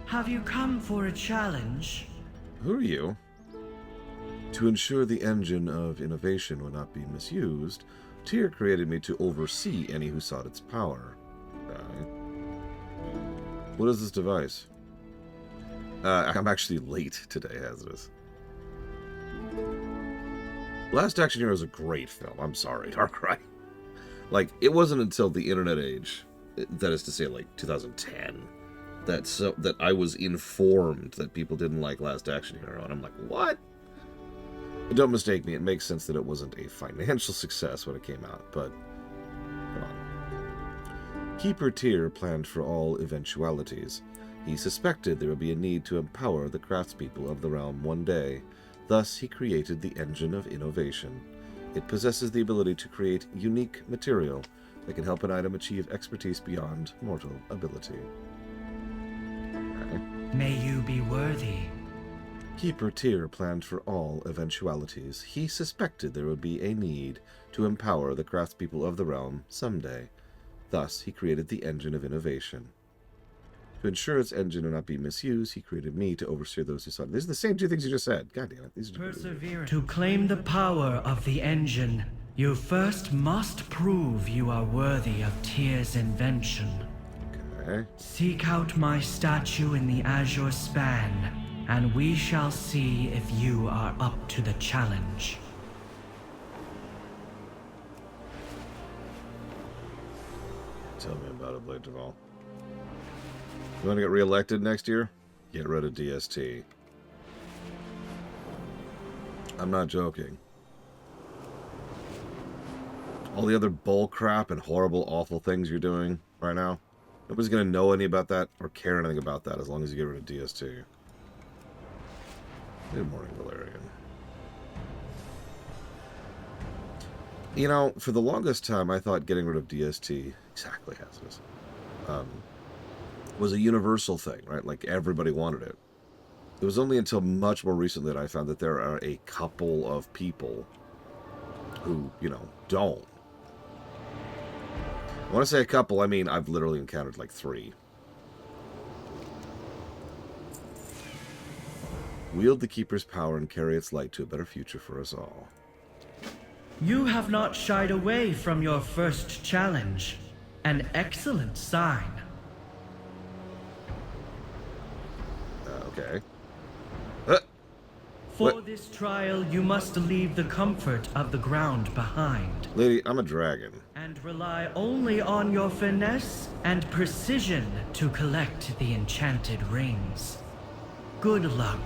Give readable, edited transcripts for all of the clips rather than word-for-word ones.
Have you come for a challenge? Who are you? To ensure the engine of innovation would not be misused, Tyr created me to oversee any who sought its power. What is this device? I'm actually late today, as it is. Last Action Hero is a great film. I'm sorry, Darkrai. Like, it wasn't until the internet age, that is to say, like 2010, that I was informed that people didn't like Last Action Hero, and I'm like, what? Don't mistake me, it makes sense that it wasn't a financial success when it came out, but come on. Keeper Tyr planned for all eventualities. He suspected there would be a need to empower the craftspeople of the realm one day. Thus, he created the Engine of Innovation. It possesses the ability to create unique material that can help an item achieve expertise beyond mortal ability. May you be worthy. Keeper Tyr planned for all eventualities. He suspected there would be a need to empower the craftspeople of the realm someday. Thus, he created the Engine of Innovation. To ensure its engine would not be misused, he created me to oversee those who sought it. These are the same two things you just said. God damn it. These are Perseverance. To claim the power of the engine, you first must prove you are worthy of Tyr's invention. Okay. Seek out my statue in the Azure Span, and we shall see if you are up to the challenge. Tell me about it, Blade Duval. You want to get reelected next year? Get rid of DST. I'm not joking. All the other bull crap and horrible, awful things you're doing right now, nobody's going to know any about that or care anything about that as long as you get rid of DST. Good morning, Valerian. You know, for the longest time, I thought getting rid of DST, exactly as it is, was a universal thing, right? Like, everybody wanted it. It was only until much more recently that I found that there are a couple of people who, you know, don't. When I say a couple, I mean I've literally encountered like 3. Wield the Keeper's power and carry its light to a better future for us all. You have not shied away from your first challenge. An excellent sign. Okay. For What? this trial, you must leave the comfort of the ground behind. Lady, I'm a dragon. And rely only on your finesse and precision to collect the enchanted rings. Good luck.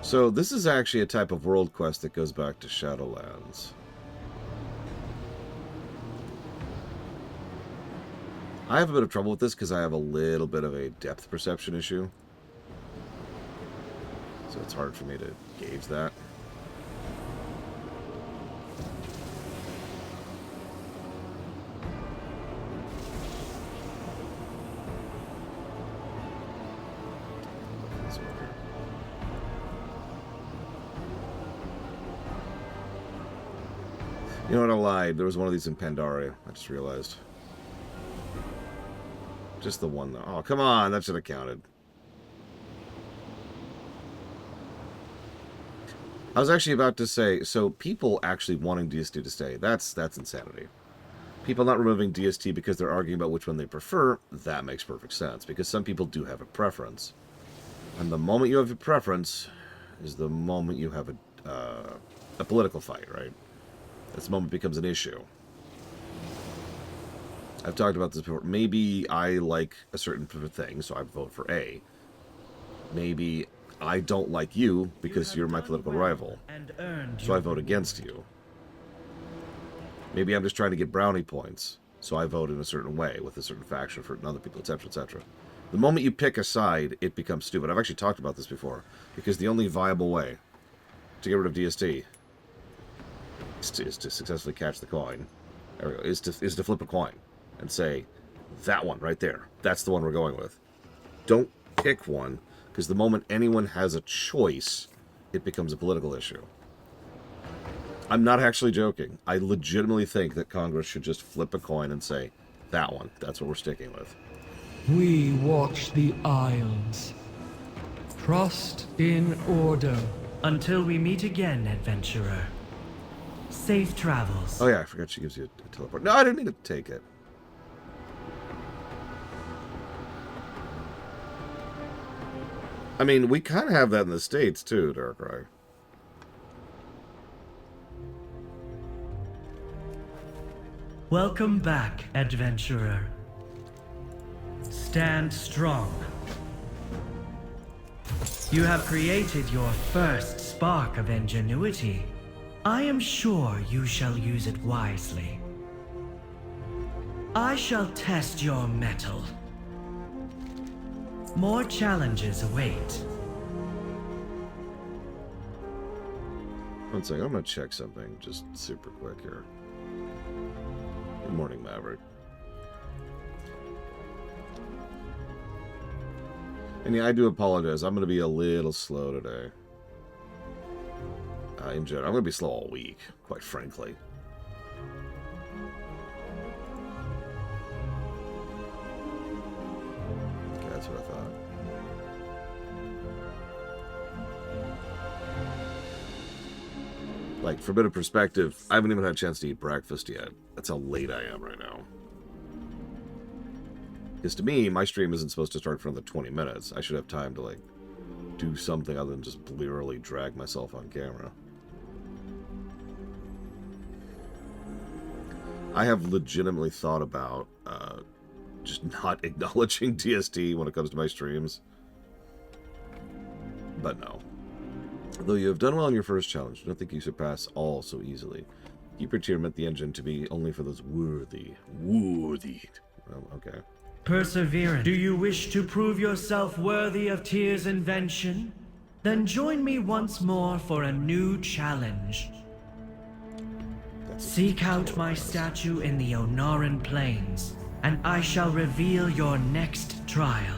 So this is actually a type of world quest that goes back to Shadowlands. I have a bit of trouble with this because I have a little bit of a depth perception issue. So it's hard for me to gauge that. You know what, I lied. There was one of these in Pandaria. I just realized. Just the one, though. Oh, come on. That should have counted. I was actually about to say, so people actually wanting DST to stay, that's insanity. People not removing DST because they're arguing about which one they prefer, that makes perfect sense. Because some people do have a preference. And the moment you have a preference is the moment you have a political fight, right? This moment becomes an issue. I've talked about this before. Maybe I like a certain thing, so I vote for A. Maybe I don't like you because you're my political rival, so I vote against you. Maybe I'm just trying to get brownie points, so I vote in a certain way with a certain faction for other people, etc., etc. The moment you pick a side, it becomes stupid. I've actually talked about this before, because the only viable way to get rid of DST is to successfully catch the coin. There we go. Is to flip a coin and say, that one right there, that's the one we're going with. Don't pick one, because the moment anyone has a choice, it becomes a political issue. I'm not actually joking. I legitimately think that Congress should just flip a coin and say, that one. That's what we're sticking with. We watch the Isles. Trust in order. Until we meet again, adventurer. Safe travels. Oh yeah, I forgot she gives you a teleport. No, I didn't mean to take it. I mean, we kind of have that in the States too, Darkrai. Welcome back, adventurer. Stand strong. You have created your first spark of ingenuity. I am sure you shall use it wisely. I shall test your mettle. More challenges await. One second, I'm gonna check something just super quick here. Good morning, Maverick. And yeah, I do apologize. I'm gonna be a little slow today. In general, I'm gonna be slow all week, quite frankly. Okay, that's what I thought. Like, for a bit of perspective, I haven't even had a chance to eat breakfast yet. That's how late I am right now. Because to me, my stream isn't supposed to start for another 20 minutes. I should have time to, like, do something other than just literally drag myself on camera. I have legitimately thought about just not acknowledging TST when it comes to my streams. But no. Though you have done well in your first challenge, I don't think you surpass all so easily. Keep your tier meant the engine to be only for those worthy. Worthy. Well, okay. Perseverance. Do you wish to prove yourself worthy of Tyr's invention? Then join me once more for a new challenge. Seek out my statue in the Onaran Plains, and I shall reveal your next trial.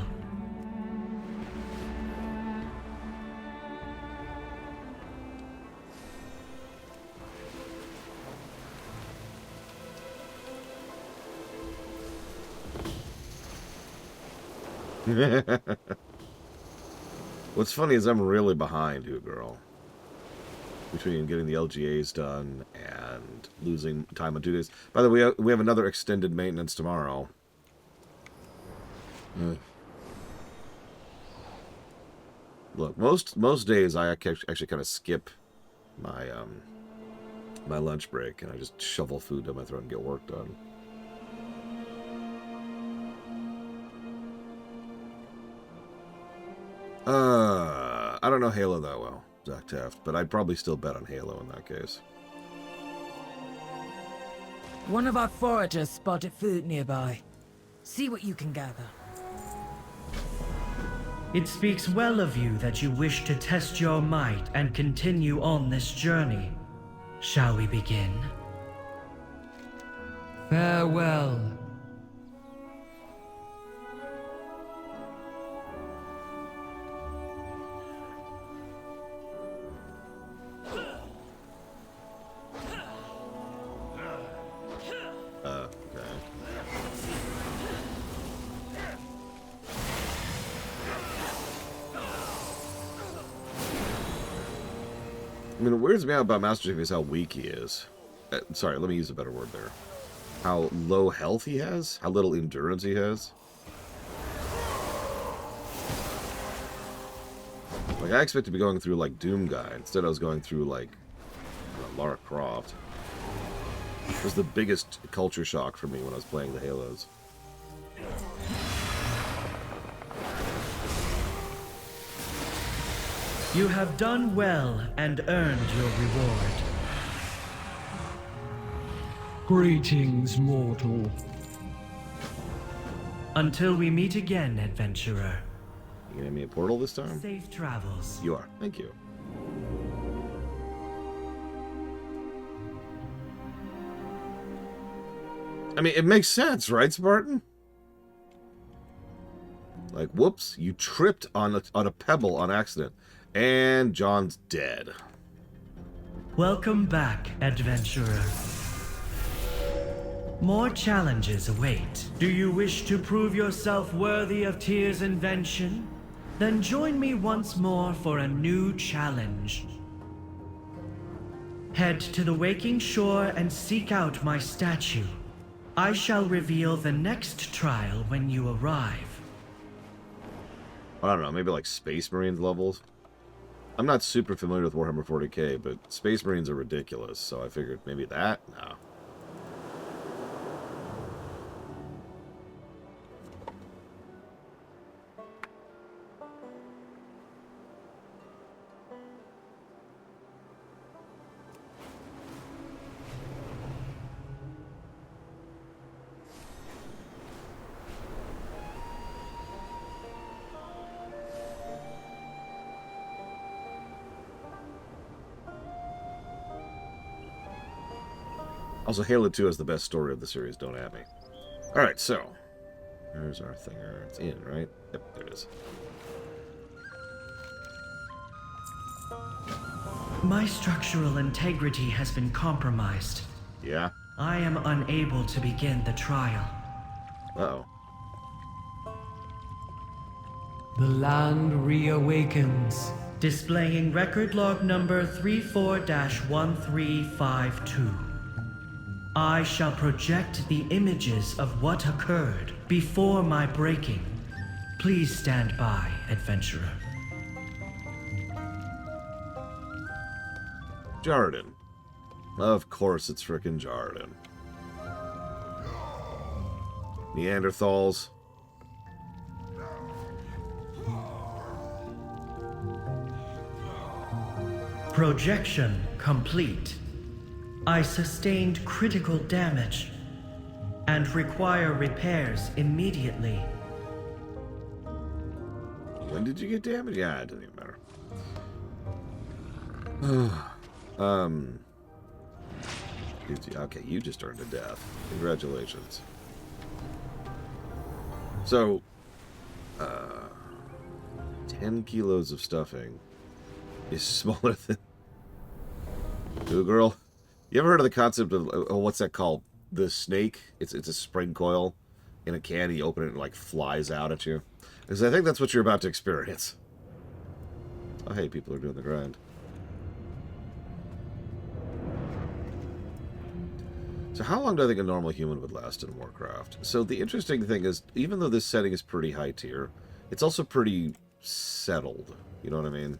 What's funny is I'm really behind you, girl. Between getting the LGAs done and losing time on 2 days. By the way, we have another extended maintenance tomorrow. Look, most days I actually kind of skip my my lunch break and I just shovel food down my throat and get work done. I don't know Halo that well, Zach Taft, but I'd probably still bet on Halo in that case. One of our foragers spotted food nearby. See what you can gather. It speaks well of you that you wish to test your might and continue on this journey. Shall we begin? Farewell. I mean, it weirds me out about Master Chief is how weak he is. Sorry, let me use a better word there. How low health he has, how little endurance he has. Like, I expect to be going through, like, Doom Guy. Instead, I was going through, like, Lara Croft. It was the biggest culture shock for me when I was playing the Halos. You have done well and earned your reward. Greetings, mortal. Until we meet again, adventurer. You gonna give me a portal this time? Safe travels. You are. Thank you. I mean, it makes sense, right, Spartan? Like, whoops, you tripped on a pebble on accident. And John's dead. Welcome back, adventurer. More challenges await. Do you wish to prove yourself worthy of Tyr's invention? Then join me once more for a new challenge. Head to the waking shore and seek out my statue. I shall reveal the next trial when you arrive. I don't know, maybe like Space Marines levels? I'm not super familiar with Warhammer 40k, but Space Marines are ridiculous, so I figured maybe that? No. Also, Halo 2 has the best story of the series, don't at me. Alright, so. There's our thing. It's in, right? Yep, there it is. My structural integrity has been compromised. Yeah? I am unable to begin the trial. Uh-oh. The land reawakens. Displaying record log number 34-1352. I shall project the images of what occurred before my breaking. Please stand by, adventurer. Jarden. Of course it's frickin' Jarden. Neanderthals. Projection complete. I sustained critical damage and require repairs immediately. When did you get damaged? Yeah, it doesn't even matter. Okay, you just earned a death. Congratulations. So, 10 kilos of stuffing is smaller than... Ooh, girl. You ever heard of the concept of, what's that called? The snake? It's a spring coil in a can. You open it and it, like, flies out at you. Because I think that's what you're about to experience. Oh, hey, people are doing the grind. So how long do I think a normal human would last in Warcraft? So the interesting thing is, even though this setting is pretty high tier, it's also pretty settled. You know what I mean?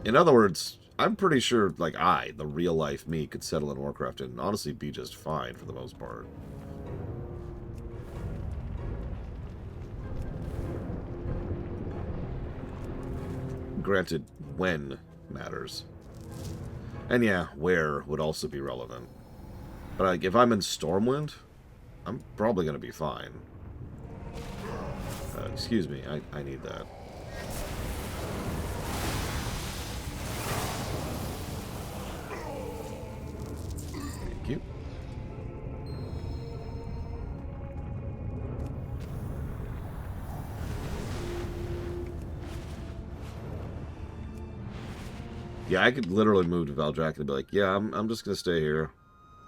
In other words, I'm pretty sure, like, the real-life me, could settle in Warcraft and honestly be just fine for the most part. Granted, when matters. And yeah, where would also be relevant. But like, if I'm in Stormwind, I'm probably going to be fine. Excuse me, I need that. Thank you. Yeah, I could literally move to Thaldraszus and be like, yeah, I'm just going to stay here.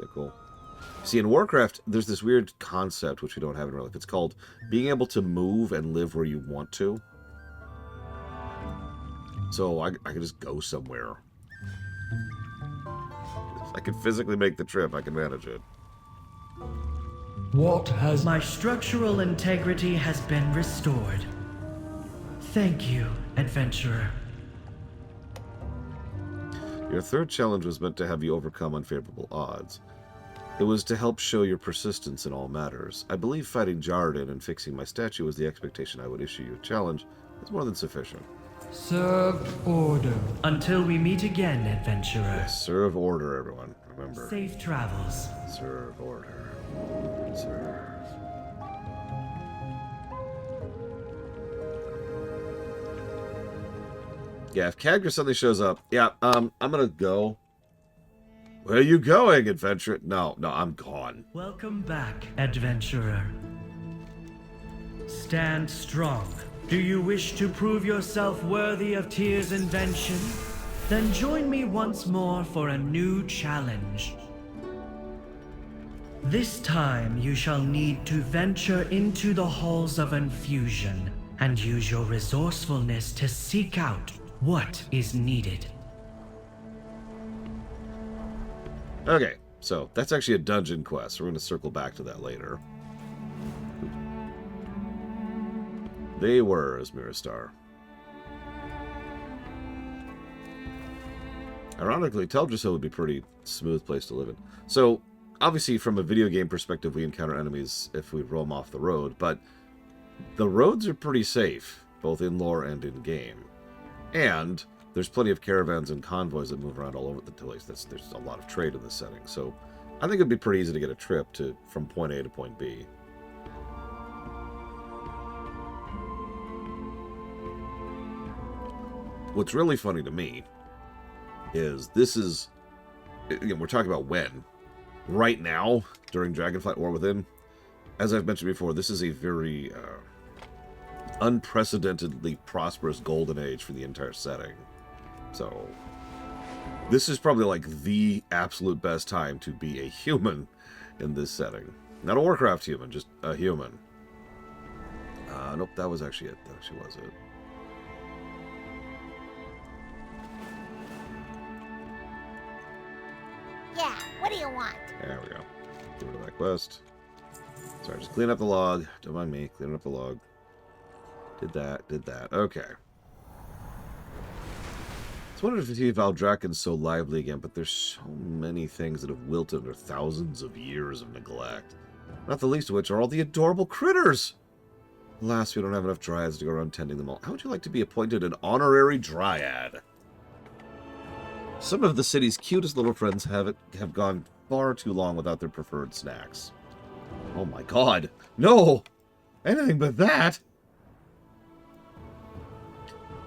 Yeah, cool. See, in Warcraft, there's this weird concept, which we don't have in real life. It's called being able to move and live where you want to. So I can just go somewhere. If I can physically make the trip, I can manage it. What has... My structural integrity has been restored. Thank you, adventurer. Your third challenge was meant to have you overcome unfavorable odds. It was to help show your persistence in all matters. I believe fighting Jarden and fixing my statue was the expectation I would issue you a challenge. It's more than sufficient. Serve order. Until we meet again, adventurer. Yes, serve order, everyone. Remember. Safe travels. Serve order. Serve. Yeah, if Khadgar suddenly shows up, yeah, I'm gonna go. Where are you going, adventurer? No, I'm gone. Welcome back, adventurer. Stand strong. Do you wish to prove yourself worthy of Tyr's invention? Then join me once more for a new challenge. This time you shall need to venture into the halls of infusion and use your resourcefulness to seek out what is needed. Okay, so that's actually a dungeon quest. We're going to circle back to that later. They were as Miristar. Ironically, Thaldraszus would be a pretty smooth place to live in. So, obviously, from a video game perspective, we encounter enemies if we roam off the road, but the roads are pretty safe, both in lore and in game. And there's plenty of caravans and convoys that move around all over the place. There's a lot of trade in this setting, so I think it'd be pretty easy to get a trip from point A to point B. What's really funny to me is we're talking about when. Right now, during Dragonflight War Within, as I've mentioned before, this is a very unprecedentedly prosperous golden age for the entire setting. So, this is probably like the absolute best time to be a human in this setting. Not a Warcraft human, just a human. Nope, that was actually it. That actually was it. Yeah, what do you want? There we go. Get rid of that quest. Sorry, just clean up the log. Don't mind me. Cleaning up the log. Did that. Okay. I was wondering if the Thaldraszus so lively again, but there's so many things that have wilted under thousands of years of neglect. Not the least of which are all the adorable critters! Alas, we don't have enough dryads to go around tending them all. How would you like to be appointed an honorary dryad? Some of the city's cutest little friends have gone far too long without their preferred snacks. Oh my god. No! Anything but that!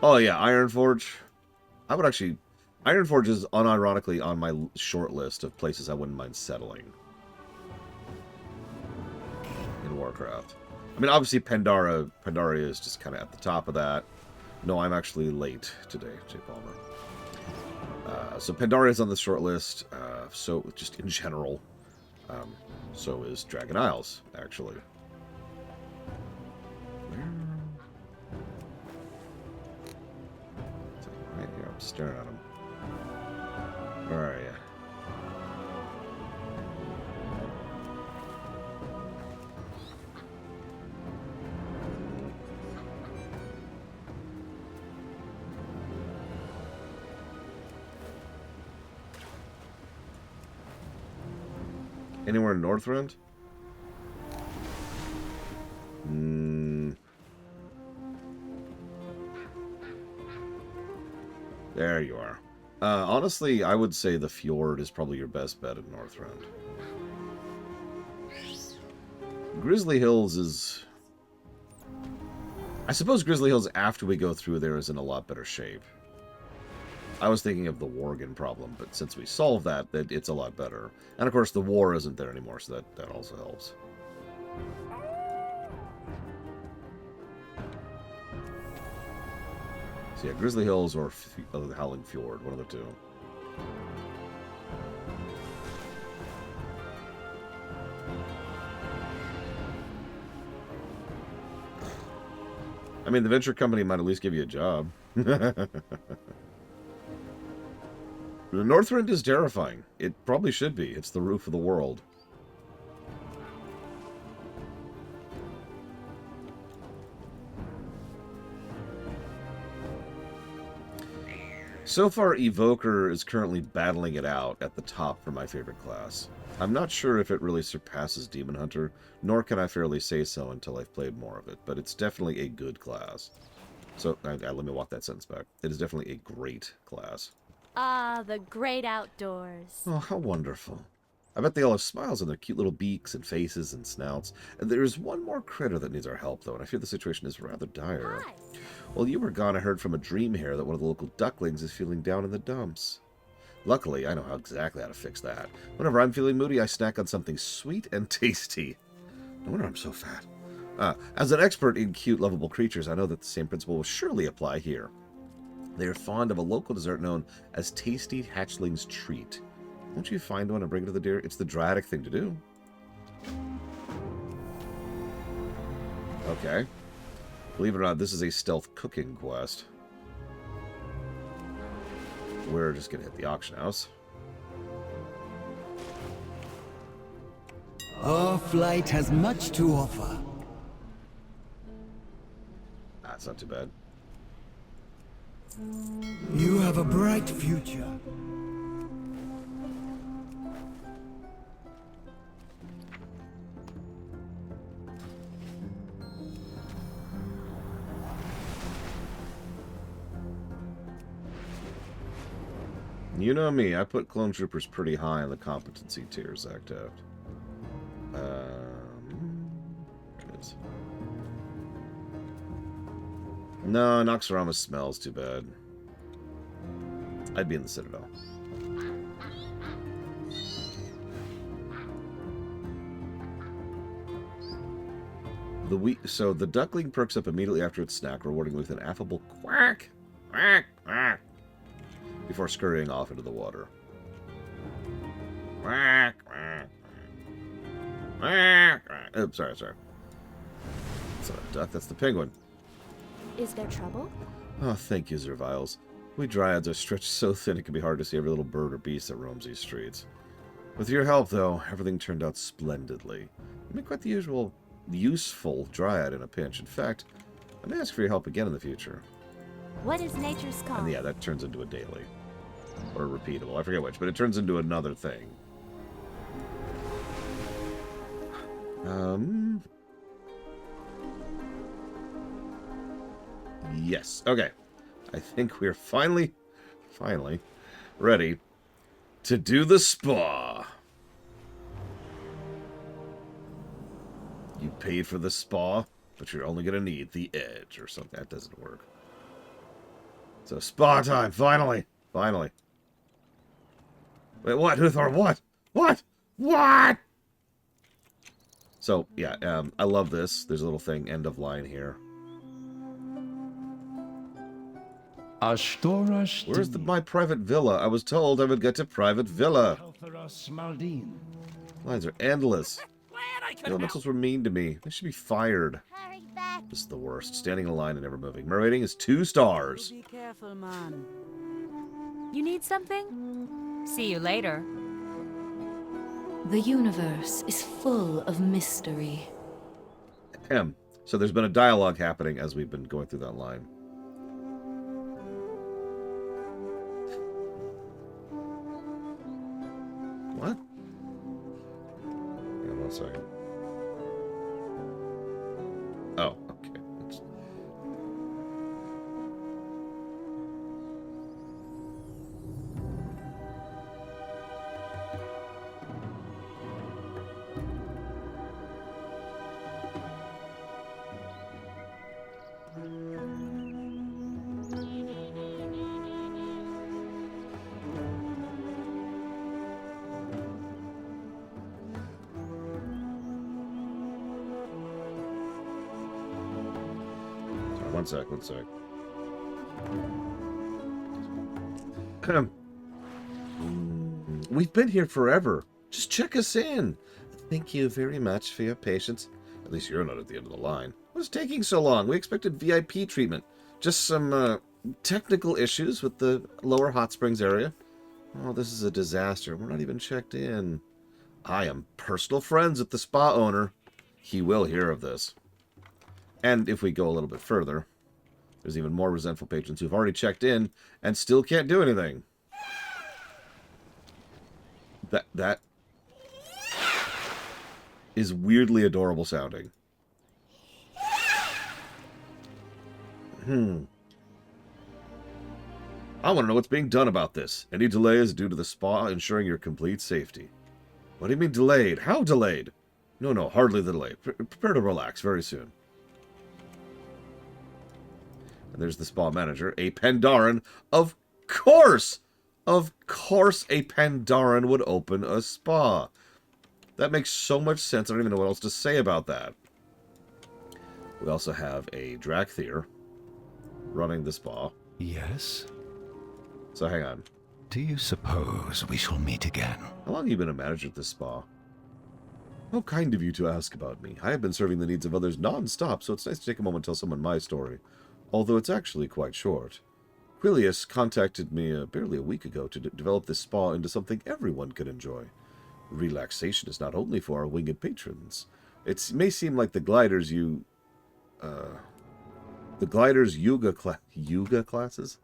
Oh yeah, Ironforge. I would actually... Ironforge is unironically on my short list of places I wouldn't mind settling. In Warcraft. I mean, obviously Pandaria is just kind of at the top of that. No, I'm actually late today, Jay Palmer. So Pandaria is on the short list, so just in general. So is Dragon Isles, actually. Right here, I'm staring at him. Where are you? Anywhere in Northrend? There you are. Honestly, I would say the fjord is probably your best bet in Northrend. Grizzly Hills is... I suppose Grizzly Hills, after we go through there, is in a lot better shape. I was thinking of the Worgen problem, but since we solved that, it's a lot better. And of course, the war isn't there anymore, so that also helps. So yeah, Grizzly Hills or the Howling Fjord, one of the two. I mean, the venture company might at least give you a job. The Northrend is terrifying. It probably should be. It's the roof of the world. So far, Evoker is currently battling it out at the top for my favorite class. I'm not sure if it really surpasses Demon Hunter, nor can I fairly say so until I've played more of it, but it's definitely a good class. So, let me walk that sentence back. It is definitely a great class. Ah, the great outdoors. Oh, how wonderful. I bet they all have smiles on their cute little beaks and faces and snouts. And there's one more critter that needs our help, though, and I fear the situation is rather dire. Hi. While you were gone, I heard from a dream hare that one of the local ducklings is feeling down in the dumps. Luckily, I know exactly how to fix that. Whenever I'm feeling moody, I snack on something sweet and tasty. No wonder I'm so fat. As an expert in cute, lovable creatures, I know that the same principle will surely apply here. They are fond of a local dessert known as Tasty Hatchling's Treat. Won't you find one and bring it to the deer? It's the Dryatic thing to do. Okay. Believe it or not, this is a stealth cooking quest. We're just going to hit the auction house. Our flight has much to offer. That's not too bad. You have a bright future. You know me, I put clone troopers pretty high on the competency tier, Zach Taft. There it is. No, Noxorama smells too bad. I'd be in the Citadel. So the duckling perks up immediately after its snack, rewarding with an affable quack, quack, quack, before scurrying off into the water. Quack, quack, quack, quack. Oh, sorry. That's not a duck, that's the penguin. Is there trouble? Oh, thank you, Zerviles. We dryads are stretched so thin it can be hard to see every little bird or beast that roams these streets. With your help, though, everything turned out splendidly. You've been quite the usual useful dryad in a pinch. In fact, I may ask for your help again in the future. What is nature's call? And yeah, that turns into a daily. Or a repeatable. I forget which, but it turns into another thing. Yes. Okay. I think we're finally ready to do the spa. You paid for the spa, but you're only going to need the edge or something. That doesn't work. So spa time, finally. Finally. Wait, what? Huthor, what? What? What? So, yeah, I love this. There's a little thing, end of line here. Where's my private villa? I was told I would get to private villa. Lines are endless. The elementals were mean to me. They should be fired. Hurry back. This is the worst. Standing in a line and never moving. My rating is 2 stars. Be careful, man. You need something? See you later. The universe is full of mystery. So there's been a dialogue happening as we've been going through that line. What? Hang on 1 second. Oh, okay. One sec. We've been here forever. Just check us in. Thank you very much for your patience. At least you're not at the end of the line. What's taking so long? We expected VIP treatment. Just some technical issues with the lower hot springs area. Oh, this is a disaster. We're not even checked in. I am personal friends with the spa owner. He will hear of this. And if we go a little bit further, there's even more resentful patrons who've already checked in and still can't do anything. That is weirdly adorable sounding. I want to know what's being done about this. Any delay is due to the spa ensuring your complete safety. What do you mean delayed? How delayed? No, hardly the delay. Prepare to relax very soon. And there's the spa manager, a Pandaren. Of course! Of course a Pandaren would open a spa. That makes so much sense. I don't even know what else to say about that. We also have a Drakthir running the spa. Yes? So hang on. Do you suppose we shall meet again? How long have you been a manager at this spa? How kind of you to ask about me. I have been serving the needs of others non-stop, so it's nice to take a moment to tell someone my story. Although it's actually quite short. Quilius contacted me barely a week ago to develop this spa into something everyone can enjoy. Relaxation is not only for our winged patrons. It may seem like the gliders yuga classes?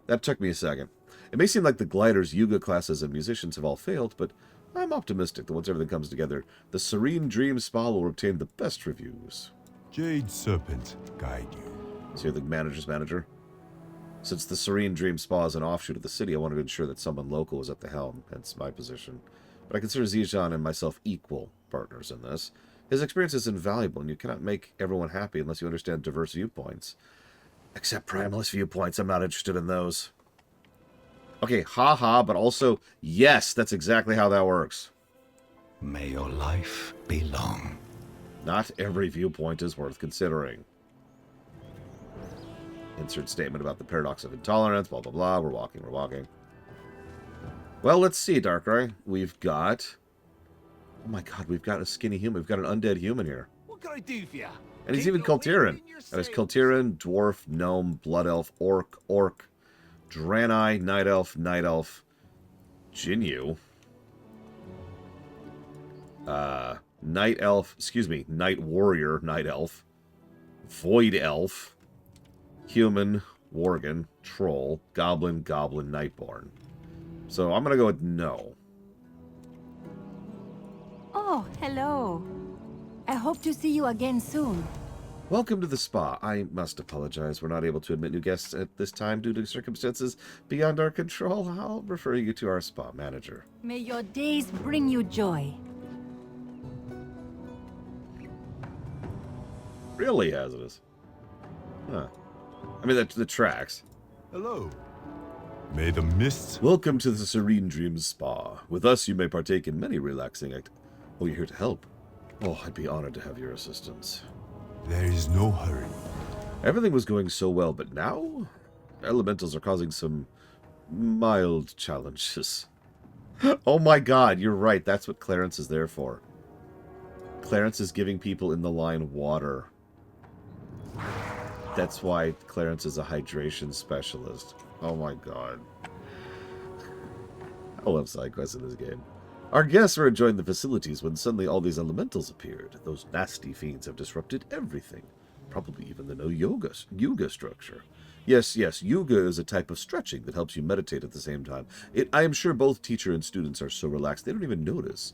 That took me a second. It may seem like the gliders, yuga classes, and musicians have all failed, but I'm optimistic that once everything comes together, the Serene Dream Spa will obtain the best reviews. Jade Serpent guide you. So you're the manager's manager? Since the Serene Dream Spa is an offshoot of the city, I wanted to ensure that someone local was at the helm, hence my position. But I consider Zijan and myself equal partners in this. His experience is invaluable, and you cannot make everyone happy unless you understand diverse viewpoints. Except primalist viewpoints, I'm not interested in those. Okay, haha, but also, yes, that's exactly how that works. May your life be long. Not every viewpoint is worth considering. Insert statement about the paradox of intolerance, blah, blah, blah. We're walking. Well, let's see, Darkrai. We've got... Oh my god, we've got a skinny human. We've got an undead human here. What can I do for you? And he's even Kultiran. There's Kultiran, Dwarf, Gnome, Blood Elf, Orc, Draenei, Night Elf, Jinyu. Night Elf, Night Warrior, Night Elf, Void Elf, Human, Worgen, Troll, Goblin, Nightborn. So I'm going to go with no. Oh, hello. I hope to see you again soon. Welcome to the spa. I must apologize. We're not able to admit new guests at this time due to circumstances beyond our control. I'll refer you to our spa manager. May your days bring you joy. Really hazardous. Huh. I mean, the tracks. Hello. May the mists... Welcome to the Serene Dreams Spa. With us, you may partake in many relaxing Oh, you're here to help? Oh, I'd be honored to have your assistance. There is no hurry. Everything was going so well, but now... Elementals are causing some mild challenges. Oh my god, you're right. That's what Clarence is there for. Clarence is giving people in the line water. That's why Clarence is a hydration specialist. Oh my god. I love side quests in this game. Our guests were enjoying the facilities when suddenly all these elementals appeared. Those nasty fiends have disrupted everything. Probably even the yuga structure. Yes, yuga is a type of stretching that helps you meditate at the same time. I am sure both teacher and students are so relaxed they don't even notice.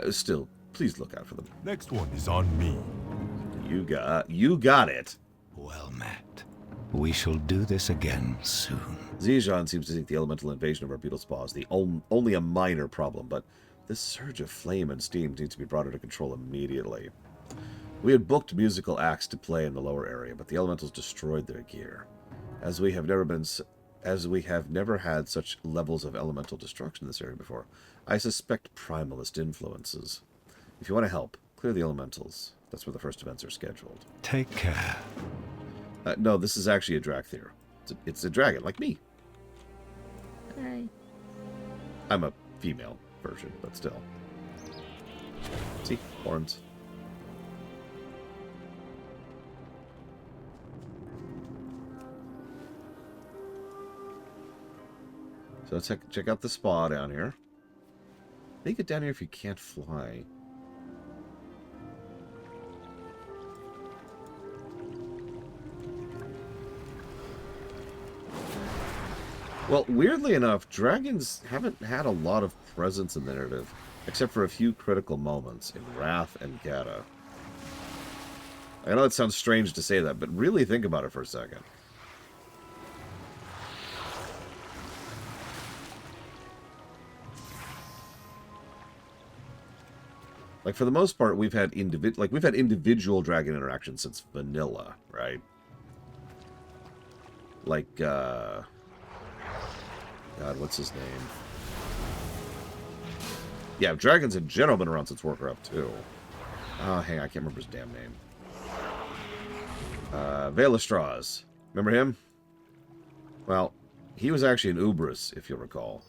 Still, please look out for them. Next one is on me. You got it. Well met. We shall do this again soon. Zijan seems to think the elemental invasion of our beetle spa is only a minor problem, but this surge of flame and steam needs to be brought under control immediately. We had booked musical acts to play in the lower area, but the elementals destroyed their gear. As we have never had such levels of elemental destruction in this area before, I suspect primalist influences. If you want to help, clear the elementals. That's where the first events are scheduled. Take care. No, this is actually a Drakthir. It's a dragon, like me. Hey. I'm a female version, but still. See? Horns. So let's check out the spa down here. Make it down here if you can't fly. Well, weirdly enough, dragons haven't had a lot of presence in the narrative, except for a few critical moments in Wrath and Gata. I know it sounds strange to say that, but really think about it for a second. Like, for the most part, we've had individual dragon interactions since vanilla, right? Like, God, what's his name? Yeah, dragons in general have been around since Warcraft 2. Oh, hang on, I can't remember his damn name. Thaldraszus. Remember him? Well, he was actually an Ubris, if you'll recall.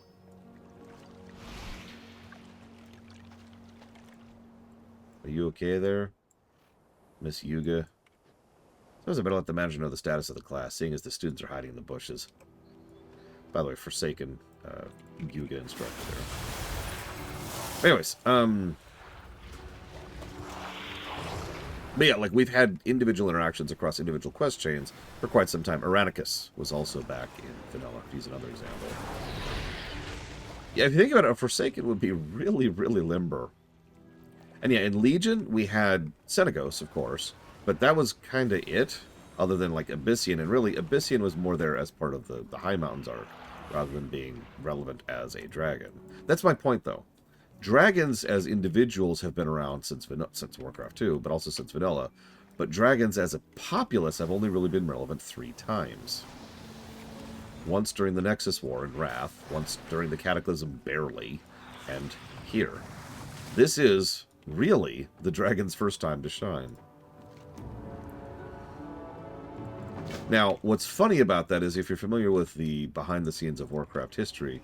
Are you okay there, Miss Yuga? Suppose I better let the manager know the status of the class, seeing as the students are hiding in the bushes. By the way, Forsaken Yuga instructor there. Anyways, but yeah, like, we've had individual interactions across individual quest chains for quite some time. Aranicus was also back in Vanilla. He's another example. Yeah, if you think about it, a Forsaken would be really, really limber. And yeah, in Legion, we had Senegos, of course, but that was kind of it, other than, like, Abyssian. And really, Abyssian was more there as part of the High Mountains arc, rather than being relevant as a dragon. That's my point, though. Dragons as individuals have been around since Warcraft 2, but also since Vanilla. But dragons as a populace have only really been relevant 3 times. Once during the Nexus War in Wrath, once during the Cataclysm barely, and here. This is, really, the dragon's first time to shine. Now, what's funny about that is if you're familiar with the behind-the-scenes of Warcraft history,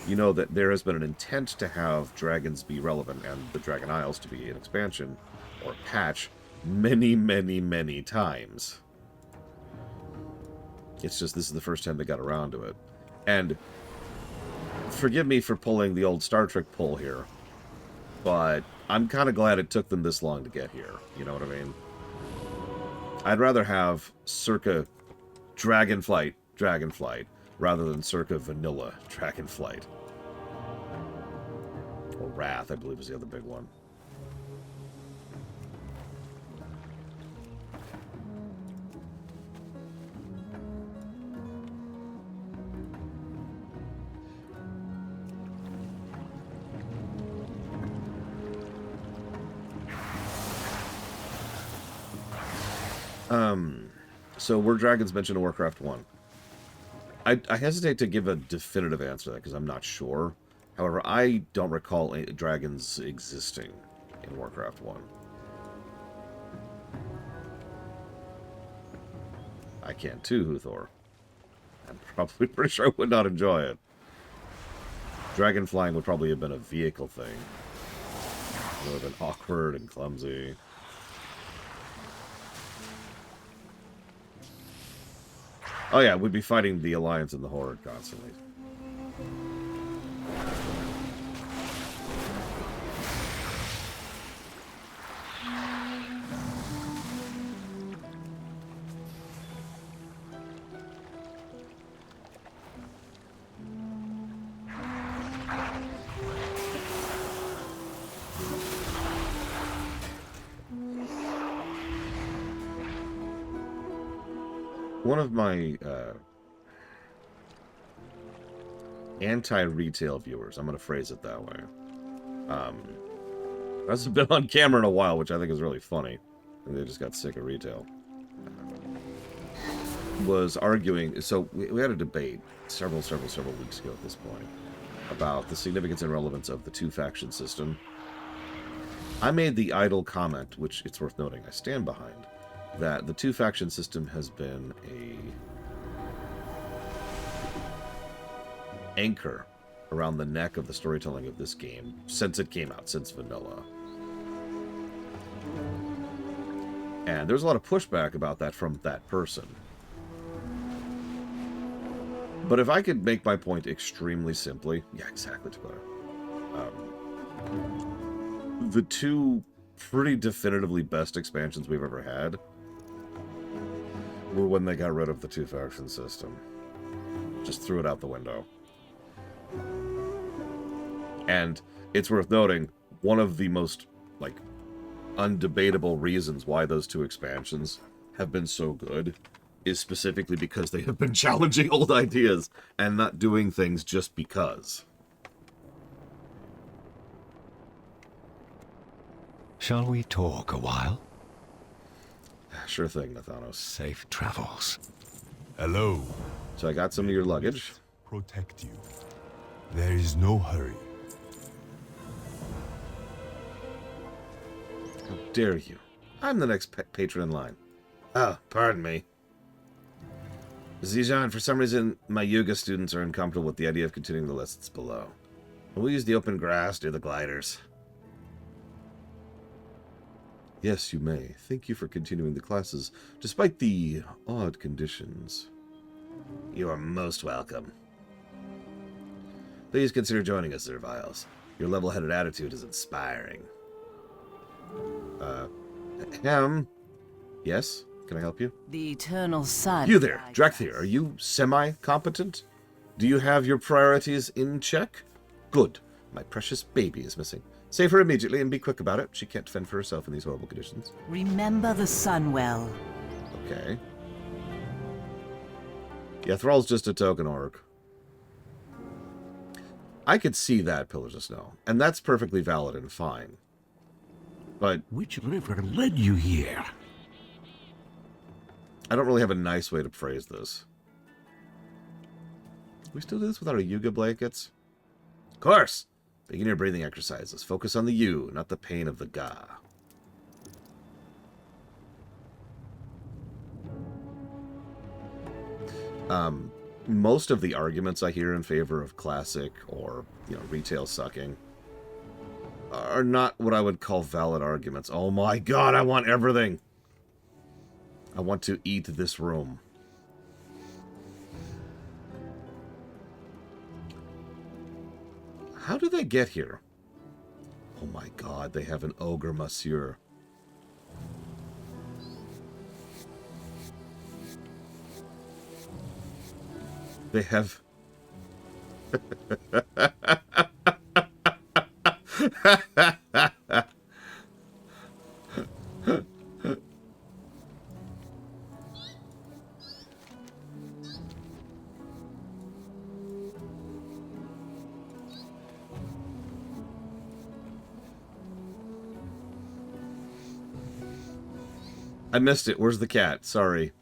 you know that there has been an intent to have dragons be relevant and the Dragon Isles to be an expansion or a patch many, many, many times. It's just this is the first time they got around to it. And forgive me for pulling the old Star Trek pull here, but I'm kind of glad it took them this long to get here. You know what I mean? I'd rather have circa Dragonflight, rather than circa Vanilla Dragonflight. Or Wrath, I believe, is the other big one. So were dragons mentioned in Warcraft 1? I hesitate to give a definitive answer to that because I'm not sure. However, I don't recall any dragons existing in Warcraft 1. I can too, Huthor. I'm probably pretty sure I would not enjoy it. Dragon flying would probably have been a vehicle thing. It would have been awkward and clumsy. Oh yeah, we'd be fighting the Alliance and the Horde constantly. One of my anti-retail viewers, I'm going to phrase it that way, hasn't been on camera in a while, which I think is really funny. I think they just got sick of retail. Was arguing, so we had a debate several weeks ago at this point about the significance and relevance of the two-faction system. I made the idle comment, which it's worth noting I stand behind, that the two-faction system has been a anchor around the neck of the storytelling of this game since it came out, since Vanilla. And there's a lot of pushback about that from that person. But if I could make my point extremely simply, yeah, exactly, Dakota. The two pretty definitively best expansions we've ever had were when they got rid of the two-faction system. Just threw it out the window. And it's worth noting, one of the most, like, undebatable reasons why those two expansions have been so good is specifically because they have been challenging old ideas and not doing things just because. Shall we talk a while? Sure thing, Nathanos. Safe travels. Hello. So I got some of your luggage. Protect you. There is no hurry. How dare you? I'm the next patron in line. Oh, pardon me. Zijan, for some reason, my yoga students are uncomfortable with the idea of continuing the lessons below. We'll use the open grass near the gliders. Yes, you may. Thank you for continuing the classes, despite the odd conditions. You are most welcome. Please consider joining us, Zerviles. Your level-headed attitude is inspiring. Yes? Can I help you? The eternal sun. You there, Drakthir, are you semi-competent? Do you have your priorities in check? Good. My precious baby is missing. Save her immediately and be quick about it. She can't fend for herself in these horrible conditions. Remember the sun well. Okay. Yeah, Thrall's just a token orc. I could see that, Pillars of Snow, and that's perfectly valid and fine. But Which river led you here? I don't really have a nice way to phrase this. We still do this with our Yuga blankets? Of course! Begin your breathing exercises. Focus on the you, not the pain of the ga. Most of the arguments I hear in favor of classic or, retail sucking are not what I would call valid arguments. Oh my god, I want everything! I want to eat this room. How did they get here? Oh my god, they have an ogre monsieur. They have... I missed it. Where's the cat? Sorry.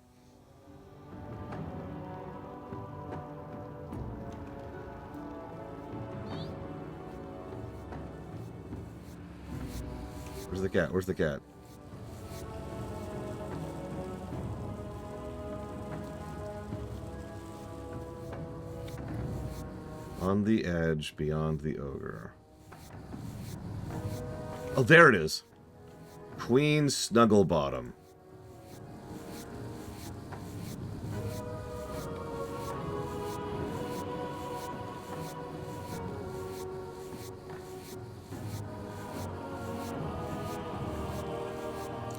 Where's the cat? Where's the cat? On the edge, beyond the ogre. Oh, there it is. Queen Snugglebottom.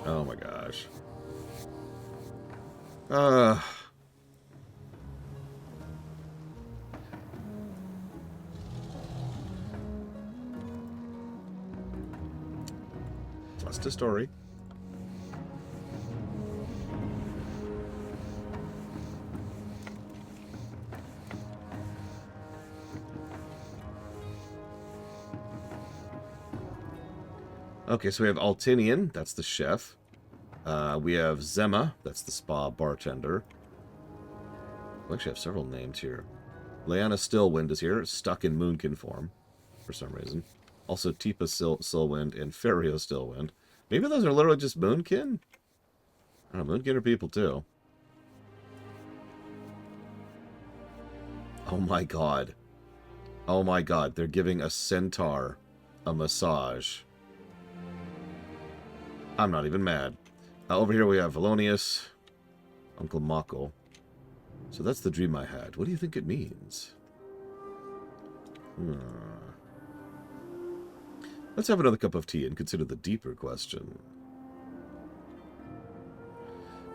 Oh my gosh. Just a story. Okay, so we have Altinian, that's the chef. We have Zema, that's the spa bartender. We actually have several names here. Leanna Stillwind is here, stuck in Moonkin form, for some reason. Also Tipa Stillwind and Ferio Stillwind. Maybe those are literally just Moonkin? I don't know, Moonkin are people too. Oh my god. Oh my god, they're giving a centaur a massage. I'm not even mad. Over here we have Valonius, Uncle Mako. So that's the dream I had. What do you think it means? Let's have another cup of tea and consider the deeper question.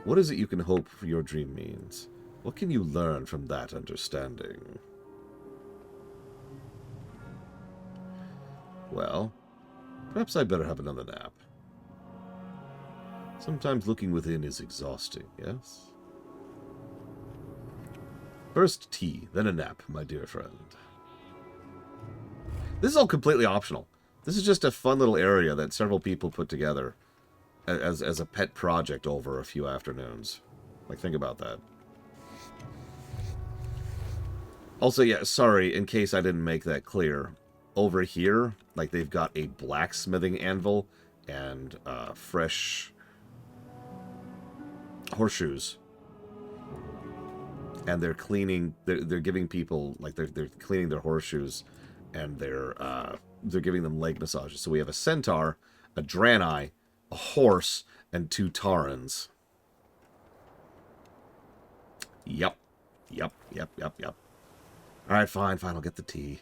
What is it you can hope for your dream means? What can you learn from that understanding? Well, perhaps I'd better have another nap. Sometimes looking within is exhausting, yes? First tea, then a nap, my dear friend. This is all completely optional. This is just a fun little area that several people put together as a pet project over a few afternoons. Like, think about that. Also, yeah, sorry, in case I didn't make that clear. Over here, like, they've got a blacksmithing anvil and fresh... horseshoes. And they're cleaning, they're giving people, like, they're cleaning their horseshoes, and they're giving them leg massages. So we have a centaur, a Draenei, a horse, and 2 Taurens. Yep. Alright, fine, I'll get the tea.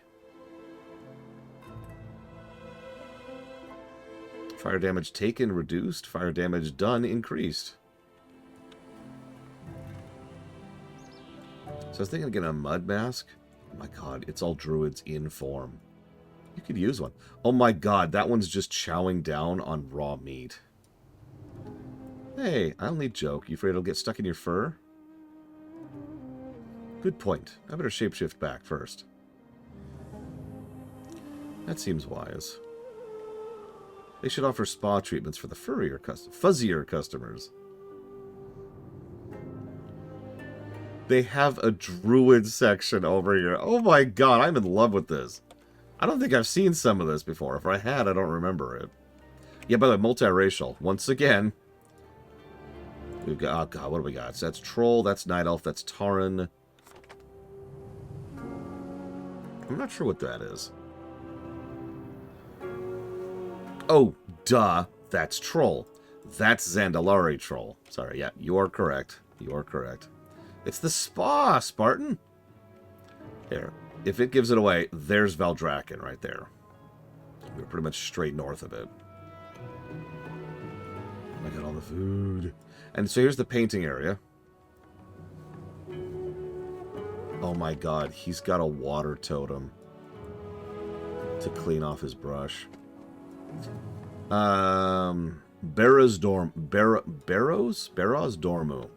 Fire damage taken reduced, fire damage done increased. So I was thinking of getting a mud mask. Oh my god, it's all druids in form. You could use one. Oh my god, that one's just chowing down on raw meat. Hey, I only joke. You afraid it'll get stuck in your fur? Good point. I better shapeshift back first. That seems wise. They should offer spa treatments for the fuzzier customers. They have a druid section over here. Oh my god, I'm in love with this. I don't think I've seen some of this before. If I had, I don't remember it. Yeah, by the way, multiracial. Once again, we've got, oh god, what do we got? So that's Troll, that's Night Elf, that's Tauren. I'm not sure what that is. Oh, duh, that's Troll. That's Zandalari Troll. Sorry, yeah, you are correct. You are correct. It's the spa, Spartan. Here, if it gives it away, there's Valdrakken right there. We're pretty much straight north of it. I got all the food. And so here's the painting area. Oh my god, he's got a water totem to clean off his brush. Barrows Dormu.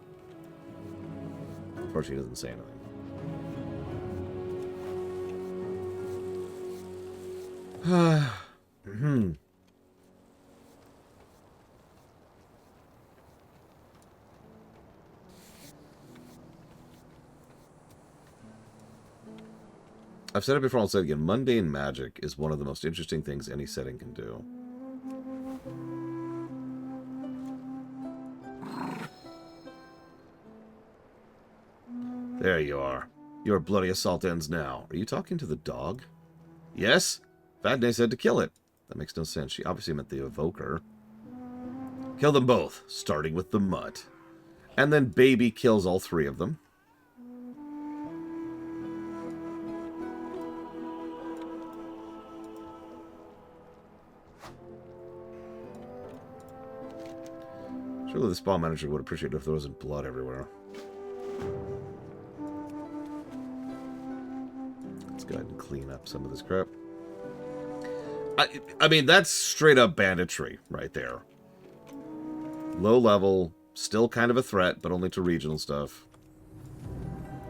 Of course, he doesn't say anything. I've said it before, I'll say it again. Mundane magic is one of the most interesting things any setting can do. There you are. Your bloody assault ends now. Are you talking to the dog? Yes? Vadney said to kill it. That makes no sense. She obviously meant the evoker. Kill them both, starting with the mutt. And then Baby kills all 3 of them. Surely the spa manager would appreciate it if there wasn't blood everywhere. Let's go ahead and clean up some of this crap. I mean, that's straight up banditry right there. Low level, still kind of a threat, but only to regional stuff.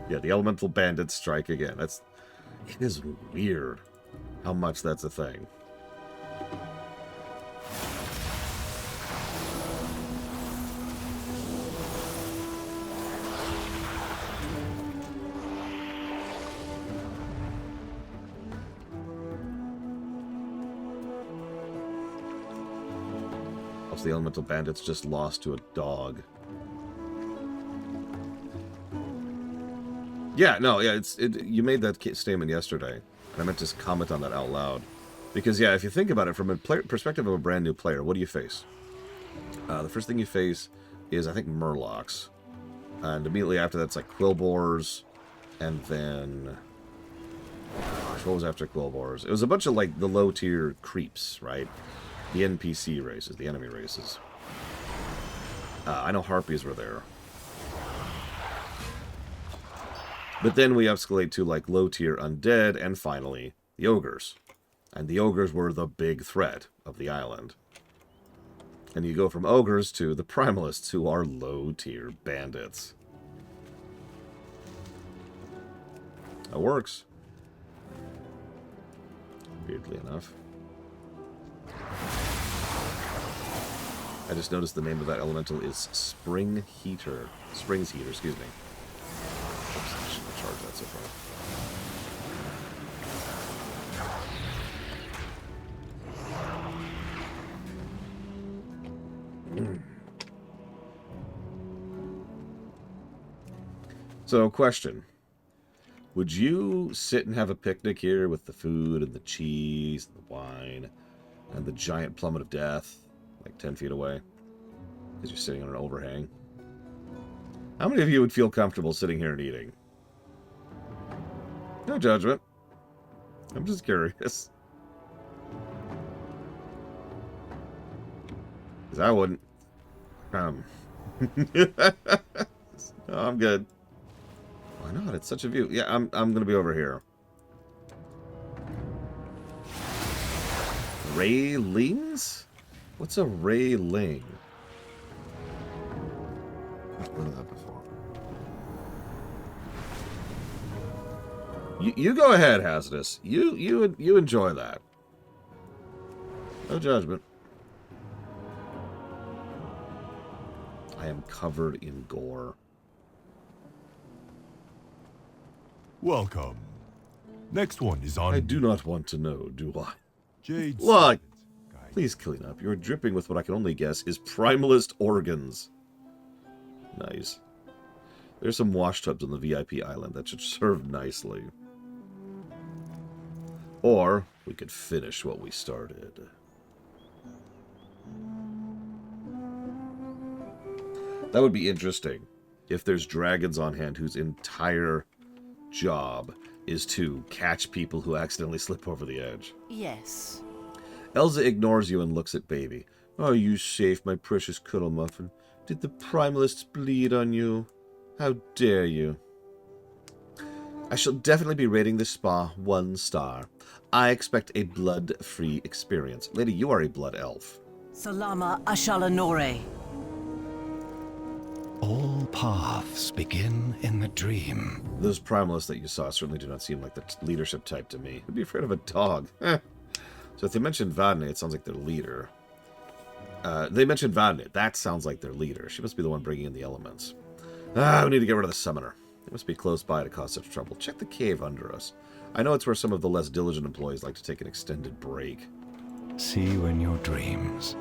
Yeah, the elemental bandits strike again. It is weird how much that's a thing. The elemental bandits just lost to a dog. Yeah, no, yeah, you made that statement yesterday, and I meant to comment on that out loud. Because, yeah, if you think about it from a perspective of a brand new player, what do you face? The first thing you face is, I think, Murlocs. And immediately after that's like Quillbores, and then... Gosh, what was after Quillbores? It was a bunch of, like, the low-tier creeps, right? The NPC races, the enemy races. I know Harpies were there. But then we escalate to, like, low-tier undead, and finally, the ogres. And the ogres were the big threat of the island. And you go from ogres to the primalists, who are low-tier bandits. That works. Weirdly enough. I just noticed the name of that elemental is Spring Heater. Springs Heater, excuse me. Oops, I shouldn't have charged that so far. So, question. Would you sit and have a picnic here with the food and the cheese, and the wine, and the giant plummet of death, like 10 feet away? Because you're sitting on an overhang. How many of you would feel comfortable sitting here and eating? No judgment. I'm just curious. Because I wouldn't. No, I'm good. Why not? It's such a view. Yeah, I'm gonna be over here. Railings? What's a railing? I've heard of that before. You go ahead, Hazardous. You enjoy that. No judgment. I am covered in gore. Welcome. Next one is on. I do not want to know, do I? Jade. Look! Please clean up. You're dripping with what I can only guess is primalist organs. Nice. There's some wash tubs on the VIP island that should serve nicely. Or we could finish what we started. That would be interesting if there's dragons on hand whose entire job is to catch people who accidentally slip over the edge. Yes. Elsa ignores you and looks at Baby. Are you safe, my precious cuddle muffin? Did the primalists bleed on you? How dare you? I shall definitely be rating this spa 1 star. I expect a blood-free experience. Lady, you are a blood elf. Salama Ashalanore. All paths begin in the dream. Those primalists that you saw certainly do not seem like the leadership type to me. I'd be afraid of a dog. So if they mentioned Vadne, it sounds like their leader. They mentioned Vadne. That sounds like their leader. She must be the one bringing in the elements. We need to get rid of the summoner. It must be close by to cause such trouble. Check the cave under us. I know it's where some of the less diligent employees like to take an extended break. See you in your dreams.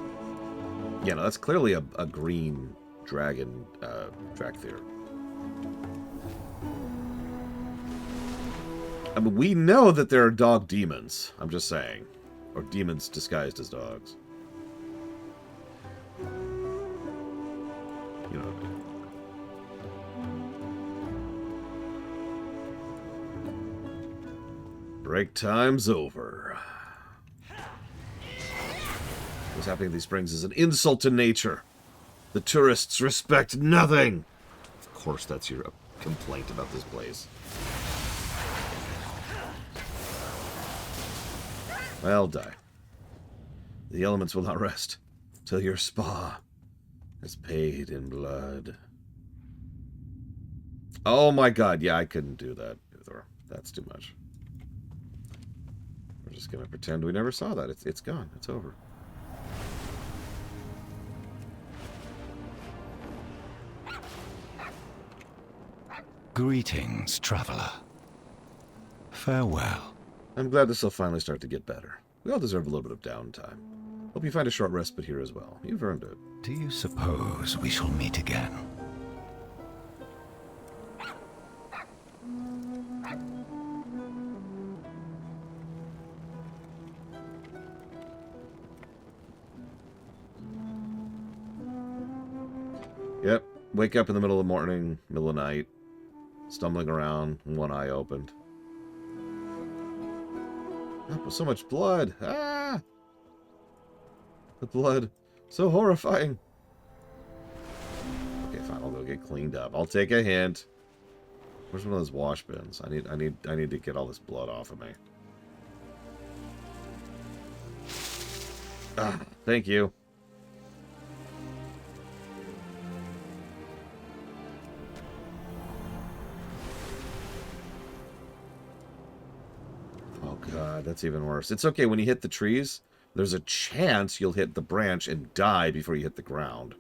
Yeah, no, that's clearly a green dragon Drakthir. I mean, we know that there are dog demons. I'm just saying. Or demons disguised as dogs. You know what I mean. Break time's over. What's happening in these springs is an insult to nature. The tourists respect nothing. Of course, that's your complaint about this place. Well, die. The elements will not rest till your spa is paid in blood. Oh my god, yeah, I couldn't do that either. That's too much. We're just gonna pretend we never saw that. It's gone. It's over. Greetings, traveler. Farewell. I'm glad this will finally start to get better. We all deserve a little bit of downtime. Hope you find a short respite here as well. You've earned it. Do you suppose we shall meet again? Yep. Wake up in the middle of the morning, middle of the night, stumbling around, one eye opened. Up with so much blood. Ah! The blood. So horrifying. Okay, fine. I'll go get cleaned up. I'll take a hint. Where's one of those wash bins? I need to get all this blood off of me. Ah, thank you. Oh god, that's even worse. It's okay, when you hit the trees, there's a chance you'll hit the branch and die before you hit the ground.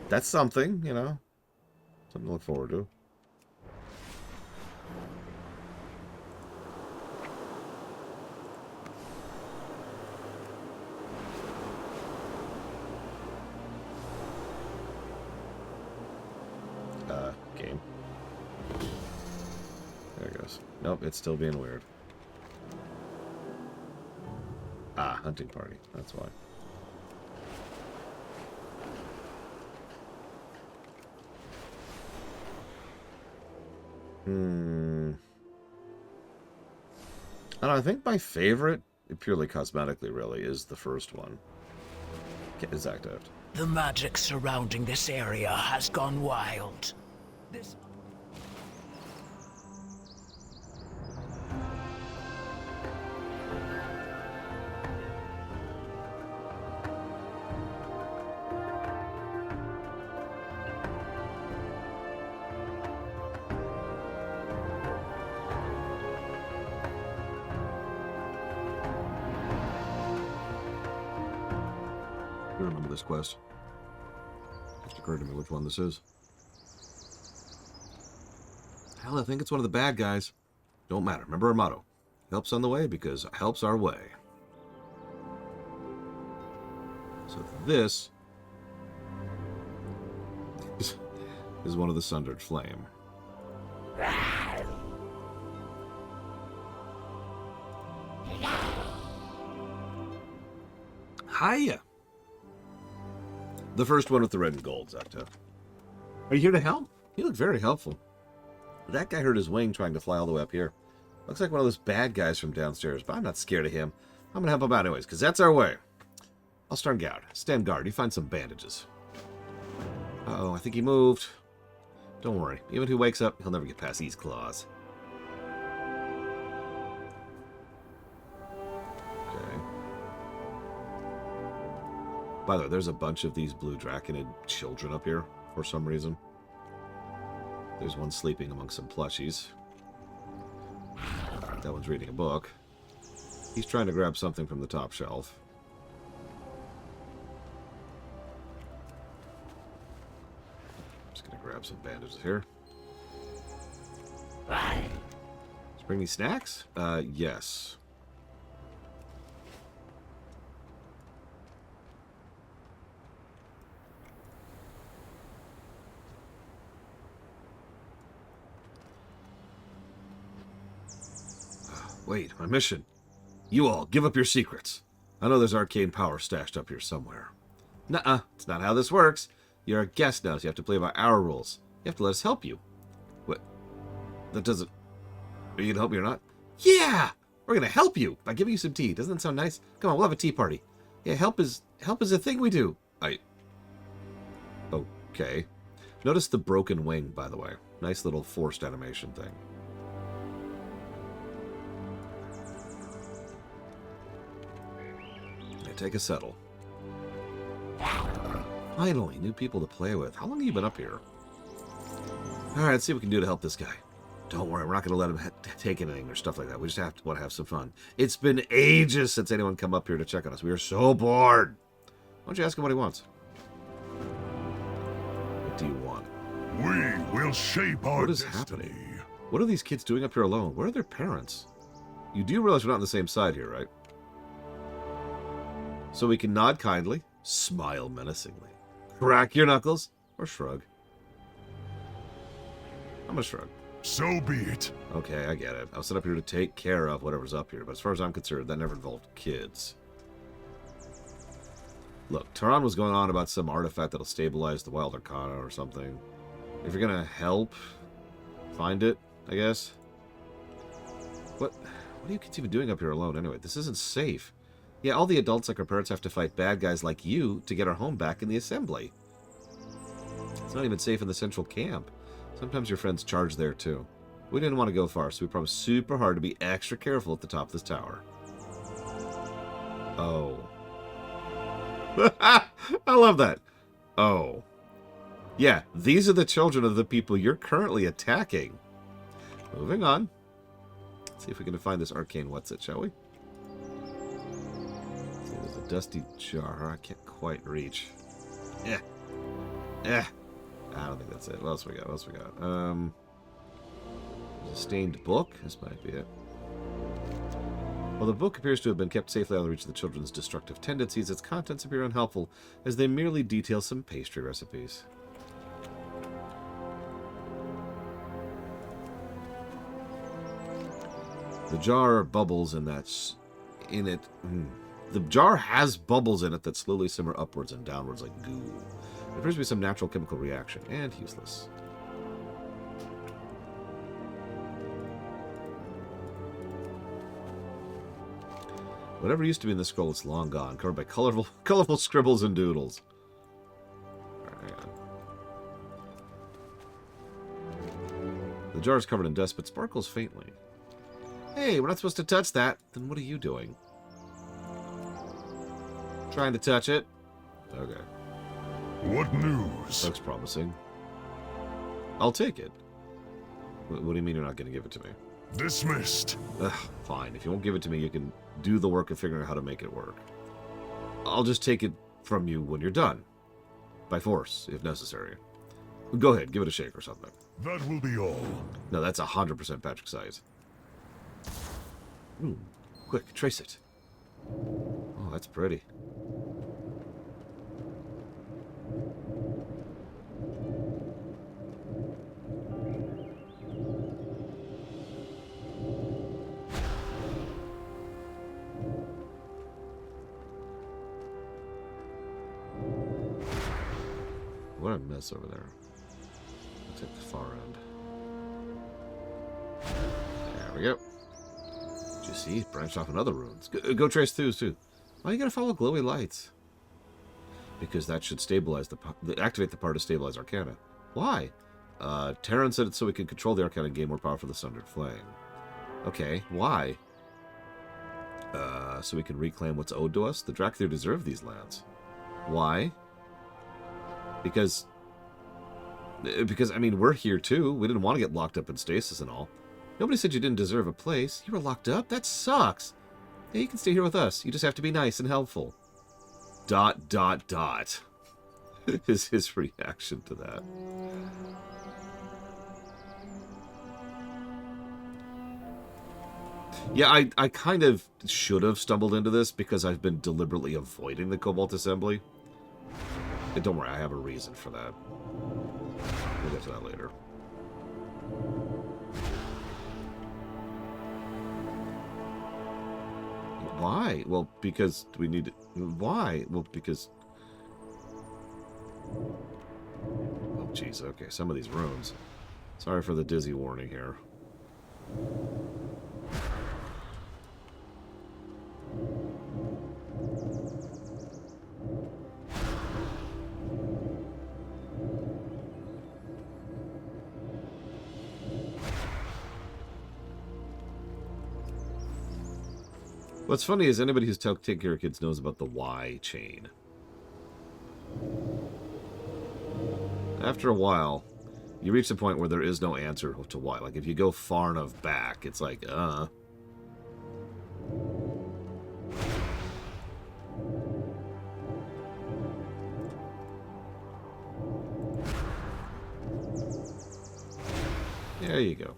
That's something, you know. Something to look forward to. it's still being weird. Ah, hunting party. That's why. I don't know, I think my favorite, purely cosmetically really, is the first one. Is active. The magic surrounding this area has gone wild. This... I remember this quest. Just occurred to me which one this is. Hell, I think it's one of the bad guys. Don't matter. Remember our motto. Help's on the way because help's our way. So this is one of the Sundered Flame. Hiya! The first one with the red and gold, Zacto. Are you here to help? You look very helpful. That guy hurt his wing trying to fly all the way up here. Looks like one of those bad guys from downstairs, but I'm not scared of him. I'm gonna help him out anyways, because that's our way. I'll stand guard. You find some bandages. Uh-oh, I think he moved. Don't worry. Even if he wakes up, he'll never get past these claws. By the way, there's a bunch of these blue draconid children up here for some reason. There's one sleeping among some plushies. That one's reading a book. He's trying to grab something from the top shelf. Just gonna grab some bandages here. Let's bring me snacks? Yes. Wait, my mission. You all, give up your secrets. I know there's arcane power stashed up here somewhere. Nuh-uh, it's not how this works. You're a guest now, so you have to play by our rules. You have to let us help you. What? That doesn't... Are you gonna help me or not? Yeah! We're gonna help you by giving you some tea. Doesn't that sound nice? Come on, we'll have a tea party. Yeah, help is a thing we do. Okay. Notice the broken wing, by the way. Nice little forced animation thing. Take a settle. Finally, new people to play with. How long have you been up here? Alright, let's see what we can do to help this guy. Don't worry, we're not going to let him take anything or stuff like that. We just want to have some fun. It's been ages since anyone come up here to check on us. We are so bored. Why don't you ask him what he wants? What do you want? We will shape our What is happening? What are these kids doing up here alone? Where are their parents? You do realize we're not on the same side here, right? So we can nod kindly, smile menacingly, crack your knuckles, or shrug. I'm gonna shrug. So be it. Okay, I get it. I was set up here to take care of whatever's up here, but as far as I'm concerned, that never involved kids. Look, Taran was going on about some artifact that'll stabilize the Wild Arcana or something. If you're gonna help find it, I guess. What are you kids even doing up here alone anyway? This isn't safe. Yeah, all the adults like our parents have to fight bad guys like you to get our home back in the assembly. It's not even safe in the central camp. Sometimes your friends charge there too. We didn't want to go far, so we promised super hard to be extra careful at the top of this tower. Oh. I love that. Oh. Yeah, these are the children of the people you're currently attacking. Moving on. Let's see if we can find this arcane what's-it, shall we? There's a dusty jar I can't quite reach. I don't think that's it. What else we got? There's a stained book. This might be it. While the book appears to have been kept safely out of the reach of the children's destructive tendencies, its contents appear unhelpful, as they merely detail some pastry recipes. The jar bubbles in that's in it. The jar has bubbles in it that slowly simmer upwards and downwards like goo. There appears to be some natural chemical reaction, and useless. Whatever used to be in this scroll is long gone, covered by colorful scribbles and doodles. Alright, hang on. The jar is covered in dust, but sparkles faintly. Hey, we're not supposed to touch that. Then what are you doing? Trying to touch it? Okay. What news? Looks promising. I'll take it. What do you mean you're not going to give it to me? Dismissed. Ugh, fine. If you won't give it to me, you can do the work of figuring out how to make it work. I'll just take it from you when you're done. By force, if necessary. Go ahead, give it a shake or something. That will be all. No, that's 100% Patrick size. Ooh, quick, trace it. Oh, that's pretty. What a mess over there. I'll take the far end. There we go. Did you see? Branched off in other runes. Go trace through too. Why are you gonna follow glowy lights? Because that should stabilize activate the power to stabilize Arcana. Why? Terran said it so we can control the Arcana and gain more power for the Sundered Flame. Okay, why? So we can reclaim what's owed to us? The Drakthir deserve these lands. Why? Because, I mean, we're here too. We didn't want to get locked up in stasis and all. Nobody said you didn't deserve a place. You were locked up? That sucks. Yeah, you can stay here with us. You just have to be nice and helpful. ... is his reaction to that. Yeah, I kind of should have stumbled into this because I've been deliberately avoiding the Cobalt Assembly. And don't worry, I have a reason for that. We'll get to that later. Why? Well, because we need to... Why? Well, because... Oh, jeez. Okay, some of these rooms. Sorry for the dizzy warning here. What's funny is anybody who's taking care of kids knows about the Y chain. After a while, you reach the point where there is no answer to why. Like, if you go far enough back, it's like, There you go.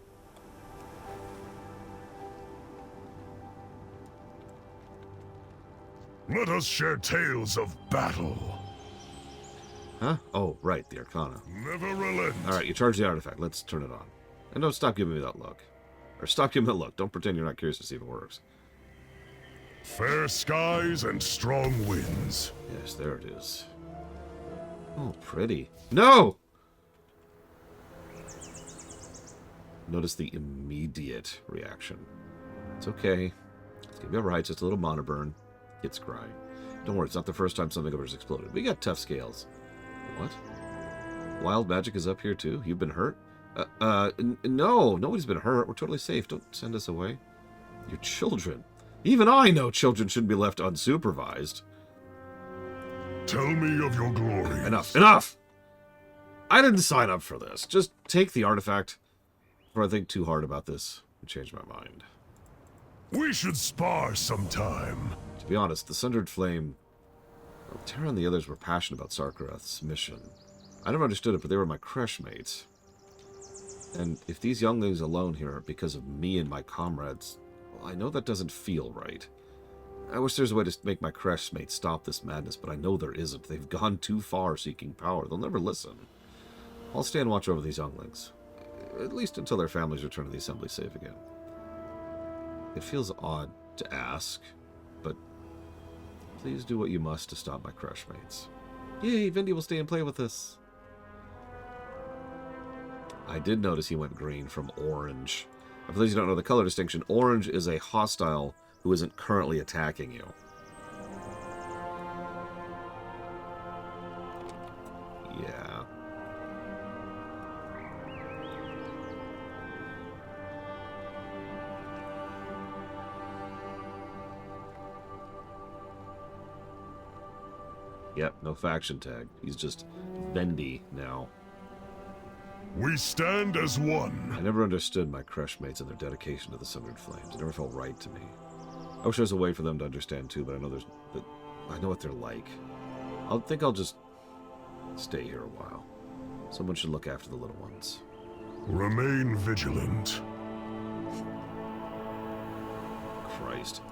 Let us share tales of battle. Huh? Oh, right, the Arcana. Never relent. Alright, you charge the artifact. Let's turn it on. And don't stop giving me that look. Or stop giving me that look. Don't pretend you're not curious to see if it works. Fair skies and strong winds. Yes, there it is. Oh, pretty. No! Notice the immediate reaction. It's okay. It's gonna be alright. Just a little mana burn. It's crying. Don't worry, it's not the first time something over has exploded. We got tough scales. What? Wild magic is up here too? You've been hurt? No, nobody's been hurt. We're totally safe. Don't send us away. Your children. Even I know children shouldn't be left unsupervised. Tell me of your glory. Enough. Enough! I didn't sign up for this. Just take the artifact. Before I think too hard about this and change my mind. We should spar sometime. To be honest, the Sundered Flame... Well, Terra and the others were passionate about Sarkarath's mission. I never understood it, but they were my crush mates. And if these younglings alone here are because of me and my comrades, well, I know that doesn't feel right. I wish there's a way to make my crush mates stop this madness, but I know there isn't. They've gone too far seeking power. They'll never listen. I'll stay and watch over these younglings. At least until their families return to the Assembly safe again. It feels odd to ask, but please do what you must to stop my crush mates. Yay, Vindy will stay and play with us. I did notice he went green from orange. For those who don't know the color distinction, orange is a hostile who isn't currently attacking you. Yeah. Yep, no faction tag. He's just Bendy now. We stand as one. I never understood my crush mates and their dedication to the Sundered Flames. It never felt right to me. I wish there was a way for them to understand too, but I know what they're like. I think I'll just stay here a while. Someone should look after the little ones. Remain vigilant. Christ.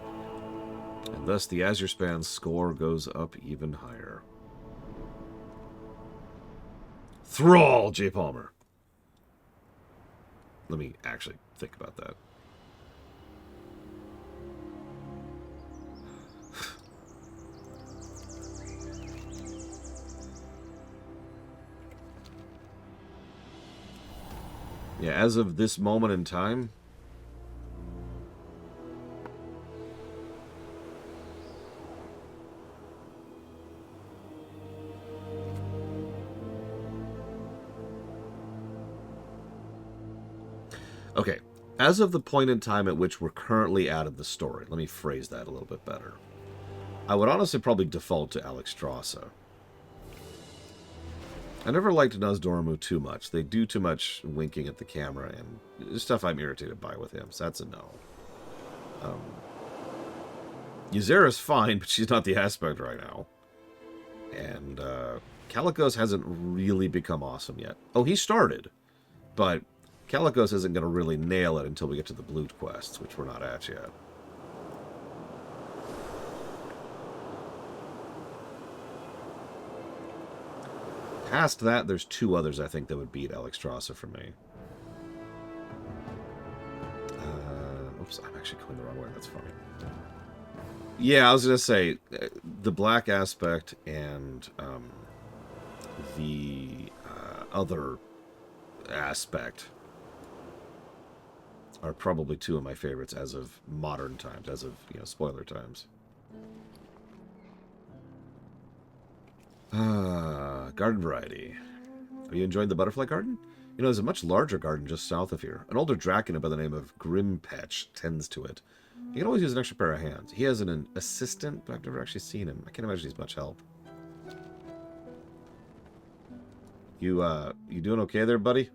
And thus the Azure Span's score goes up even higher. Thrall, J. Palmer. Let me actually think about that. Yeah, as of this moment in time, okay, as of the point in time at which we're currently at in the story, let me phrase that a little bit better. I would honestly probably default to Thaldraszus. I never liked Nosdormu too much. They do too much winking at the camera and stuff I'm irritated by with him, so that's a no. Ysera's fine, but she's not the aspect right now. And Calicos hasn't really become awesome yet. Oh, he started, but Calicos isn't going to really nail it until we get to the Blute quests, which we're not at yet. Past that, there's two others I think that would beat Thaldraszus for me. Oops, I'm actually going the wrong way. That's funny. Yeah, I was going to say, the Black Aspect and the other aspect are probably two of my favorites as of modern times, as of, spoiler times. Garden variety. Are you enjoying the butterfly garden? There's a much larger garden just south of here. An older Dracula by the name of Grimpetch tends to it. You can always use an extra pair of hands. He has an assistant, but I've never actually seen him. I can't imagine he's much help. You doing okay there, buddy?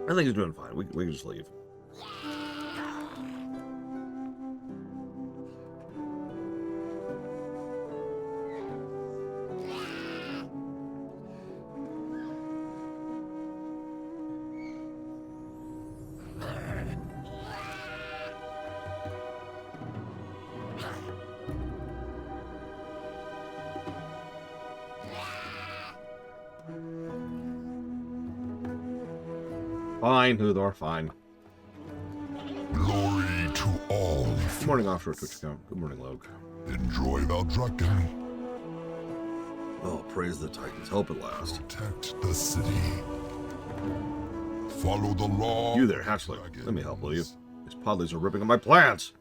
I think he's doing fine. We can just leave. Fine, Hudor, fine. Glory to all. Good morning, offshore Twitch account. Good morning, Logue. Enjoy Thaldraszus. Oh, praise the Titans. Hope it lasts. Protect the city. Follow the law. You there, Hatchling. Let me help, will you? These podlings are ripping up my plants.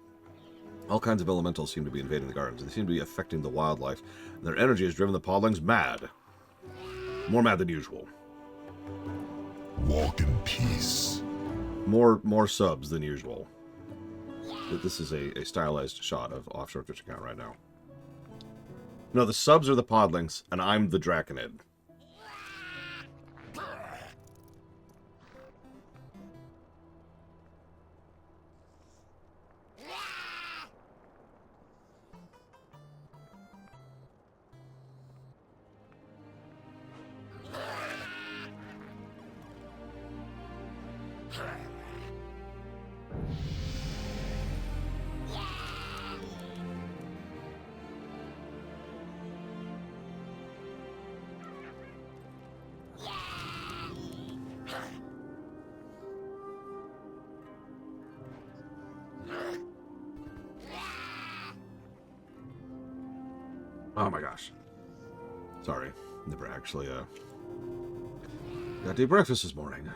All kinds of elementals seem to be invading the gardens. They seem to be affecting the wildlife. And their energy has driven the podlings mad. More mad than usual. Walk in peace. More subs than usual. This is a stylized shot of offshore Twitch account right now. No, the subs are the podlings, and I'm the Draconid. Oh my gosh. Sorry. Never actually, got to eat breakfast this morning.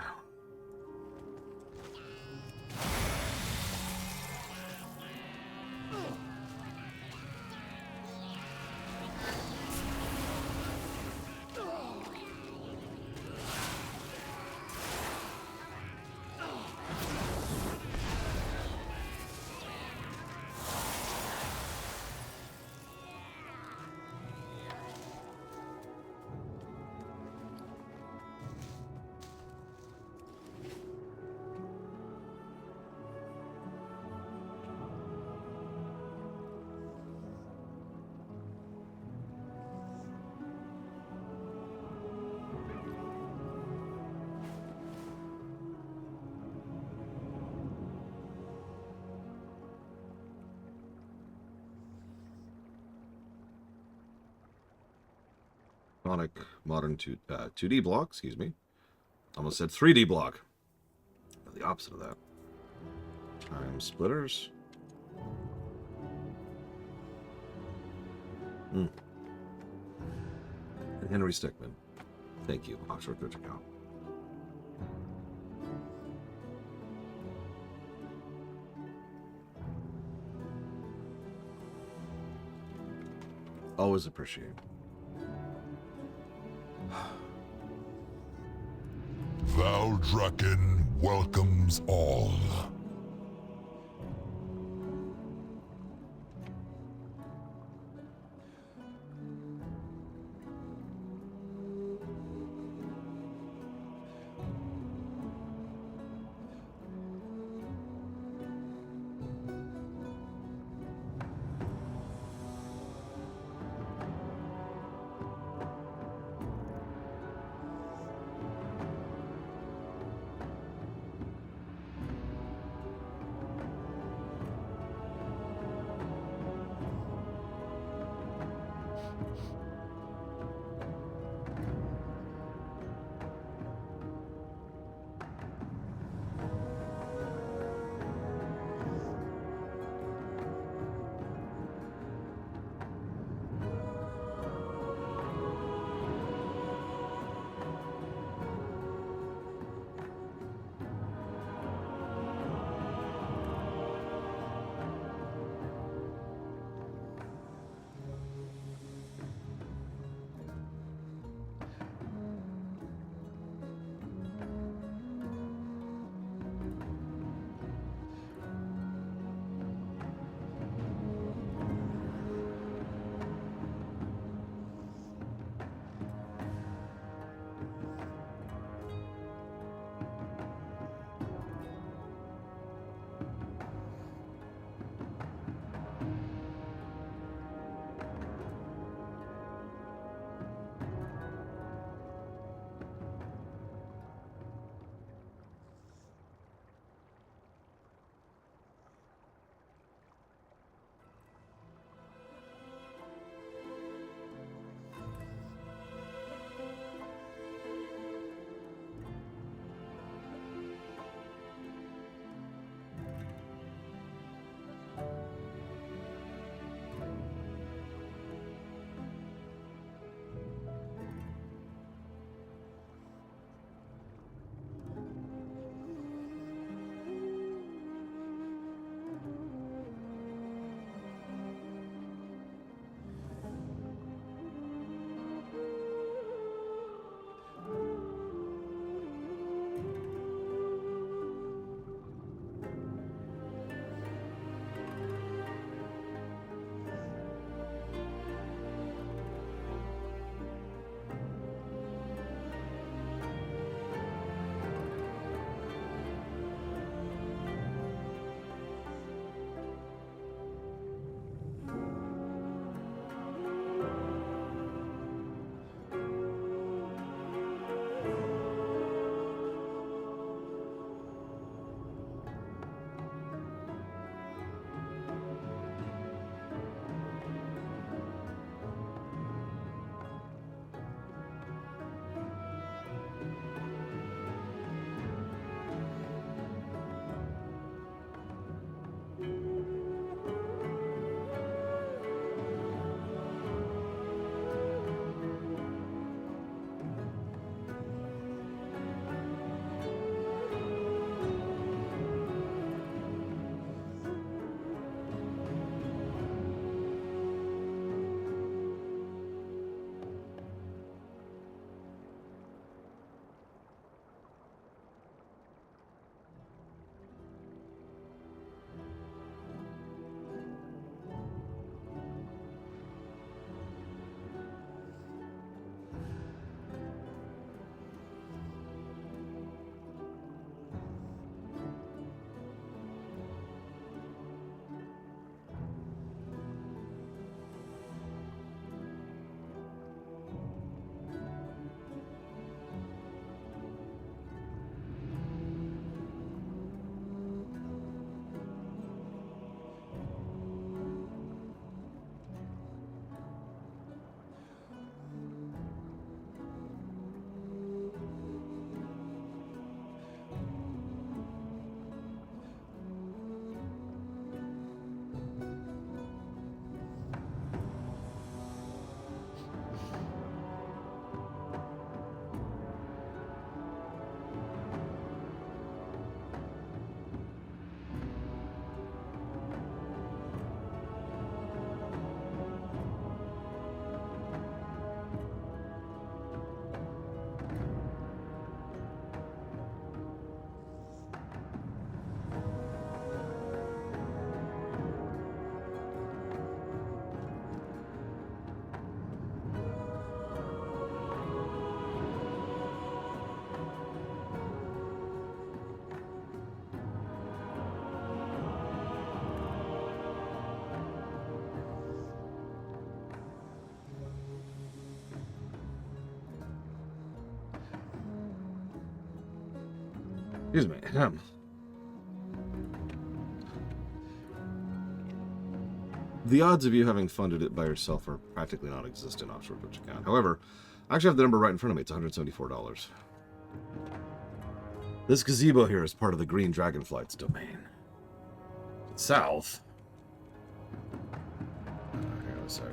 Sonic modern 2D block, excuse me. Almost said 3D block. The opposite of that. Time splitters. And Henry Stickmin. Thank you, Oxford Critical. Always appreciate. Thaldraszus welcomes all. Excuse me. The odds of you having funded it by yourself are practically non-existent offshore Twitch account. However, I actually have the number right in front of me. It's $174. This gazebo here is part of the Green Dragonflight's domain. South. Hang on a sec.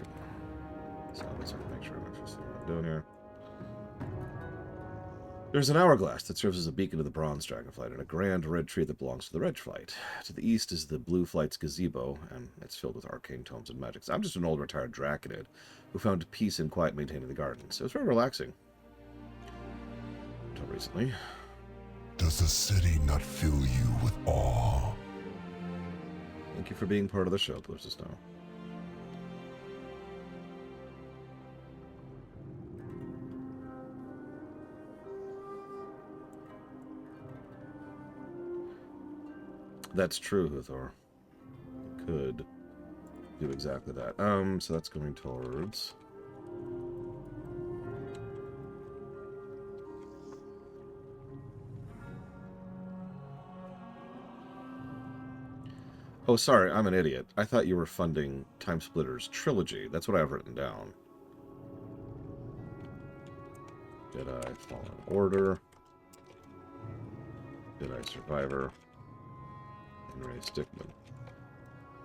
So let's make sure I'm actually seeing what I'm doing here. There's an hourglass that serves as a beacon to the Bronze Dragonflight and a grand red tree that belongs to the Red Flight. To the east is the Blue Flight's gazebo, and it's filled with arcane tomes and magics. I'm just an old retired Draconid who found peace and quiet maintaining the gardens. It was very relaxing. Until recently. Does the city not fill you with awe? Thank you for being part of the show, Blue Snow. That's true, Huthor. It could do exactly that. So that's going towards... Oh, sorry, I'm an idiot. I thought you were funding Time Splitter's trilogy. That's what I've written down. Jedi Fallen Order. Jedi Survivor. And Ray Stickman.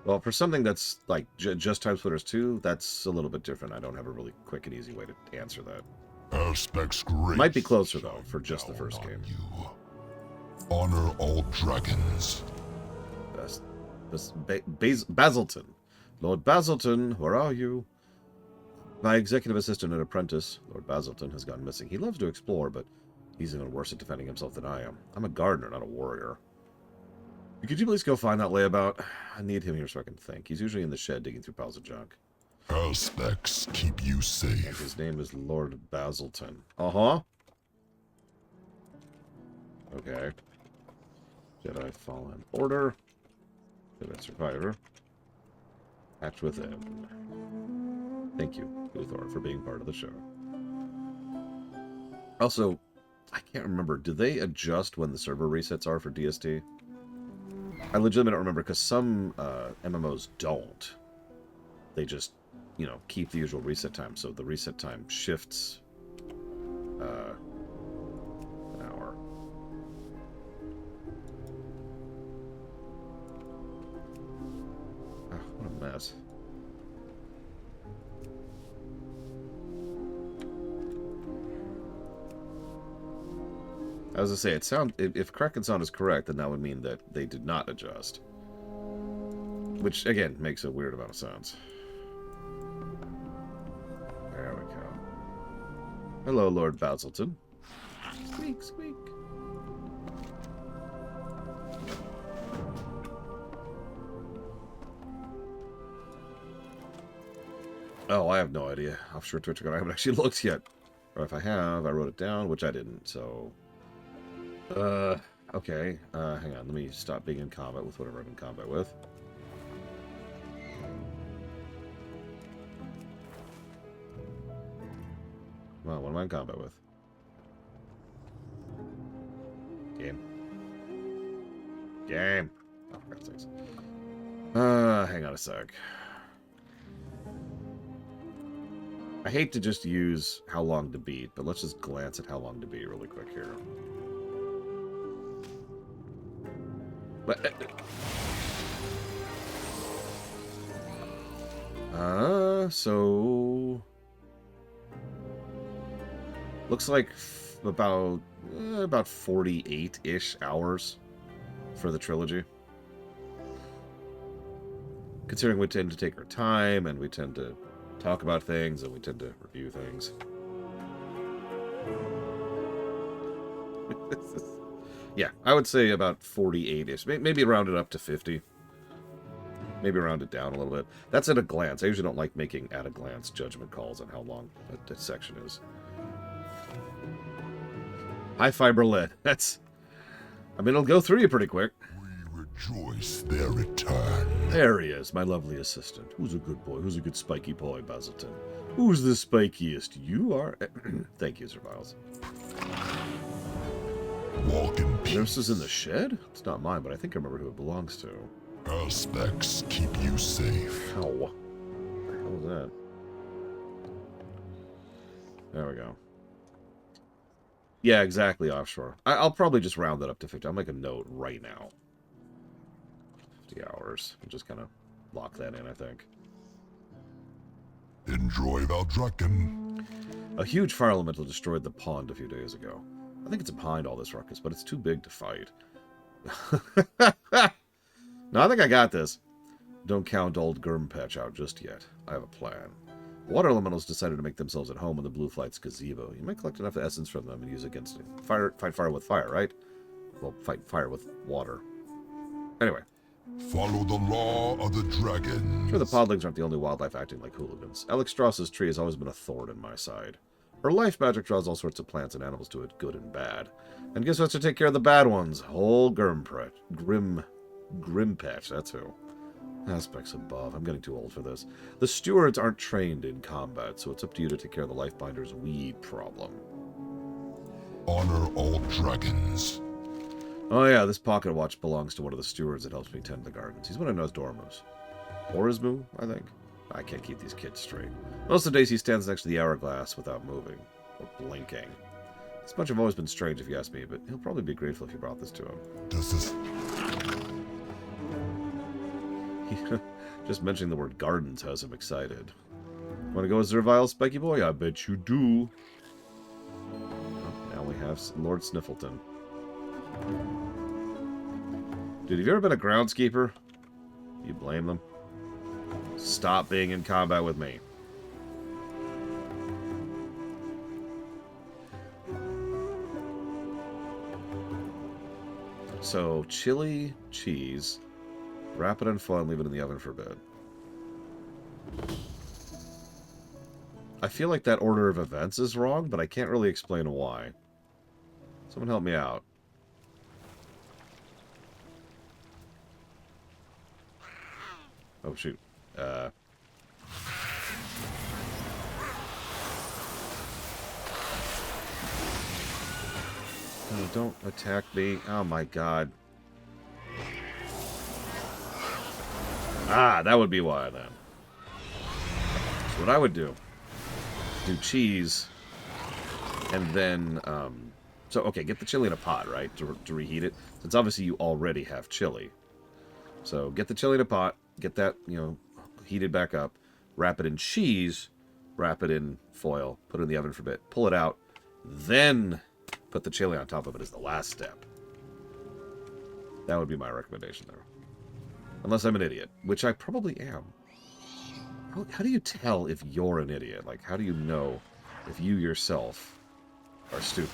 Well, for something that's like just Time Splitters 2, that's a little bit different. I don't have a really quick and easy way to answer that. Aspects great. Might be closer, though, for just the first game. You. Honor all dragons. Basilton. Lord Basilton, where are you? My executive assistant and apprentice, Lord Basilton, has gone missing. He loves to explore, but he's even worse at defending himself than I am. I'm a gardener, not a warrior. Could you please go find that layabout? I need him here so I can think. He's usually in the shed digging through piles of junk. Aspects keep you safe. And his name is Lord Basilton. Uh-huh. Okay. Jedi Fallen Order. Jedi Survivor. Hatch Within. Thank you, Luthor, for being part of the show. Also, I can't remember. Do they adjust when the server resets are for DST? I legitimately don't remember, because some MMOs don't. They just, you know, keep the usual reset time, so the reset time shifts an hour. Oh, what a mess. I was gonna say, if Kraken sound is correct, then that would mean that they did not adjust. Which, again, makes a weird amount of sense. There we go. Hello, Lord Basilton. Squeak, squeak. Oh, I have no idea. Offshore Twitch account. I haven't actually looked yet. Or if I have, I wrote it down, which I didn't, so... okay. Hang on. Let me stop being in combat with whatever I'm in combat with. Come on, what am I in combat with? Game. Game. Oh, for God's sakes. Hang on a sec. I hate to just use how long to beat, but let's just glance at how long to beat really quick here. But, so looks like about 48-ish hours for the trilogy. Considering we tend to take our time and we tend to talk about things and we tend to review things. Yeah, I would say about 48-ish. Maybe round it up to 50. Maybe round it down a little bit. That's at a glance. I usually don't like making at-a-glance judgment calls on how long a section is. High fiber lead. That's... I mean, it'll go through you pretty quick. We rejoice their return. There he is, my lovely assistant. Who's a good boy? Who's a good spiky boy, Basilton? Who's the spikiest? You are... Thank you, Sir Miles. Walk in peace. This is in the shed? It's not mine, but I think I remember who it belongs to. Our specs keep you safe. Ow. What the hell was that? There we go. Yeah, exactly, offshore. I'll probably just round that up to 50. I'll make a note right now. 50 hours. I'll just kind of lock that in, I think. Enjoy Valdrakken. A huge fire elemental destroyed the pond a few days ago. I think it's behind all this ruckus, but it's too big to fight. No, I think I got this. Don't count old Gurmpatch out just yet. I have a plan. Water elementals decided to make themselves at home in the Blue Flight's gazebo. You might collect enough essence from them and use it against it. Fight fire with fire, right? Well, fight fire with water. Anyway. Follow the law of the dragon. Sure, the podlings aren't the only wildlife acting like hooligans. Alexstras's tree has always been a thorn in my side. Her life magic draws all sorts of plants and animals to it, good and bad. And guess what's to take care of the bad ones? Old Grimpatch, that's who. Aspects above. I'm getting too old for this. The stewards aren't trained in combat, so it's up to you to take care of the Lifebinder's weed problem. Honor all dragons. Oh yeah, this pocket watch belongs to one of the stewards that helps me tend the gardens. He's one of Nosdormu's. Orismu, I think. I can't keep these kids straight. Most of the days he stands next to the hourglass without moving. Or blinking. This bunch have always been strange if you ask me, but he'll probably be grateful if you brought this to him. Does this... Just mentioning the word gardens has him excited. Want to go as Zervile, Spiky Boy? I bet you do. Oh, now we have Lord Sniffleton. Dude, have you ever been a groundskeeper? You blame them? Stop being in combat with me. So, chili, cheese, wrap it in foil and leave it in the oven for a bit. I feel like that order of events is wrong, but I can't really explain why. Someone help me out. Oh, shoot. Oh, don't attack me. Oh, my God. Ah, that would be why, then. So what I would do cheese, and then, so, okay, get the chili in a pot, right, to reheat it, since obviously you already have chili. So get the chili in a pot, get that, you know, heated back up, wrap it in cheese, wrap it in foil, put it in the oven for a bit, pull it out, then put the chili on top of it as the last step. That would be my recommendation there. Unless I'm an idiot, which I probably am. How do you tell if you're an idiot? Like, how do you know if you yourself are stupid?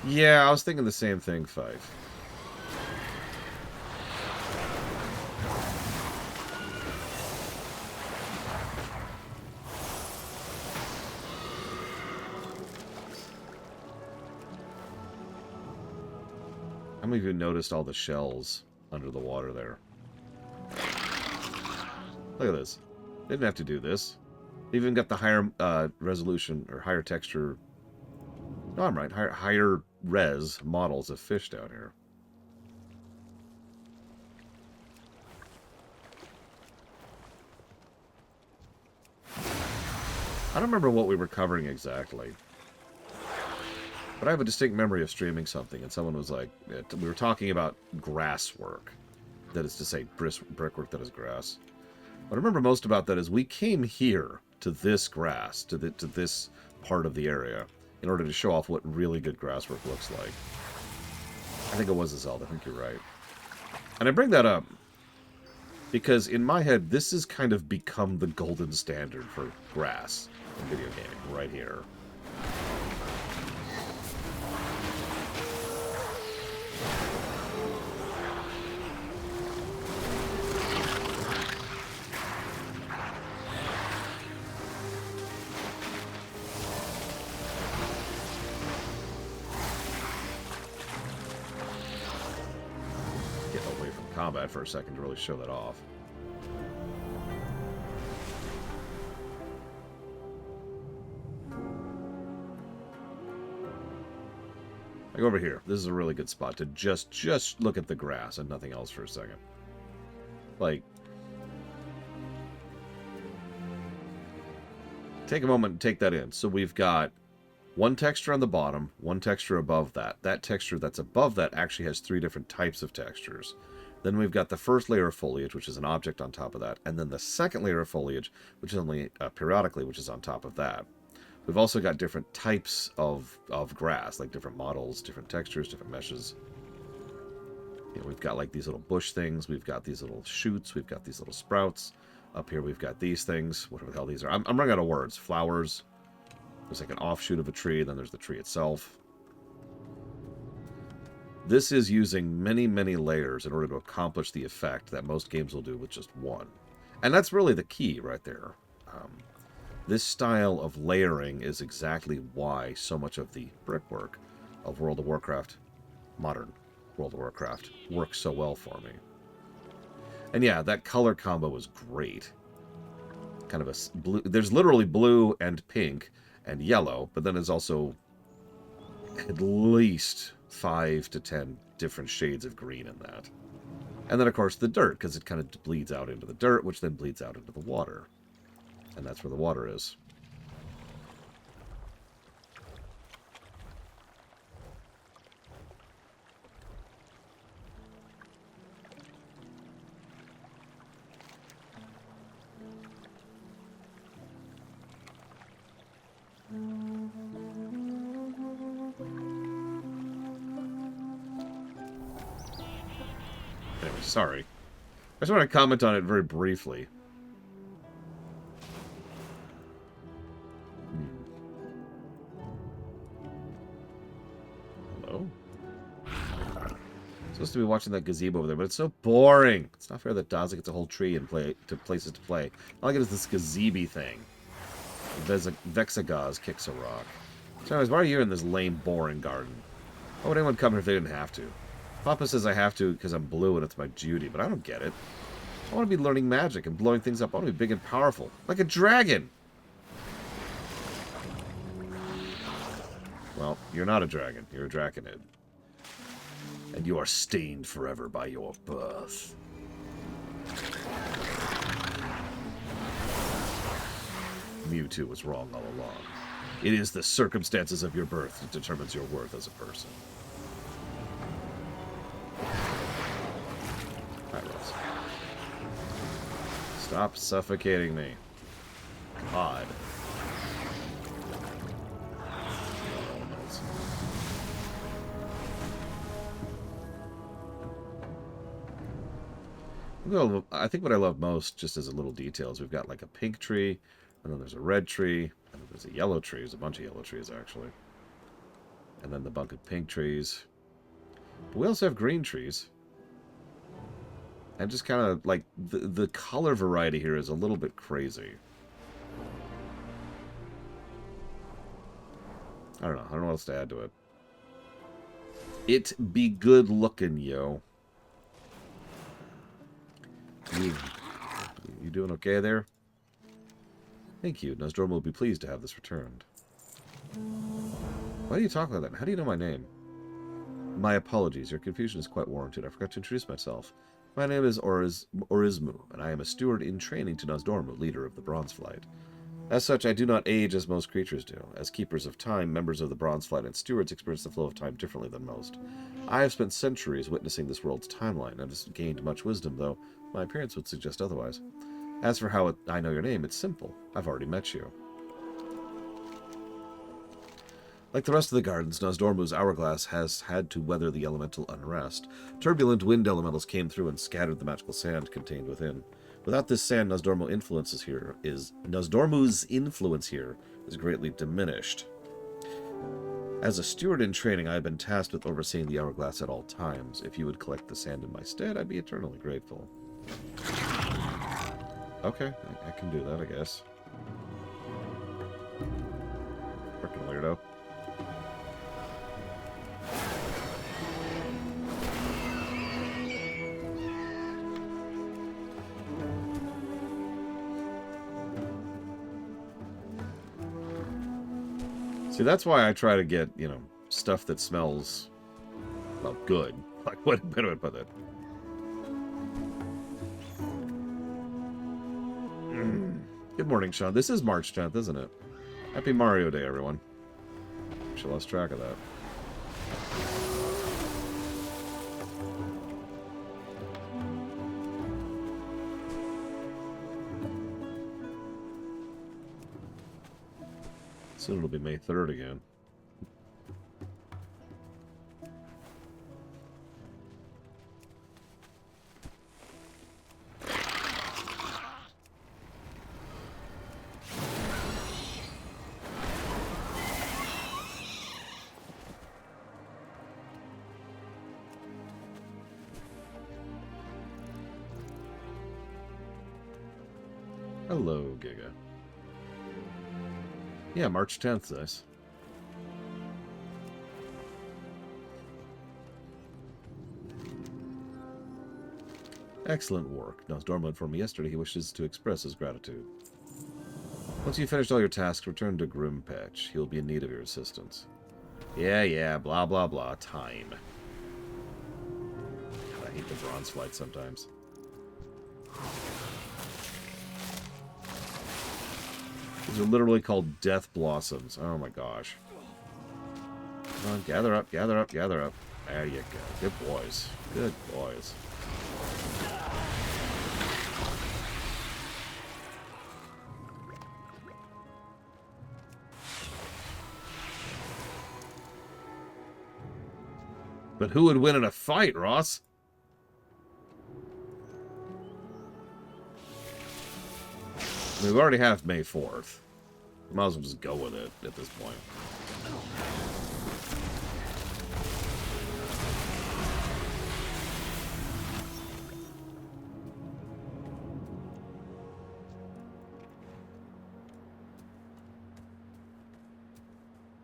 Yeah, I was thinking the same thing, Fife. How many of you noticed all the shells under the water there? Look at this. They didn't have to do this. They even got the higher resolution or higher texture. No, I'm right. Higher res models of fish down here. I don't remember what we were covering exactly. But I have a distinct memory of streaming something, and someone was like, we were talking about grass work. That is to say, brickwork that is grass. What I remember most about that is we came here to this grass, to this part of the area, in order to show off what really good grass work looks like. I think it was a Zelda, I think you're right. And I bring that up because in my head, this has kind of become the golden standard for grass in video gaming, right here. Combat for a second to really show that off. Like over here. This is a really good spot to just look at the grass and nothing else for a second. Like, take a moment and take that in. So we've got one texture on the bottom, one texture above that. That texture that's above that actually has 3 different types of textures. Then we've got the first layer of foliage, which is an object on top of that. And then the second layer of foliage, which is only periodically, which is on top of that. We've also got different types of grass, like different models, different textures, different meshes. You know, we've got like these little bush things. We've got these little shoots. We've got these little sprouts. Up here we've got these things. Whatever the hell these are. I'm running out of words. Flowers. There's like an offshoot of a tree. Then there's the tree itself. This is using many, many layers in order to accomplish the effect that most games will do with just one. And that's really the key right there. This style of layering is exactly why so much of the brickwork of World of Warcraft, modern World of Warcraft, works so well for me. And yeah, that color combo is great. Kind of a blue. There's literally blue and pink and yellow, but then there's also at least 5 to 10 different shades of green in that. And then, of course, the dirt, because it kind of bleeds out into the dirt, which then bleeds out into the water. And that's where the water is. Anyway, sorry. I just want to comment on it very briefly. Hello? Supposed to be watching that gazebo over there, but it's so boring. It's not fair that Daza gets a whole tree and places to play. All I get is this gazebo thing. Vexagaz kicks a rock. So anyways, why are you in this lame, boring garden? Why would anyone come here if they didn't have to? Papa says I have to because I'm blue and it's my duty, but I don't get it. I want to be learning magic and blowing things up. I want to be big and powerful. Like a dragon! Well, you're not a dragon. You're a draconid. And you are stained forever by your birth. Mewtwo was wrong all along. It is the circumstances of your birth that determines your worth as a person. Alright, Rose. Stop suffocating me. God. I think what I love most, just as a little detail, is we've got like a pink tree, and then there's a red tree, and then there's a yellow tree. There's a bunch of yellow trees, actually. And then the bunch of pink trees. But we also have green trees. And just kind of, like, the color variety here is a little bit crazy. I don't know what else to add to it. It be good looking, yo. You doing okay there? Thank you. Nosdormu will be pleased to have this returned. Why do you talk like that? How do you know my name? My apologies. Your confusion is quite warranted. I forgot to introduce myself. My name is Orizmu, and I am a steward in training to Nosdormu, leader of the Bronze Flight. As such, I do not age as most creatures do. As keepers of time, members of the Bronze Flight and stewards experience the flow of time differently than most. I have spent centuries witnessing this world's timeline, and have gained much wisdom, though my appearance would suggest otherwise. As for how I know your name, it's simple. I've already met you. Like the rest of the gardens, Nosdormu's hourglass has had to weather the elemental unrest. Turbulent wind elementals came through and scattered the magical sand contained within. Without this sand, Nosdormu's influence here is greatly diminished. As a steward in training, I have been tasked with overseeing the hourglass at all times. If you would collect the sand in my stead, I'd be eternally grateful. Okay, I can do that, I guess. Frickin' weirdo. See, that's why I try to get, stuff that smells, well, good. Like, what do I put that? Good morning, Sean. This is March 10th, isn't it? Happy Mario Day, everyone. Actually lost track of that. Soon it'll be May 3rd again. Hello, Giga. Yeah, March 10th, nice. Excellent work. Now, Dorma informed me yesterday he wishes to express his gratitude. Once you've finished all your tasks, return to Grimpatch. He'll be in need of your assistance. Yeah, blah, blah, blah. Time. God, I hate the bronze flight sometimes. These are literally called death blossoms. Oh my gosh. Come on, gather up, gather up, gather up. There you go. Good boys. Good boys. But who would win in a fight, Ross? I mean, we already have May 4th. We might as well just go with it at this point.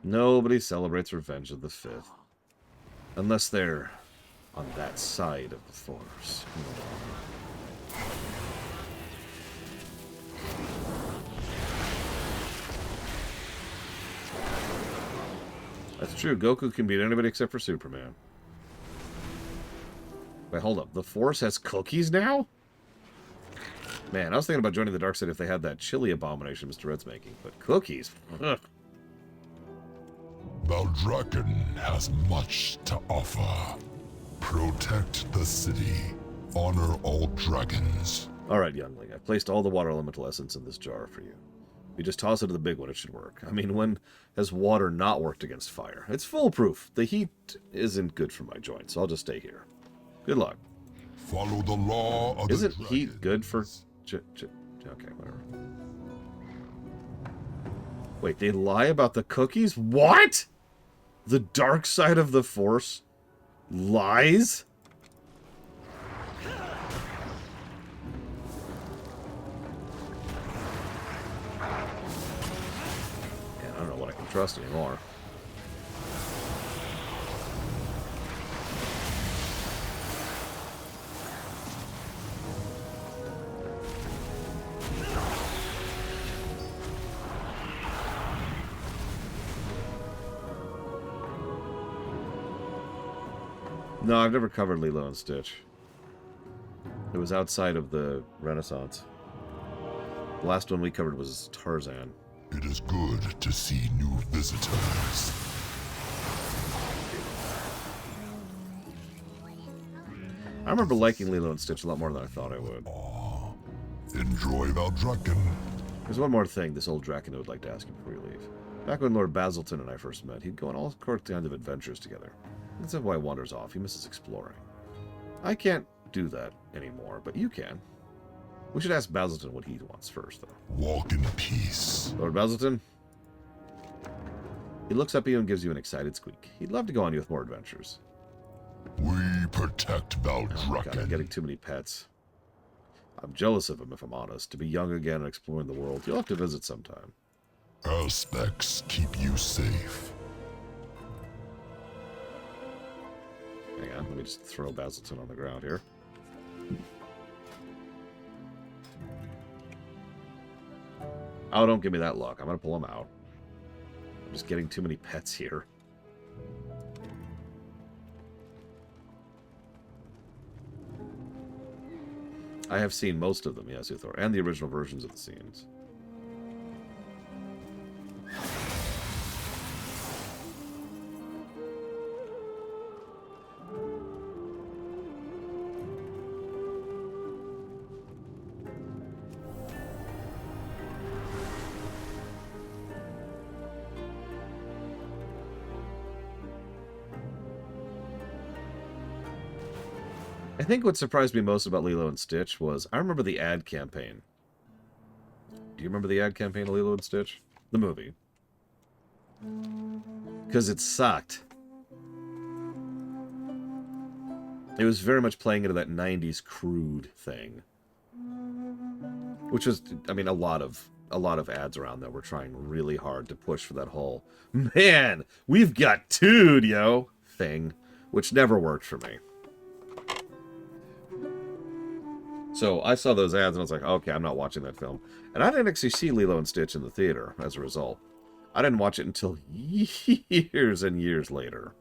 Nobody celebrates Revenge of the 5th. Unless they're on that side of the Force. That's true. Goku can beat anybody except for Superman. Wait, hold up. The Force has cookies now? Man, I was thinking about joining the dark side if they had that chili abomination Mr. Red's making. But cookies? Ugh. Thaldraszus has much to offer. Protect the city. Honor all dragons. Alright, youngling. I placed all the water elemental essence in this jar for you. You just toss it to the big one, it should work. I mean, when has water not worked against fire? It's foolproof. The heat isn't good for my joints, so I'll just stay here. Good luck. Follow the law of Isn't heat good for... Okay, whatever. Wait, they lie about the cookies? What? The dark side of the Force lies? I don't know what I can trust anymore. No, I've never covered Lilo and Stitch. It was outside of the Renaissance. The last one we covered was Tarzan. It is good to see new visitors. I remember liking Lilo and Stitch a lot more than I thought I would. Enjoy Thaldraszus. There's one more thing this old Draken would like to ask you before you leave. Back when Lord Basilton and I first met, he'd go on all kinds of adventures together. That's why he wanders off. He misses exploring. I can't do that anymore, but you can. We should ask Basilton what he wants first, though. Walk in peace. Lord Basilton? He looks up at you and gives you an excited squeak. He'd love to go on you with more adventures. We protect Thaldraszus. Oh God, I'm getting too many pets. I'm jealous of him, if I'm honest. To be young again and exploring the world. You'll have to visit sometime. Aspects keep you safe. Hang on, let me just throw Basilton on the ground here. Oh, don't give me that luck. I'm gonna pull him out. I'm just getting too many pets here. I have seen most of them, yes, Uthor, and the original versions of the scenes. I think what surprised me most about Lilo and Stitch was I remember the ad campaign. Do you remember the ad campaign of Lilo and Stitch? The movie. Because it sucked. It was very much playing into that 90s crude thing. Which was, I mean, a lot of ads around there were trying really hard to push for that whole, man, we've got dude, yo, thing. Which never worked for me. So I saw those ads and I was like, okay, I'm not watching that film. And I didn't actually see Lilo and Stitch in the theater as a result. I didn't watch it until years and years later.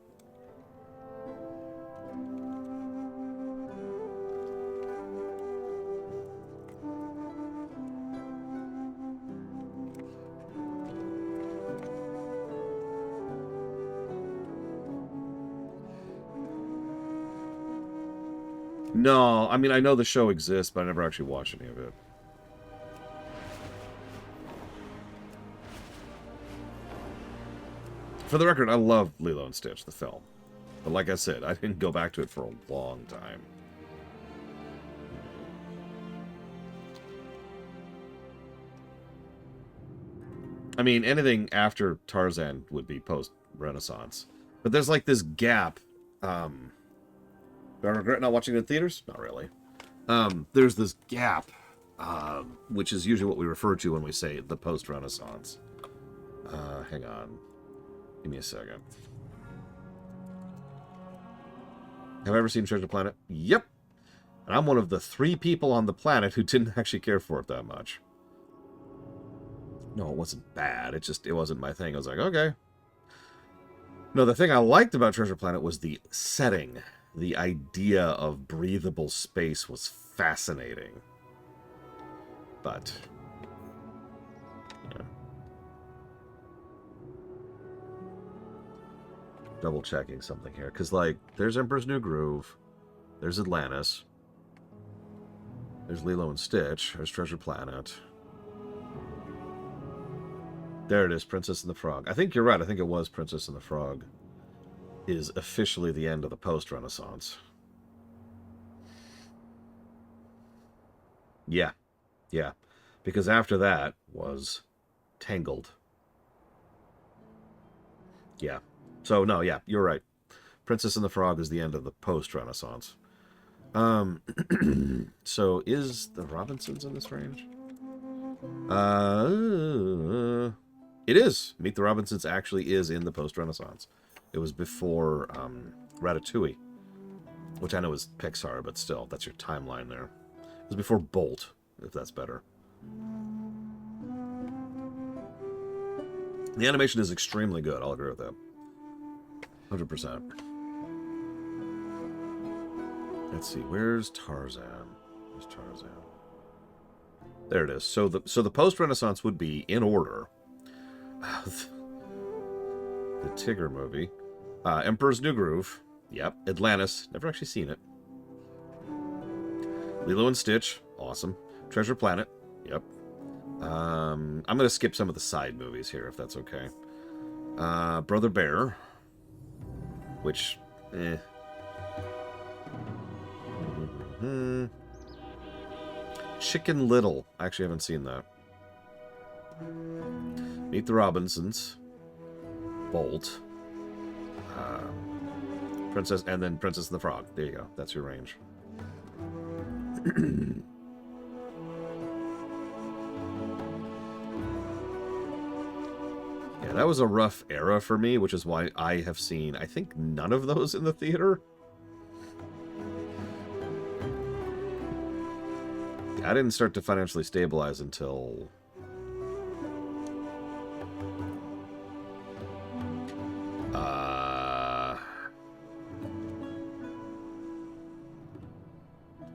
No, I mean, I know the show exists, but I never actually watched any of it. For the record, I love Lilo and Stitch, the film. But like I said, I didn't go back to it for a long time. I mean, anything after Tarzan would be post-Renaissance. But there's like this gap. Do I regret not watching it in theaters? Not really. There's this gap, which is usually what we refer to when we say the post-Renaissance. Hang on. Give me a second. Have I ever seen Treasure Planet? Yep. And I'm one of the 3 people on the planet who didn't actually care for it that much. No, it wasn't bad. It wasn't my thing. I was like, okay. No, the thing I liked about Treasure Planet was the setting. The idea of breathable space was fascinating. But, yeah. Double checking something here. Because, like, there's Emperor's New Groove. There's Atlantis. There's Lilo and Stitch. There's Treasure Planet. There it is, Princess and the Frog. I think you're right. I think it was Princess and the Frog. Is officially the end of the post-Renaissance. Yeah. Yeah. Because after that was Tangled. Yeah. So, no, yeah, you're right. Princess and the Frog is the end of the post-Renaissance. So, is the Robinsons in this range? It is. Meet the Robinsons actually is in the post-Renaissance. It was before Ratatouille, which I know is Pixar, but still, that's your timeline there. It was before Bolt, if that's better. The animation is extremely good. I'll agree with that. 100%. Let's see. Where's Tarzan? Where's Tarzan? There it is. So the post-Renaissance would be, in order, the Tigger movie. Emperor's New Groove. Yep. Atlantis. Never actually seen it. Lilo and Stitch. Awesome. Treasure Planet. Yep. I'm going to skip some of the side movies here, if that's okay. Brother Bear. Which, Chicken Little. I actually haven't seen that. Meet the Robinsons. Bolt. Princess, and then Princess and the Frog. There you go. That's your range. Yeah, that was a rough era for me, which is why I have seen, I think, none of those in the theater. I didn't start to financially stabilize until...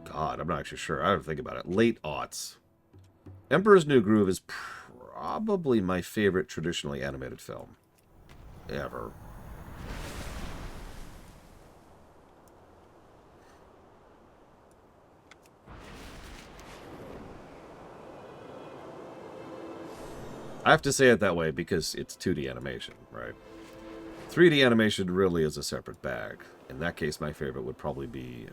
God, not. I'm not actually sure. I have to think about it. Late aughts. Emperor's New Groove is probably my favorite traditionally animated film ever. I have to say it that way because it's 2D animation, right? 3D animation really is a separate bag. In that case, my favorite would probably be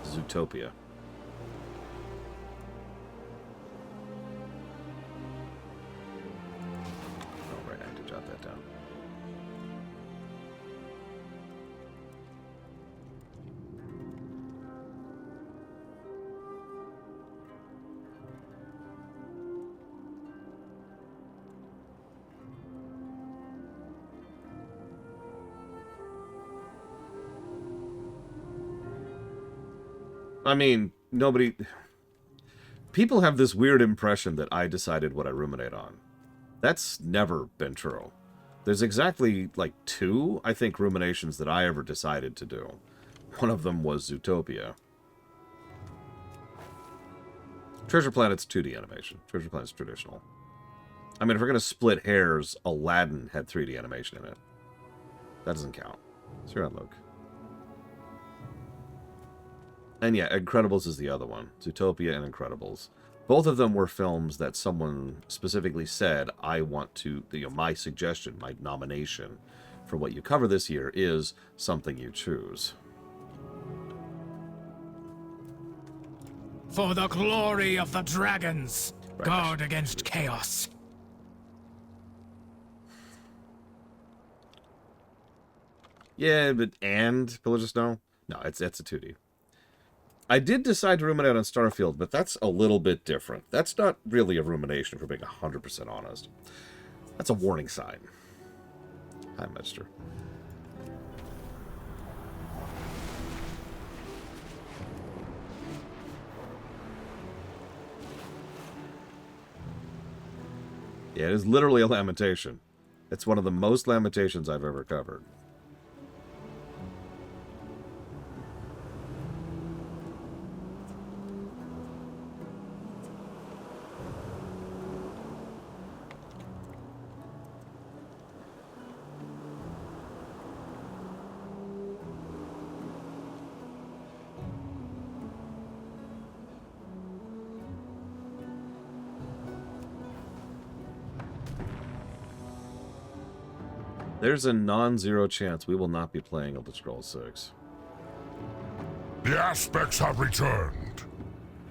Zootopia. Oh, right, I have to jot that down. I mean, people have this weird impression that I decided what I ruminate on. That's never been true. There's exactly, like, 2, I think, ruminations that I ever decided to do. One of them was Zootopia. Treasure Planet's 2D animation. Treasure Planet's traditional. I mean, if we're going to split hairs, Aladdin had 3D animation in it. That doesn't count. It's your own look. And yeah, Incredibles is the other one. Zootopia and Incredibles. Both of them were films that someone specifically said, I want to, my suggestion, my nomination for what you cover this year is something you choose. For the glory of the dragons, right. Guard against chaos. Yeah, but Pillagers no? No, it's a 2D. I did decide to ruminate on Starfield, but that's a little bit different. That's not really a rumination, if we're being 100% honest. That's a warning sign. Hi, Mister. Yeah, it is literally a lamentation. It's one of the most lamentations I've ever covered. There's a non-zero chance we will not be playing Elder Scrolls 6. The aspects have returned.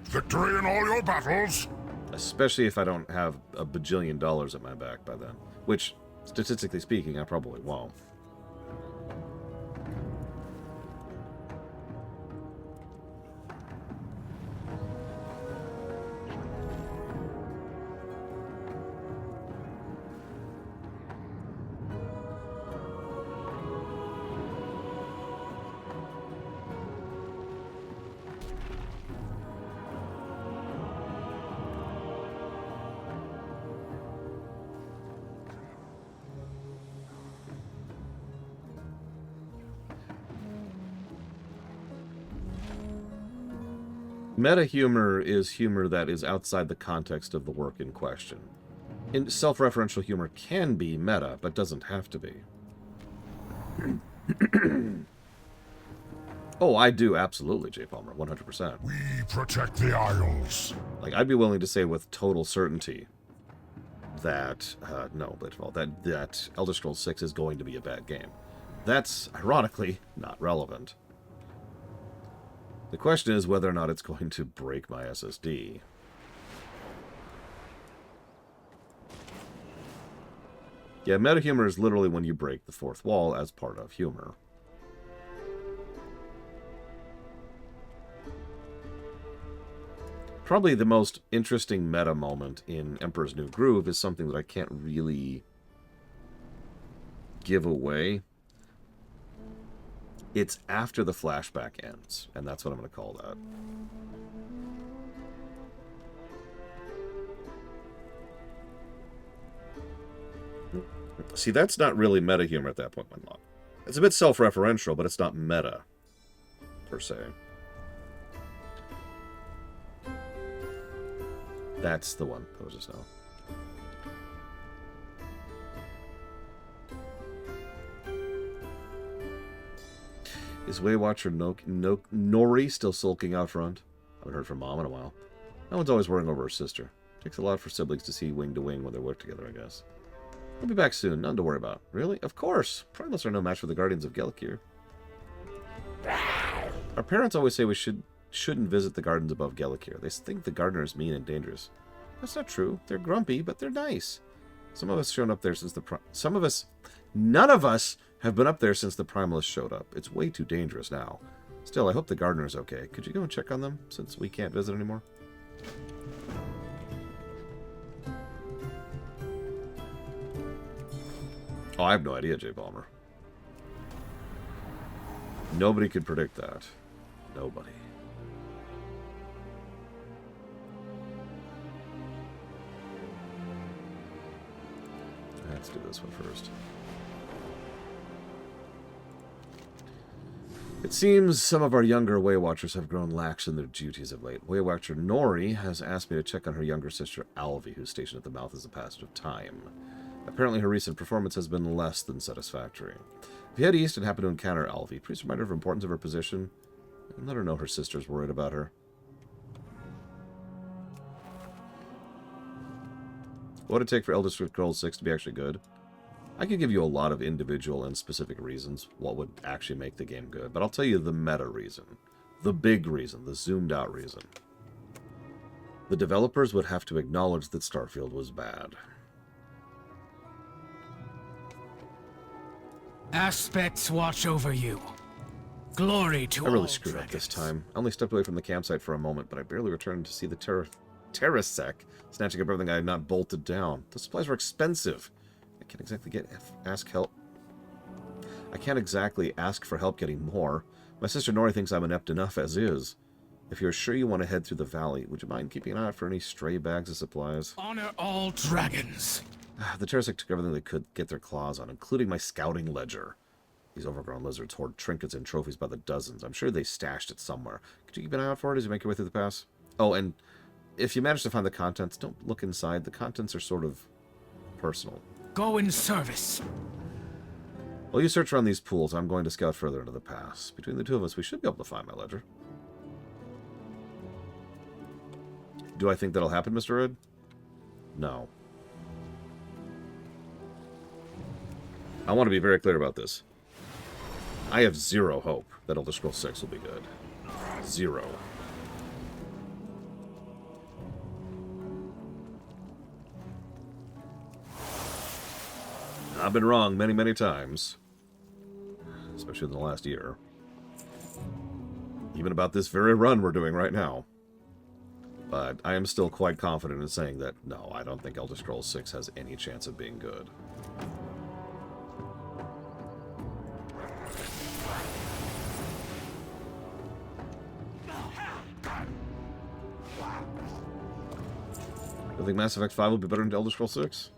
Victory in all your battles. Especially if I don't have a bajillion dollars at my back by then. Which, statistically speaking, I probably won't. Meta humor is humor that is outside the context of the work in question. Self-referential humor can be meta, but doesn't have to be. Oh, I do, absolutely, J. Palmer, 100%. We protect the Isles. Like, I'd be willing to say with total certainty that, that Elder Scrolls 6 is going to be a bad game. That's, ironically, not relevant. The question is whether or not it's going to break my SSD. Yeah, meta humor is literally when you break the fourth wall as part of humor. Probably the most interesting meta moment in Emperor's New Groove is something that I can't really give away. It's after the flashback ends, and that's what I'm going to call that. See, that's not really meta humor at that point, my love. It's a bit self-referential, but it's not meta, per se. That's the one that was just now. Is Waywatcher Nori still sulking out front? I haven't heard from Mom in a while. No one's always worrying over her sister. Takes a lot for siblings to see wing to wing when they work together, I guess. We'll be back soon. None to worry about. Really? Of course. Primals are no match for the Guardians of Gelakir. Our parents always say we shouldn't visit the gardens above Gelakir. They think the gardener is mean and dangerous. That's not true. They're grumpy, but they're nice. Some of us shown up there since the none of us have been up there since the Primalists showed up. It's way too dangerous now. Still, I hope the gardener's okay. Could you go and check on them, since we can't visit anymore? Oh, I have no idea, J. Balmer. Nobody could predict that. Nobody. Let's do this one first. It seems some of our younger Waywatchers have grown lax in their duties of late. Waywatcher Nori has asked me to check on her younger sister Alvi, who's stationed at the mouth of the Passage of Time. Apparently her recent performance has been less than satisfactory. If you head east and happen to encounter Alvi, please remind her of the importance of her position and let her know her sister's worried about her. What would it take for Elder Scrolls 6 to be actually good? I could give you a lot of individual and specific reasons what would actually make the game good, but I'll tell you the meta reason. The big reason. The zoomed out reason. The developers would have to acknowledge that Starfield was bad. Aspects watch over you. Glory to all I really screwed up this time. I only stepped away from the campsite for a moment, but I barely returned to see the Terrasec snatching up everything I had not bolted down. The supplies were expensive. I can't exactly ask for help getting more. My sister Nori thinks I'm inept enough as is. If you're sure you want to head through the valley, would you mind keeping an eye out for any stray bags of supplies? Honor all dragons. The Terrasec took everything they could get their claws on, including my scouting ledger. These overgrown lizards hoard trinkets and trophies by the dozens. I'm sure they stashed it somewhere. Could you keep an eye out for it as you make your way through the pass? Oh, and if you manage to find the contents, don't look inside. The contents are sort of personal. Go in service. While you search around these pools, I'm going to scout further into the pass. Between the two of us, we should be able to find my ledger. Do I think that'll happen, Mr. Red? No. I want to be very clear about this. I have zero hope that Elder Scrolls 6 will be good. Zero. I've been wrong many, many times. Especially in the last year. Even about this very run we're doing right now. But I am still quite confident in saying that, no, I don't think Elder Scrolls 6 has any chance of being good. Do you think Mass Effect 5 will be better than Elder Scrolls 6?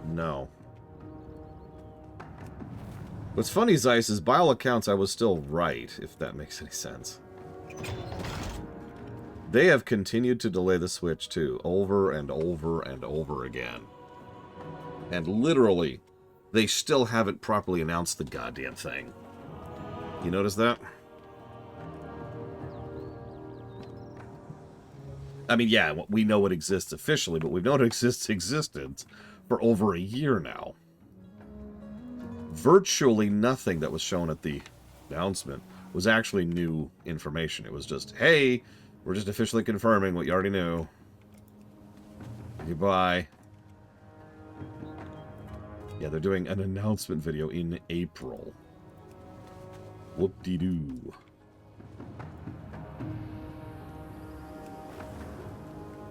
No. What's funny, Zeiss, is by all accounts I was still right, if that makes any sense. They have continued to delay the Switch, too, over and over and over again. And literally, they still haven't properly announced the goddamn thing. You notice that? I mean, yeah, we know it exists officially, but we've known it existence for over a year now. Virtually nothing that was shown at the announcement was actually new information. It was just, hey, we're just officially confirming what you already knew. Goodbye. Yeah, they're doing an announcement video in April. Whoop-de-doo.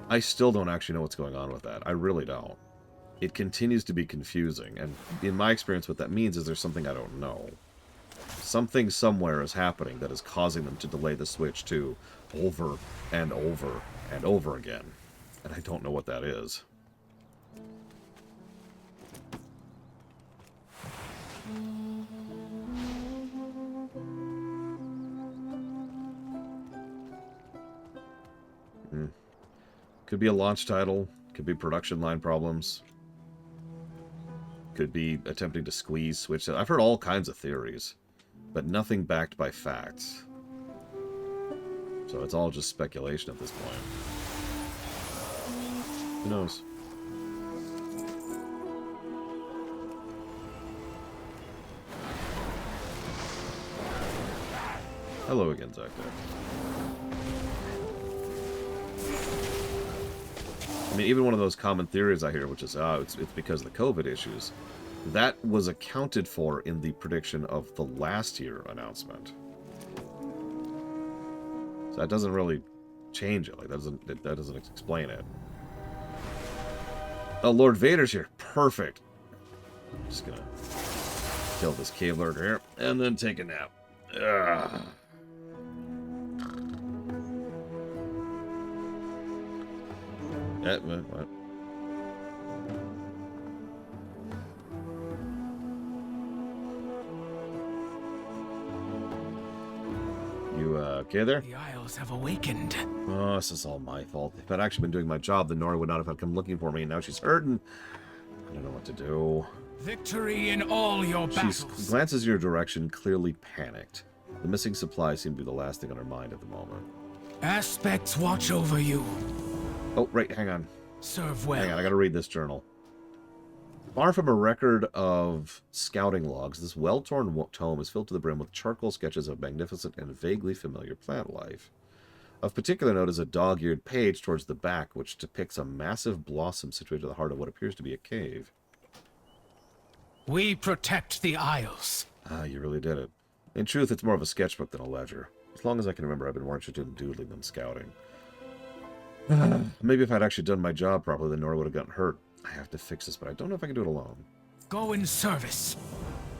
I still don't actually know what's going on with that. I really don't. It continues to be confusing, and in my experience what that means is there's something I don't know. Something somewhere is happening that is causing them to delay the Switch 2 over and over and over again. And I don't know what that is. Could be a launch title. Could be production line problems. Could be attempting to squeeze Switch. I've heard all kinds of theories, but nothing backed by facts. So it's all just speculation at this point. Who knows? Hello again, Zach. I mean, even one of those common theories I hear, which is, it's because of the COVID issues, that was accounted for in the prediction of the last year announcement. So that doesn't really change it. Like, that doesn't explain it. Oh, Lord Vader's here. Perfect. I'm just gonna kill this cave lurker here, and then take a nap. Ugh. What? You, okay there? The Isles have awakened. Oh, this is all my fault. If I'd actually been doing my job, then Nora would not have come looking for me, and now she's hurting. I don't know what to do. Victory in all your battles. She glances in your direction, clearly panicked. The missing supplies seem to be the last thing on her mind at the moment. Aspects watch over you. Oh, right, hang on. Serve well. Hang on, I gotta read this journal. Far from a record of scouting logs, this well-torn tome is filled to the brim with charcoal sketches of magnificent and vaguely familiar plant life. Of particular note is a dog-eared page towards the back, which depicts a massive blossom situated at the heart of what appears to be a cave. We protect the Isles. Ah, you really did it. In truth, it's more of a sketchbook than a ledger. As long as I can remember, I've been more interested in doodling than scouting. Maybe if I'd actually done my job properly, then Nora would have gotten hurt. I have to fix this, but I don't know if I can do it alone. Go in service.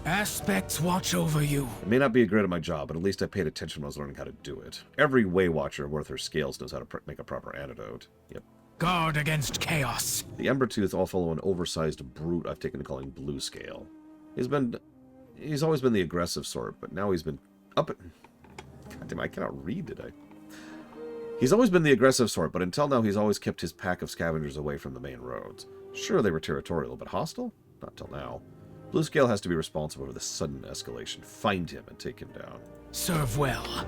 Aspects watch over you. I may not be great at my job, but at least I paid attention when I was learning how to do it. Every Way Watcher worth her scales knows how to make a proper antidote. Yep. Guard against chaos. The Embertooth all follow an oversized brute I've taken to calling Blue Scale. He's always been the aggressive sort, but now he's been up at... God damn, I cannot read today. He's always been the aggressive sort, but until now he's always kept his pack of scavengers away from the main roads. Sure, they were territorial, but hostile? Not till now. Blue Scale has to be responsible for the sudden escalation. Find him and take him down. Serve well.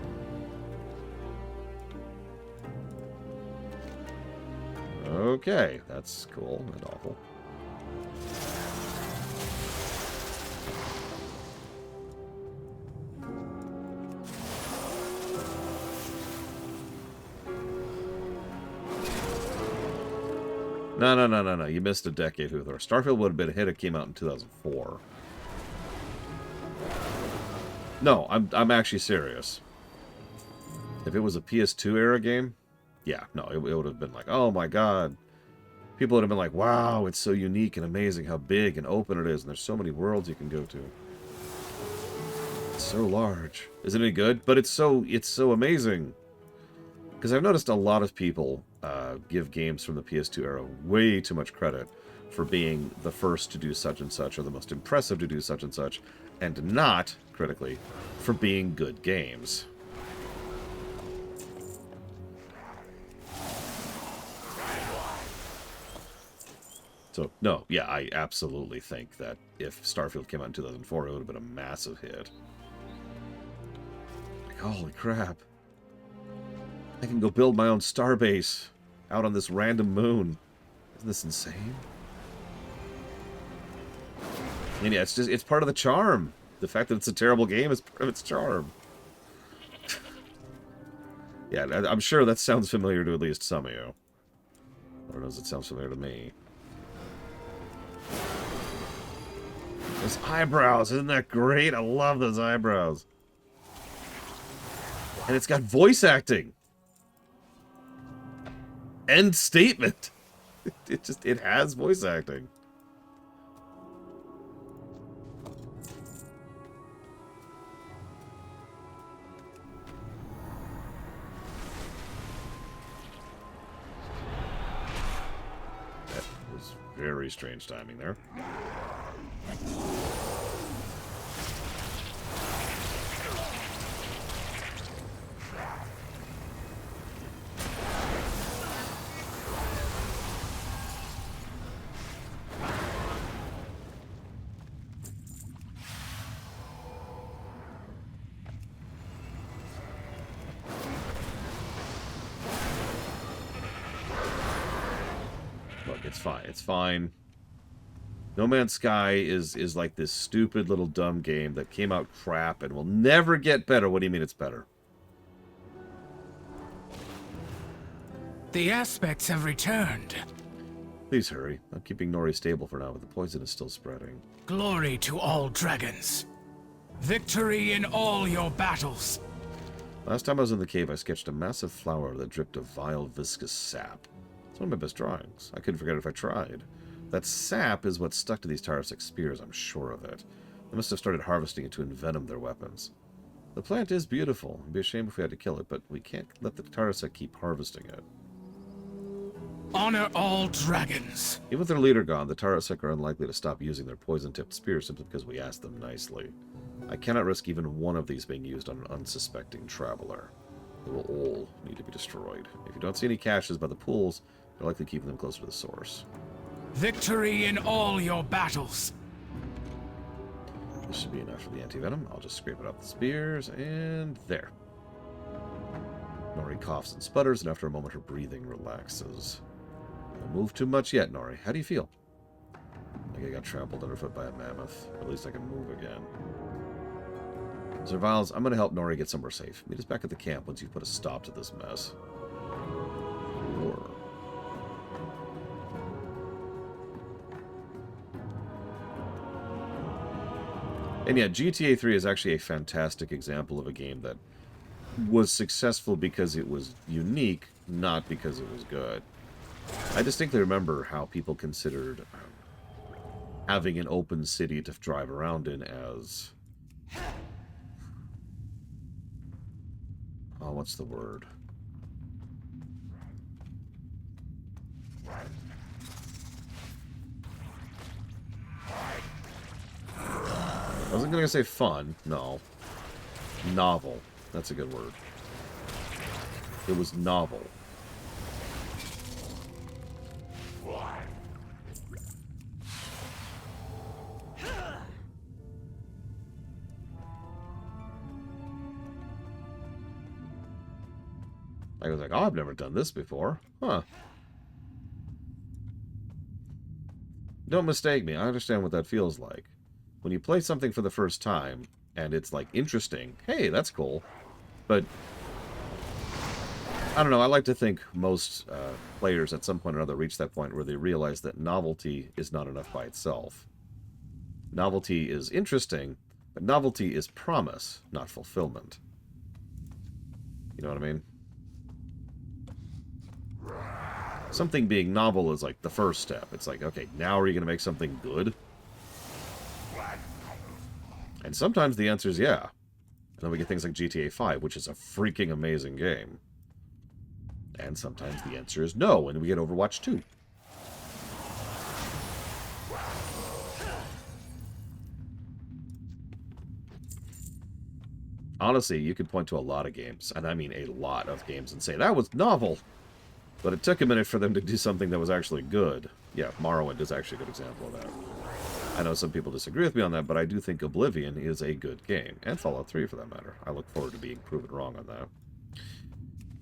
Okay, that's cool and awful. No. You missed a decade, Huthor. Starfield would have been a hit. It came out in 2004. No, I'm actually serious. If it was a PS2 era game, yeah, no, it would have been like, oh my god. People would have been like, wow, it's so unique and amazing how big and open it is, and there's so many worlds you can go to. It's so large. Isn't it good? But it's so amazing. Because I've noticed a lot of people give games from the PS2 era way too much credit for being the first to do such and such, or the most impressive to do such and such, and not, critically, for being good games. So, no, yeah, I absolutely think that if Starfield came out in 2004, it would have been a massive hit. Like, holy crap. I can go build my own starbase out on this random moon. Isn't this insane? And yeah, it's part of the charm. The fact that it's a terrible game is part of its charm. Yeah, I'm sure that sounds familiar to at least some of you. I don't know if it sounds familiar to me. Those eyebrows, isn't that great? I love those eyebrows. And it's got voice acting. End statement. It has voice acting. That was Very strange timing there. Look, it's fine. It's fine. No Man's Sky is like this stupid little dumb game that came out crap and will never get better. What do you mean it's better? The aspects have returned. Please hurry. I'm keeping Nori stable for now, but the poison is still spreading. Glory to all dragons. Victory in all your battles. Last time I was in the cave, I sketched a massive flower that dripped a vile, viscous sap. It's one of my best drawings. I couldn't forget it if I tried. That sap is what stuck to these Thaldraszus spears, I'm sure of it. They must have started harvesting it to envenom their weapons. The plant is beautiful. It'd be a shame if we had to kill it, but we can't let the Thaldraszus keep harvesting it. Honor all dragons. Even with their leader gone, the Thaldraszus are unlikely to stop using their poison-tipped spears simply because we asked them nicely. I cannot risk even one of these being used on an unsuspecting traveler. They will all need to be destroyed. If you don't see any caches by the pools, they're likely keeping them closer to the source. Victory in all your battles. This should be enough for the anti-venom. I'll just scrape it off the spears, and there. Nori coughs and sputters, and after a moment her breathing relaxes. Don't move too much yet, Nori. How do you feel? Like I got trampled underfoot by a mammoth. At least I can move again. Sir Viles, I'm going to help Nori get somewhere safe. Meet us back at the camp once you've put a stop to this mess. Or... And yeah, GTA 3 is actually a fantastic example of a game that was successful because it was unique, not because it was good. I distinctly remember how people considered having an open city to drive around in as... Oh, what's the word? I wasn't going to say fun. No. Novel. That's a good word. It was novel. I was like, oh, I've never done this before. Huh. Don't mistake me. I understand what that feels like. When you play something for the first time, and it's, like, interesting, hey, that's cool. But, I don't know, I like to think most players at some point or another reach that point where they realize that novelty is not enough by itself. Novelty is interesting, but novelty is promise, not fulfillment. You know what I mean? Something being novel is like the first step. It's like, okay, now are you going to make something good? And sometimes the answer is yeah. And then we get things like GTA 5, which is a freaking amazing game. And sometimes the answer is no, and we get Overwatch 2. Honestly, you could point to a lot of games, and I mean a lot of games, and say, that was novel! But it took a minute for them to do something that was actually good. Yeah, Morrowind is actually a good example of that. I know some people disagree with me on that, but I do think Oblivion is a good game. And Fallout 3, for that matter. I look forward to being proven wrong on that.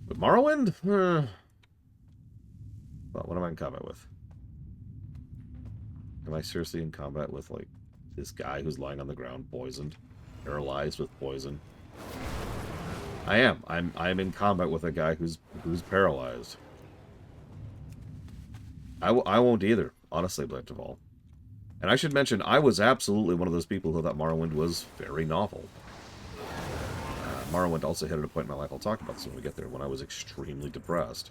But Morrowind? Well, what am I in combat with? Am I seriously in combat with, like, this guy who's lying on the ground, poisoned? Paralyzed with poison? I am. I'm in combat with a guy who's paralyzed. I won't either, honestly, Blade of all. And I should mention, I was absolutely one of those people who thought Morrowind was very novel. Morrowind also hit at a point in my life, I'll talk about this when we get there, when I was extremely depressed.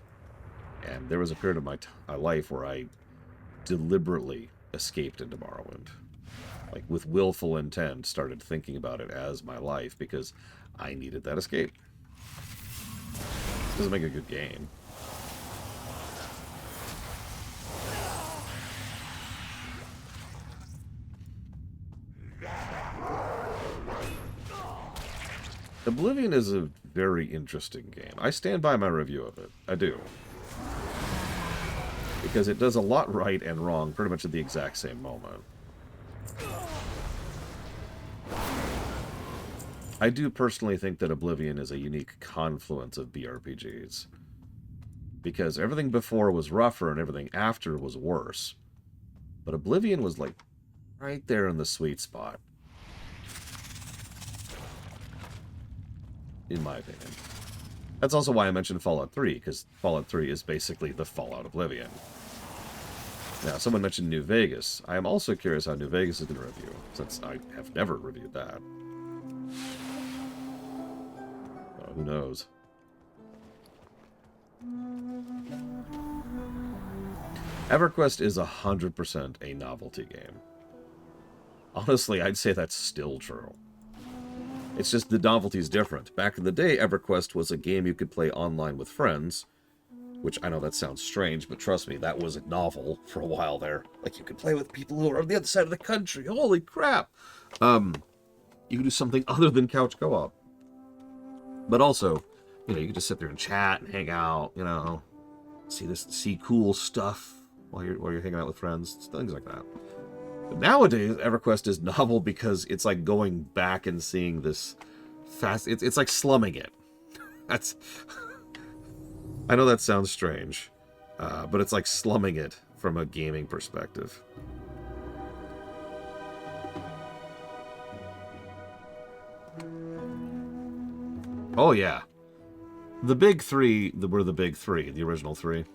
And there was a period of my life where I deliberately escaped into Morrowind. Like, with willful intent, started thinking about it as my life, because I needed that escape. Doesn't make a good game. Oblivion is a very interesting game. I stand by my review of it. I do. Because it does a lot right and wrong pretty much at the exact same moment. I do personally think that Oblivion is a unique confluence of BRPGs. Because everything before was rougher and everything after was worse. But Oblivion was like right there in the sweet spot. In my opinion. That's also why I mentioned Fallout 3, because Fallout 3 is basically the Fallout Oblivion. Now, someone mentioned New Vegas. I am also curious how New Vegas is going to review, since I have never reviewed that. Who knows? EverQuest is 100% a novelty game. Honestly, I'd say that's still true. It's just the novelty is different. Back in the day, EverQuest was a game you could play online with friends, which I know that sounds strange, but trust me, that was novel for a while there. Like, you could play with people who are on the other side of the country. Holy crap! You could do something other than couch co-op. But also, you know, you could just sit there and chat and hang out, you know, see cool stuff while you're hanging out with friends, things like that. But nowadays, EverQuest is novel because it's like going back and seeing this fast. It's like slumming it. That's. I know that sounds strange, but it's like slumming it from a gaming perspective. Oh yeah, the big three were the big three, the original three.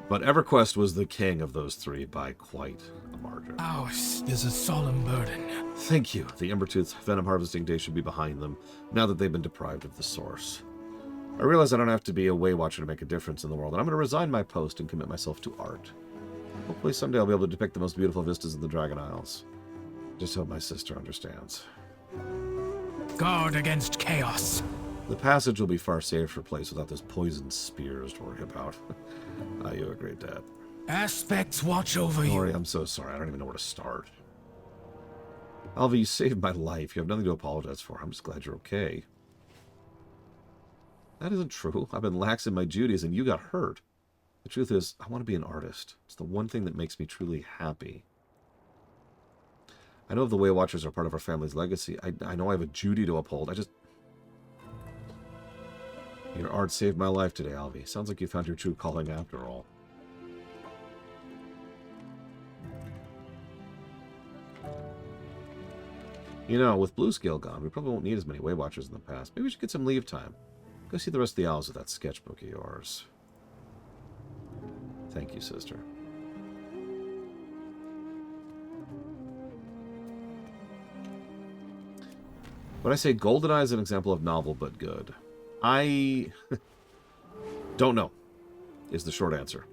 But EverQuest was the king of those three by quite a margin. Ours is a solemn burden. Thank you. The Embertooth's venom harvesting day should be behind them, now that they've been deprived of the source. I realize I don't have to be a Waywatcher to make a difference in the world, and I'm going to resign my post and commit myself to art. Hopefully someday I'll be able to depict the most beautiful vistas of the Dragon Isles. Just hope my sister understands. Guard against chaos. The passage will be far safer place without those poisoned spears to worry about. You a great dad. Aspects watch over you. Lori, I'm so sorry. I don't even know where to start. Alva, you saved my life. You have nothing to apologize for. I'm just glad you're okay. That isn't true. I've been lax in my duties and you got hurt. The truth is, I want to be an artist. It's the one thing that makes me truly happy. I know the Waywatchers are part of our family's legacy. I know I have a duty to uphold. Your art saved my life today, Alvi. Sounds like you found your true calling after all. You know, with Blue Scale gone, we probably won't need as many Waywatchers in the past. Maybe we should get some leave time. Go see the rest of the owls with that sketchbook of yours. Thank you, sister. When I say GoldenEye is an example of novel but good, I don't know, is the short answer.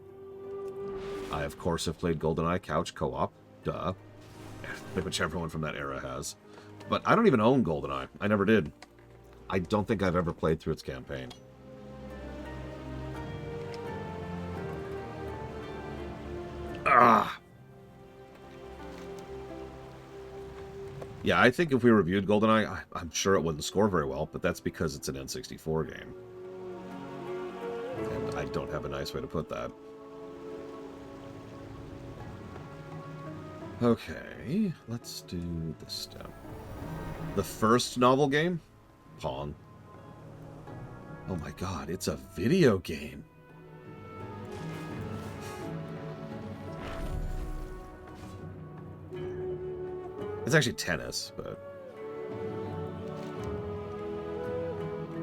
I, of course, have played GoldenEye couch co-op. Duh. Pretty much everyone from that era has. But I don't even own GoldenEye. I never did. I don't think I've ever played through its campaign. Ah! Yeah, I think if we reviewed GoldenEye, I'm sure it wouldn't score very well, but that's because it's an N64 game. And I don't have a nice way to put that. Okay, let's do this step. The first novel game? Pong. Oh my god, it's a video game. It's actually tennis, but...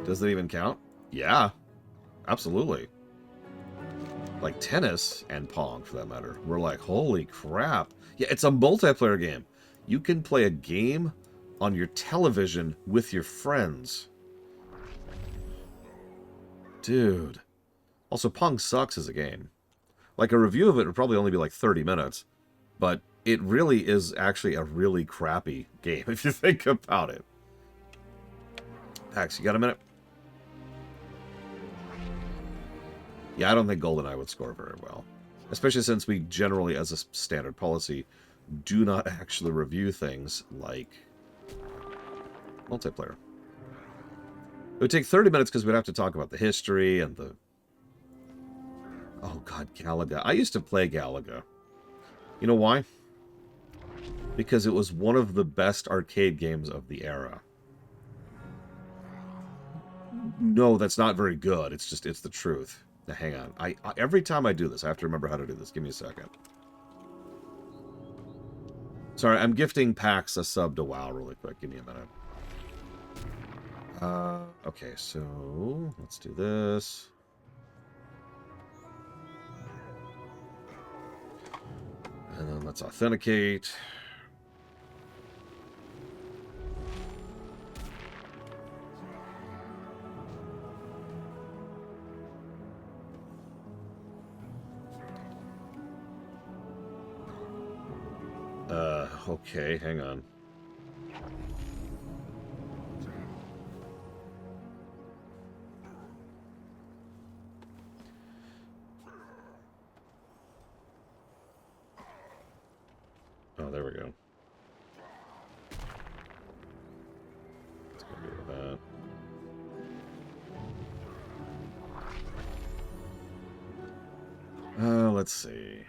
Does that even count? Yeah, absolutely. Like tennis and Pong, for that matter. We're like, holy crap. Yeah, it's a multiplayer game. You can play a game on your television with your friends. Dude. Also, Pong sucks as a game. Like, a review of it would probably only be like 30 minutes. But it really is actually a really crappy game, if you think about it. Pax, you got a minute? Yeah, I don't think GoldenEye would score very well. Especially since we generally, as a standard policy, do not actually review things like multiplayer. It would take 30 minutes because we'd have to talk about the history and the... Oh, God, Galaga. I used to play Galaga. You know why? Because it was one of the best arcade games of the era. No, that's not very good. It's just, it's the truth. Now, hang on. Every time I do this, I have to remember how to do this. Give me a second. Sorry, I'm gifting Pax a sub to WoW really quick. Give me a minute. Okay, so let's do this. And then let's authenticate. Okay, hang on. Oh, there we go. Let's go do that. Let's see.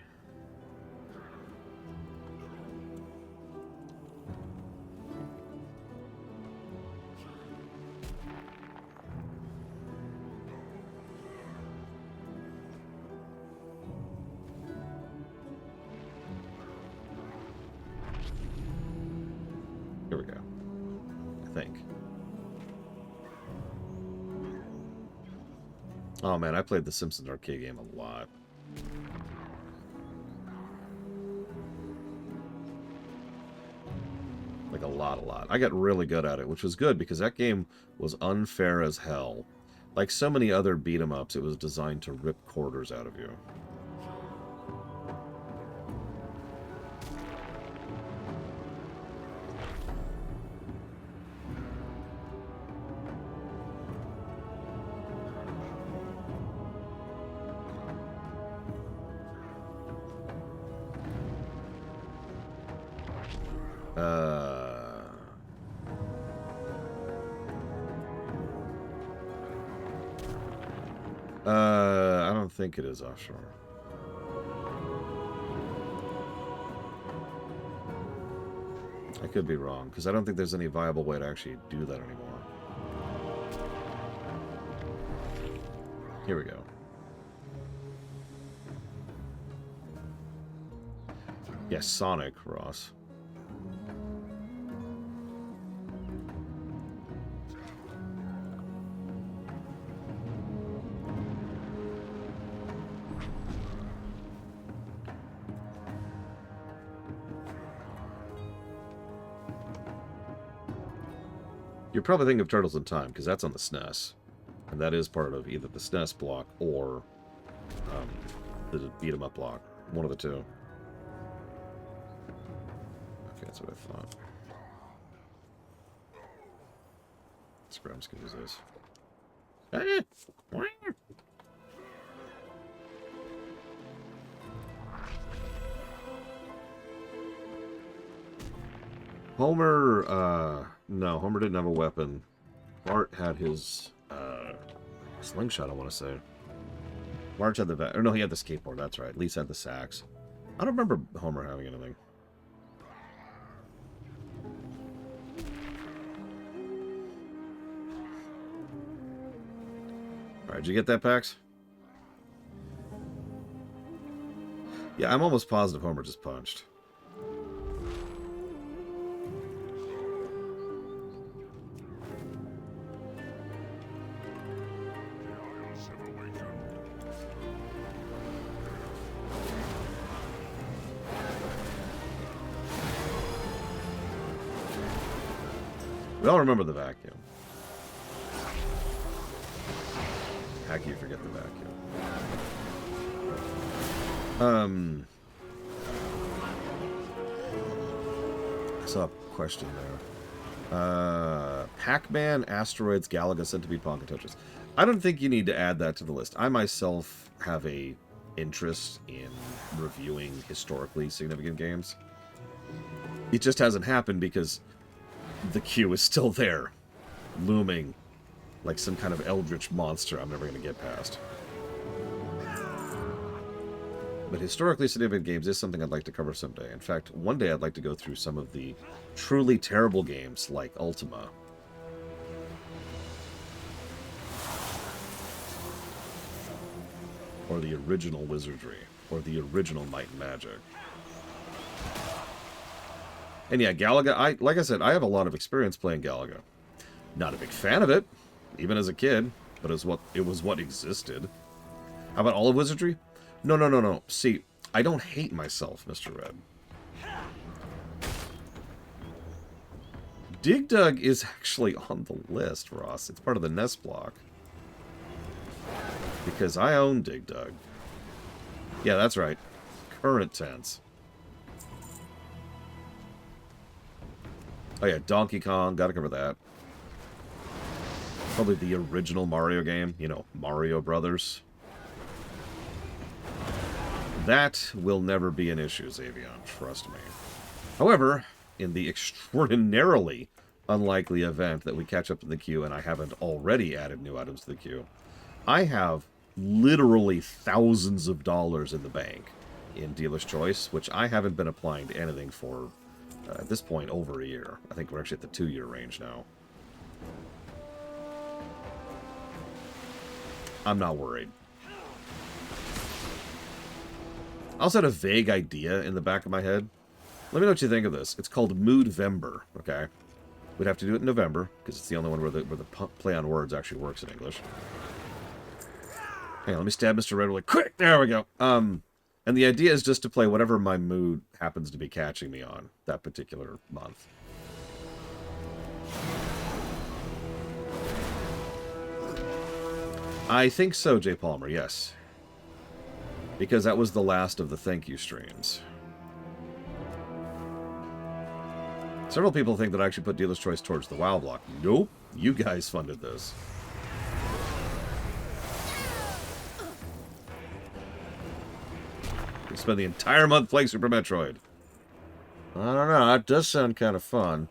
Here we go. I think. Oh man, I played the Simpsons arcade game a lot. Like a lot. I got really good at it, which was good because that game was unfair as hell. Like so many other beat-em-ups, it was designed to rip quarters out of you. I don't think it is offshore. I could be wrong, because I don't think there's any viable way to actually do that anymore. Here we go. Yes, Sonic, Ross. You're probably thinking of Turtles in Time, because that's on the SNES. And that is part of either the SNES block or the beat-em-up block. One of the two. Okay, that's what I thought. I'm just going to use this. Homer, no, Homer didn't have a weapon. Bart had his, slingshot, I want to say. Marge had the, or no, he had the skateboard, that's right. Lisa had the sax. I don't remember Homer having anything. Alright, did you get that, Pax? Yeah, I'm almost positive Homer just punched. We all remember the vacuum. How can you forget the vacuum? I saw a question there. Pac-Man, Asteroids, Galaga, Centipede, Ponga Tetris. I don't think you need to add that to the list. I myself have a interest in reviewing historically significant games. It just hasn't happened because the queue is still there, looming, like some kind of eldritch monster I'm never going to get past. But historically significant games is something I'd like to cover someday. In fact, one day I'd like to go through some of the truly terrible games like Ultima. Or the original Wizardry. Or the original Might and Magic. And yeah, Galaga, like I said, I have a lot of experience playing Galaga. Not a big fan of it, even as a kid, but it was what existed. How about all of Wizardry? No. See, I don't hate myself, Mr. Red. Dig Dug is actually on the list, Ross. It's part of the NES block. Because I own Dig Dug. Yeah, that's right. Current tense. Oh yeah, Donkey Kong. Gotta cover that. Probably the original Mario game. You know, Mario Brothers. That will never be an issue, Xavion. Trust me. However, in the extraordinarily unlikely event that we catch up in the queue and I haven't already added new items to the queue, I have literally thousands of dollars in the bank in Dealer's Choice, which I haven't been applying to anything for, at this point, over a year. I think we're actually at the 2-year range now. I'm not worried. I also had a vague idea in the back of my head. Let me know what you think of this. It's called Moodvember, okay? We'd have to do it in November, because it's the only one where the play on words actually works in English. Hang on, let me stab Mr. Red really quick. There we go. And the idea is just to play whatever my mood happens to be catching me on that particular month. I think so, Jay Palmer, yes. Because that was the last of the thank you streams. Several people think that I actually put Dealer's Choice towards the WoW block. Nope. You guys funded this. We spent the entire month playing Super Metroid. I don't know. That does sound kind of fun.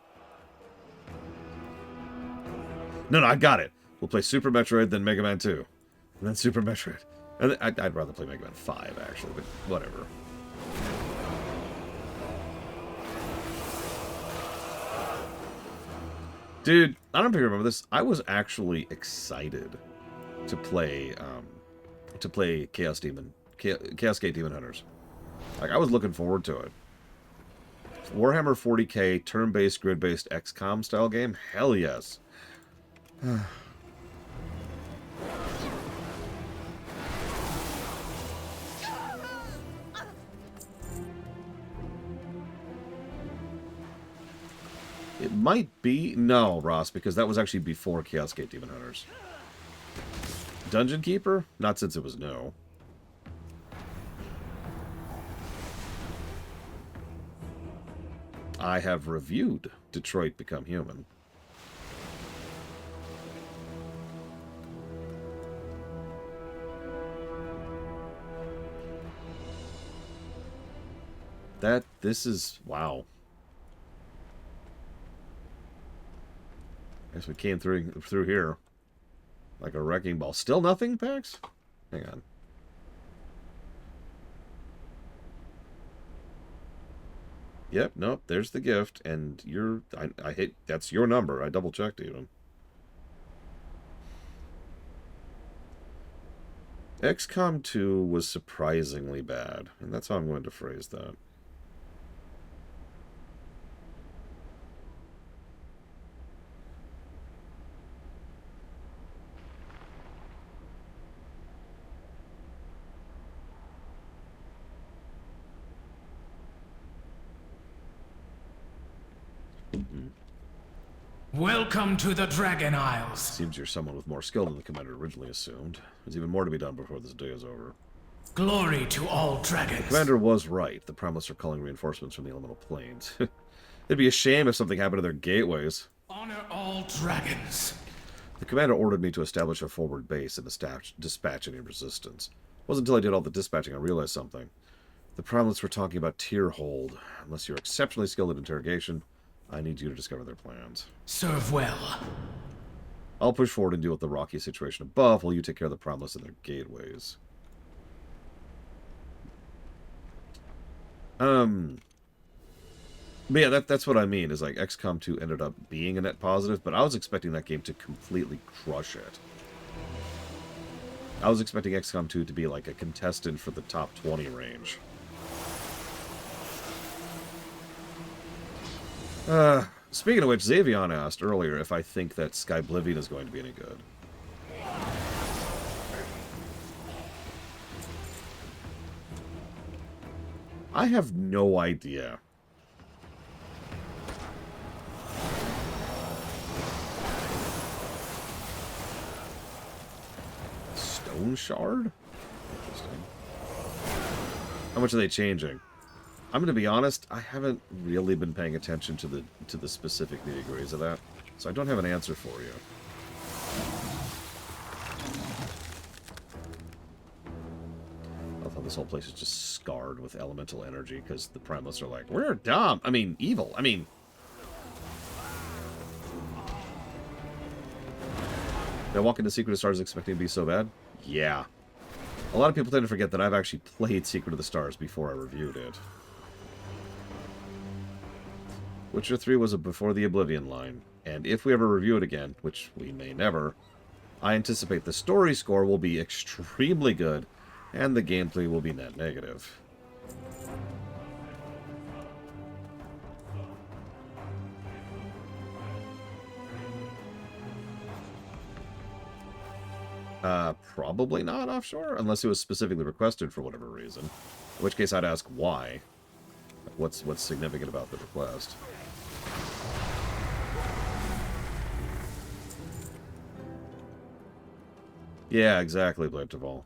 No, I got it. We'll play Super Metroid, then Mega Man 2. And then Super Metroid. And I'd rather play Mega Man 5, actually, but whatever. Dude, I don't know if you remember this. I was actually excited to play Chaos Gate Demon Hunters. Like, I was looking forward to it. Warhammer 40k, turn-based, grid-based XCOM style game? Hell yes. It might be... No, Ross, because that was actually before Chaos Gate Demon Hunters. Dungeon Keeper? Not since it was new. I have reviewed Detroit Become Human. This is... Wow. I guess we came through here like a wrecking ball. Still nothing, Pax? Hang on. Yep, nope, there's the gift, and I hit, that's your number. I double-checked even. XCOM 2 was surprisingly bad, and that's how I'm going to phrase that. Welcome to the Dragon Isles. Seems you're someone with more skill than the commander originally assumed. There's even more to be done before this day is over. Glory to all dragons. The commander was right. The Primalist are calling reinforcements from the elemental planes. It'd be a shame if something happened to their gateways. Honor all dragons. The commander ordered me to establish a forward base and dispatch any resistance. It wasn't until I did all the dispatching I realized something. The Primalists were talking about tier hold. Unless you're exceptionally skilled at interrogation, I need you to discover their plans. Serve well. I'll push forward and deal with the rocky situation above while you take care of the Primeless and their gateways. But yeah, that's what I mean, is like XCOM 2 ended up being a net positive, but I was expecting that game to completely crush it. I was expecting XCOM 2 to be like a contestant for the top 20 range. Speaking of which, Xavion asked earlier if I think that Skyblivion is going to be any good. I have no idea. Stone Shard? Interesting. How much are they changing? I'm going to be honest, I haven't really been paying attention to the specific nitty-gritties of that, so I don't have an answer for you. I thought this whole place is just scarred with elemental energy, because the Primalists are like, we're dumb! I mean, evil! I mean... Did I walk into Secret of the Stars expecting to be so bad? Yeah. A lot of people tend to forget that I've actually played Secret of the Stars before I reviewed it. Witcher 3 was before the Oblivion line, and if we ever review it again, which we may never, I anticipate the story score will be extremely good, and the gameplay will be net negative. Probably not offshore, unless it was specifically requested for whatever reason. In which case I'd ask why. What's significant about the request? Yeah, exactly, Blanterval.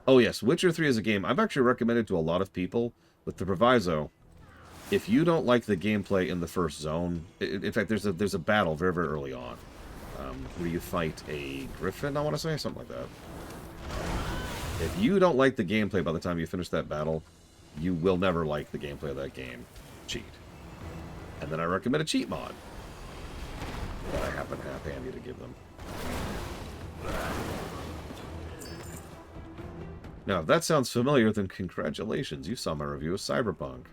Oh yes, Witcher 3 is a game I've actually recommended to a lot of people with the proviso. If you don't like the gameplay in the first zone, in fact, there's a battle very, very early on, where you fight a griffin, I want to say, something like that. If you don't like the gameplay by the time you finish that battle, you will never like the gameplay of that game. Cheat. And then I recommend a cheat mod that I happen to have handy to give them. Now, if that sounds familiar, then congratulations, you saw my review of Cyberpunk.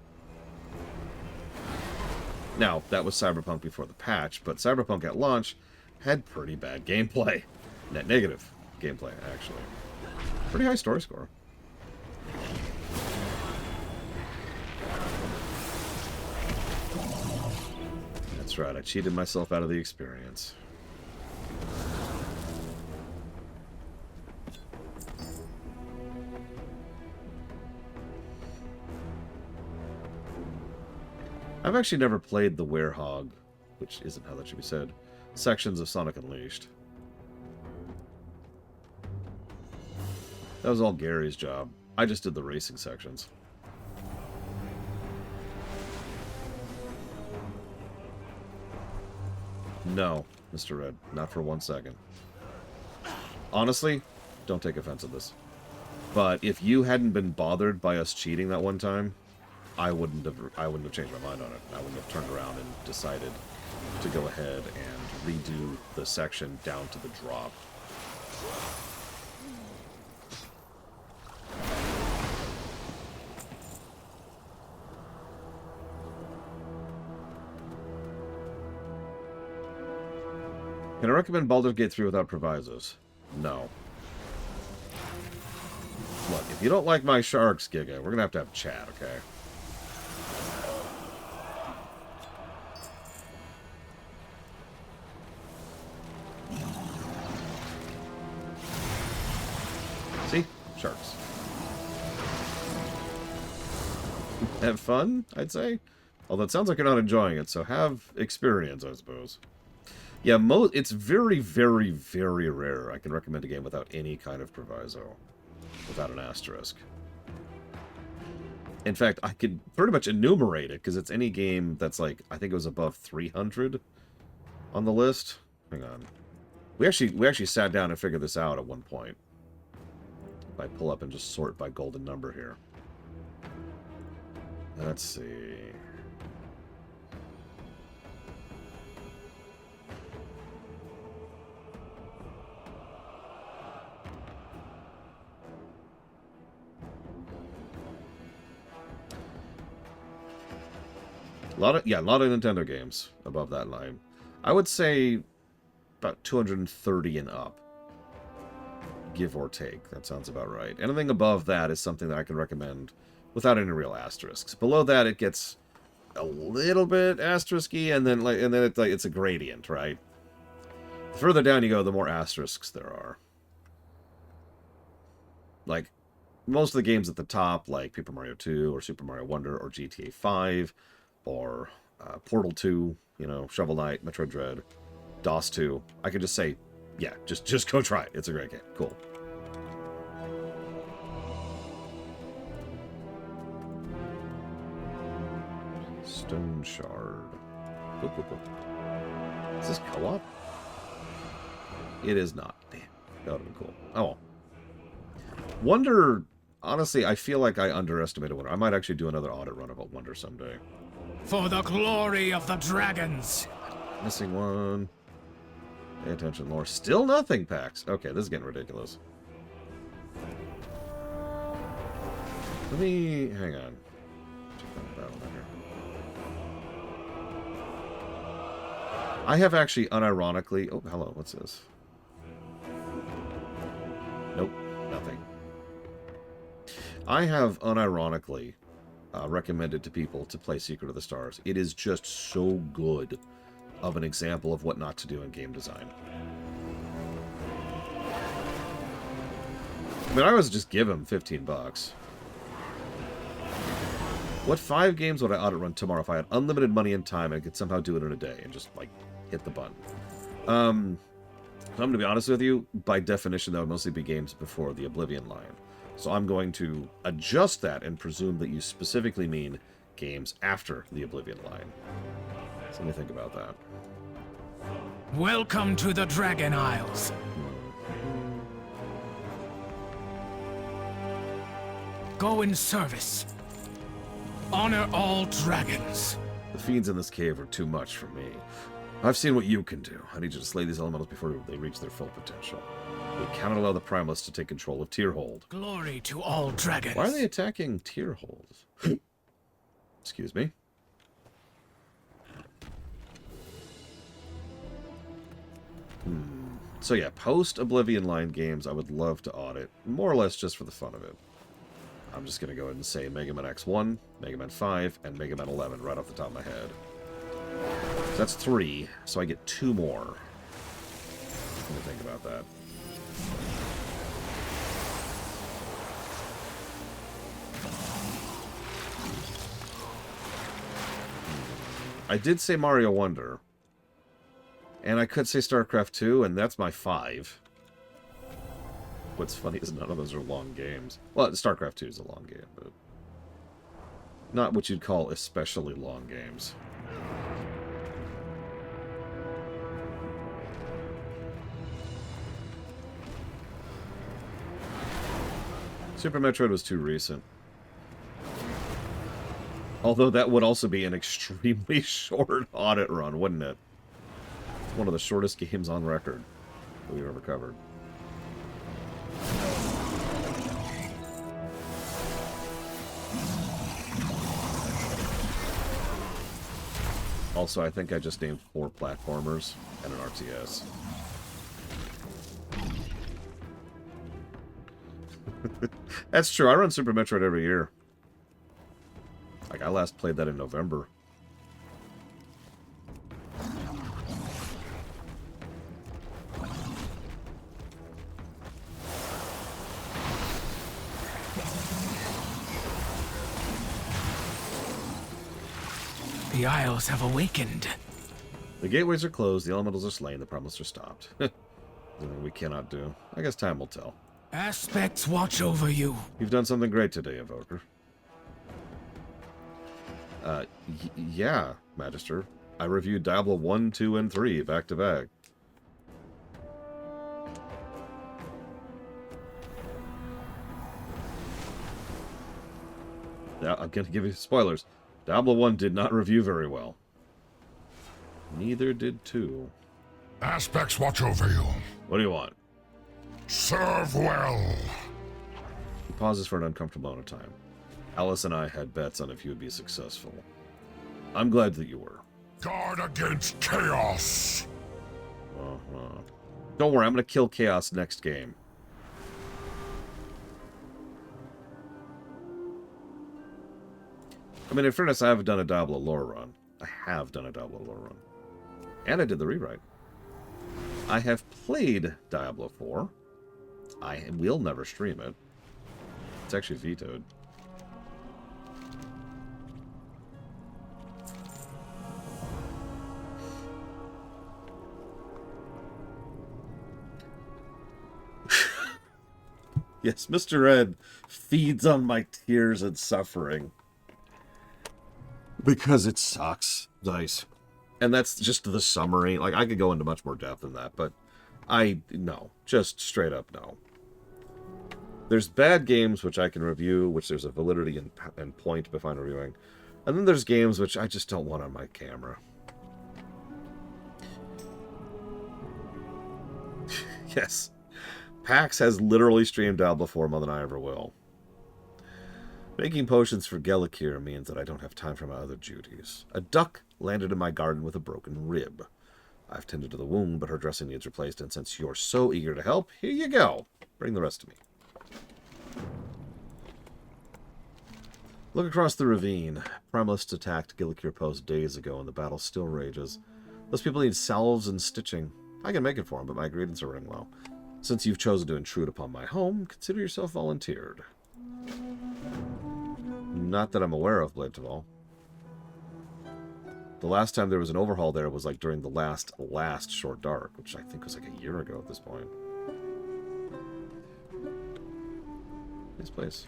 Now, that was Cyberpunk before the patch, but Cyberpunk at launch had pretty bad gameplay. Net negative gameplay, actually. Pretty high story score. That's right, I cheated myself out of the experience. I've actually never played the Werehog, which isn't how that should be said, sections of Sonic Unleashed. That was all Gary's job. I just did the racing sections. No, Mr. Red, not for 1 second. Honestly, don't take offense at this. But if you hadn't been bothered by us cheating that one time, I wouldn't have changed my mind on it. I wouldn't have turned around and decided to go ahead and redo the section down to the drop. Can I recommend Baldur's Gate 3 without provisos? No. Look, if you don't like my sharks, Giga, we're gonna have a chat, okay? See? Sharks. Have fun, I'd say? Although it sounds like you're not enjoying it, so have experience, I suppose. Yeah, it's very, very, very rare I can recommend a game without any kind of proviso. Without an asterisk. In fact, I could pretty much enumerate it, because it's any game that's like, I think it was above 300 on the list. Hang on. We actually sat down and figured this out at one point. If I pull up and just sort by golden number here. Let's see. A lot of Nintendo games above that line. I would say about 230 and up. Give or take. That sounds about right. Anything above that is something that I can recommend without any real asterisks. Below that, it gets a little bit asterisky, and then it's a gradient, right? The further down you go, the more asterisks there are. Like, most of the games at the top, like Paper Mario 2, or Super Mario Wonder, or GTA 5, or Portal 2, you know, Shovel Knight, Metroid Dread, DOS 2, I could just say, yeah, just go try it. It's a great game. Cool. Stone Shard. Cool, cool, cool. Is this co-op? It is not. Damn. That would have been cool. Oh well. Wonder, honestly, I feel like I underestimated Wonder. I might actually do another audit run about Wonder someday. For the glory of the dragons. Missing one. Pay attention, lore. Still nothing, PAX. Okay, this is getting ridiculous. Let me... hang on. Check out the battle here. I have actually unironically... oh, hello, what's this? Nope, nothing. I have unironically recommended to people to play Secret of the Stars. It is just so good of an example of what not to do in game design. I mean, I was just give him $15. What 5 games would I audit run tomorrow if I had unlimited money and time and could somehow do it in a day and just, like, hit the button? I'm going to be honest with you, by definition, that would mostly be games before the Oblivion line. So I'm going to adjust that and presume that you specifically mean games after the Oblivion line. So let me think about that. Welcome to the Dragon Isles. Go in service. Honor all dragons. The fiends in this cave are too much for me. I've seen what you can do. I need you to slay these elementals before they reach their full potential. We cannot allow the Primalists to take control of Tierhold. Glory to all dragons. Why are they attacking Tierhold? Excuse me. So yeah, post-Oblivion line games I would love to audit, more or less just for the fun of it. I'm just going to go ahead and say Mega Man X1, Mega Man 5, and Mega Man 11 right off the top of my head. So that's 3, so I get 2 more. Let me think about that. I did say Mario Wonder. And I could say StarCraft 2, and that's my 5. What's funny is none of those are long games. Well, StarCraft 2 is a long game, but not what you'd call especially long games. Super Metroid was too recent. Although that would also be an extremely short audit run, wouldn't it? One of the shortest games on record that we've ever covered. Also, I think I just named 4 platformers and an RTS. That's true. I run Super Metroid every year. Like, I last played that in November. The Isles have awakened. The gateways are closed, the elementals are slain, the Primalists are stopped. Something we cannot do. I guess time will tell. Aspects watch over you. You've done something great today, Evoker. Yeah, Magister. I reviewed Diablo 1, 2, and 3 back to back. Now, I'm going to give you spoilers. Diablo 1 did not review very well. Neither did 2. Aspects watch over you. What do you want? Serve well. He pauses for an uncomfortable amount of time. Alice and I had bets on if you would be successful. I'm glad that you were. Guard against chaos. Don't worry, I'm going to kill chaos next game. I mean, in fairness, I have done a Diablo lore run. I have done a Diablo lore run. And I did the rewrite. I have played Diablo 4. I will never stream it. It's actually vetoed. Yes, Mr. Ed feeds on my tears and suffering. Because it sucks. Nice. And that's just the summary. Like, I could go into much more depth than that, but no. Just straight up no. There's bad games which I can review, which there's a validity and point behind reviewing. And then there's games which I just don't want on my camera. Yes. Pax has literally streamed Diablo 4 more than I ever will. Making potions for Gellikir means that I don't have time for my other duties. A duck landed in my garden with a broken rib. I've tended to the wound, but her dressing needs replaced, and since you're so eager to help, here you go. Bring the rest to me. Look across the ravine. Primalist attacked Gellikir Post days ago, and the battle still rages. Those people need salves and stitching. I can make it for them, but my ingredients are running low. Since you've chosen to intrude upon my home, consider yourself volunteered. Not that I'm aware of, Bladevall. The last time there was an overhaul there was like during the last Short Dark, which I think was like a year ago at this point. Nice place.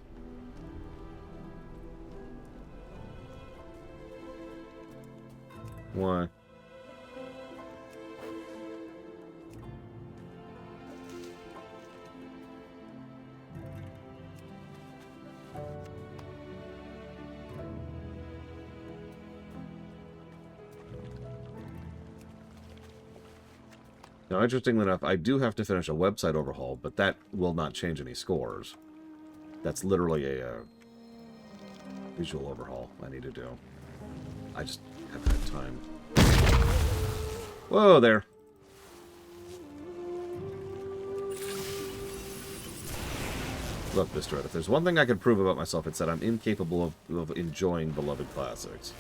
Why? Now, interestingly enough, I do have to finish a website overhaul, but that will not change any scores. That's literally a visual overhaul I need to do. I just haven't had time. Whoa there. Look, Mr. Ed, if there's one thing I can prove about myself, it's that I'm incapable of enjoying beloved classics.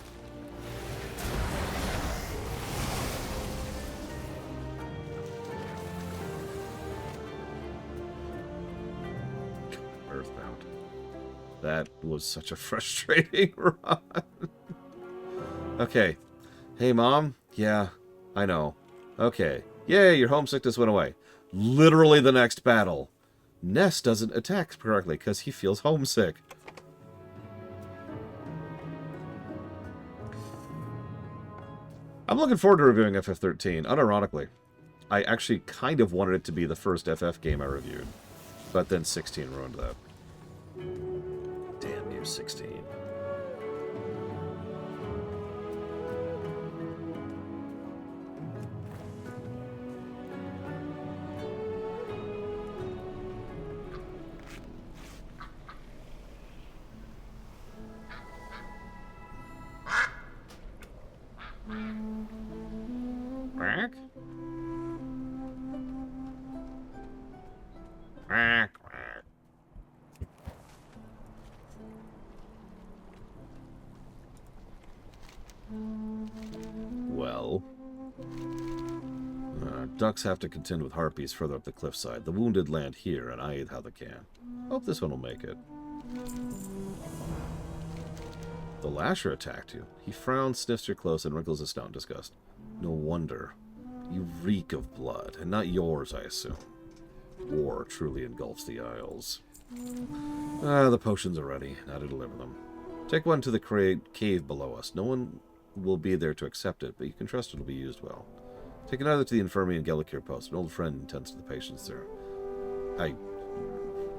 Earthbound. That was such a frustrating run. Okay. Hey, Mom? Yeah, I know. Okay. Yay, your homesickness went away. Literally the next battle. Ness doesn't attack correctly because he feels homesick. I'm looking forward to reviewing FF13, unironically. I actually kind of wanted it to be the first FF game I reviewed, but then 16 ruined that. Damn you, 16. Quack. Quack, quack. Well, ducks have to contend with harpies further up the cliffside. The wounded land here, and I aid how they can. Hope this one will make it. The Lasher attacked you. He frowns, sniffs your clothes, and wrinkles his snout in disgust. No wonder. You reek of blood, and not yours, I assume. War truly engulfs the Isles. The potions are ready. Now to deliver them. Take one to the cave below us. No one will be there to accept it, but you can trust it will be used well. Take another to the infirmary in Gellikir Post. An old friend tends to the patients there. I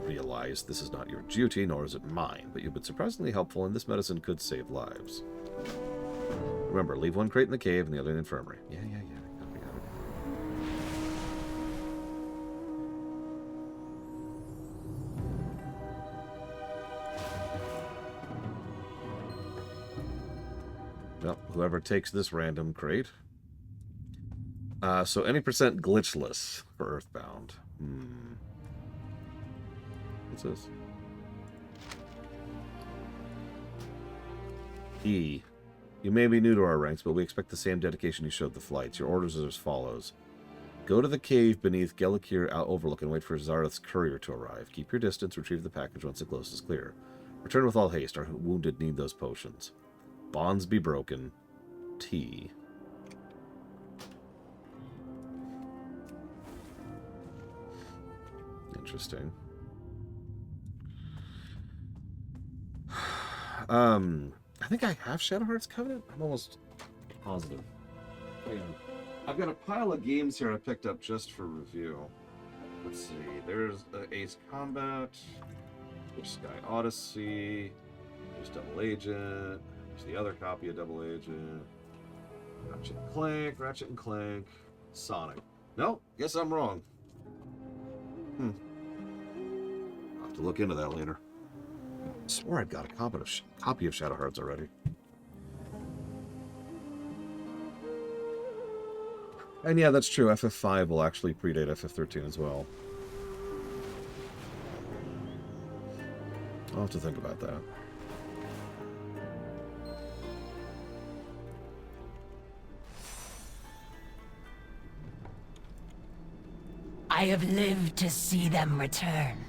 realize this is not your duty, nor is it mine, but you've been surprisingly helpful, and this medicine could save lives. Remember, leave one crate in the cave and the other in the infirmary. Yeah. Got it. Well, whoever takes this random crate. So any percent glitchless for Earthbound. What's this? E. You may be new to our ranks, but we expect the same dedication you showed the flights. Your orders are as follows. Go to the cave beneath Gelakir Overlook and wait for Zareth's courier to arrive. Keep your distance, retrieve the package once the coast is clear. Return with all haste. Our wounded need those potions. Bonds be broken. T. Interesting. I think I have Shadowheart's Covenant. I'm almost positive. Hang on. I've got a pile of games here I picked up just for review. Let's see. There's Ace Combat. There's Sky Odyssey. There's Double Agent. There's the other copy of Double Agent. Ratchet and Clank. Sonic. No, guess I'm wrong. I'll have to look into that later. I swore I'd got a copy of Shadowhearts already. And yeah, that's true. FF5 will actually predate FF13 as well. I'll have to think about that. I have lived to see them return.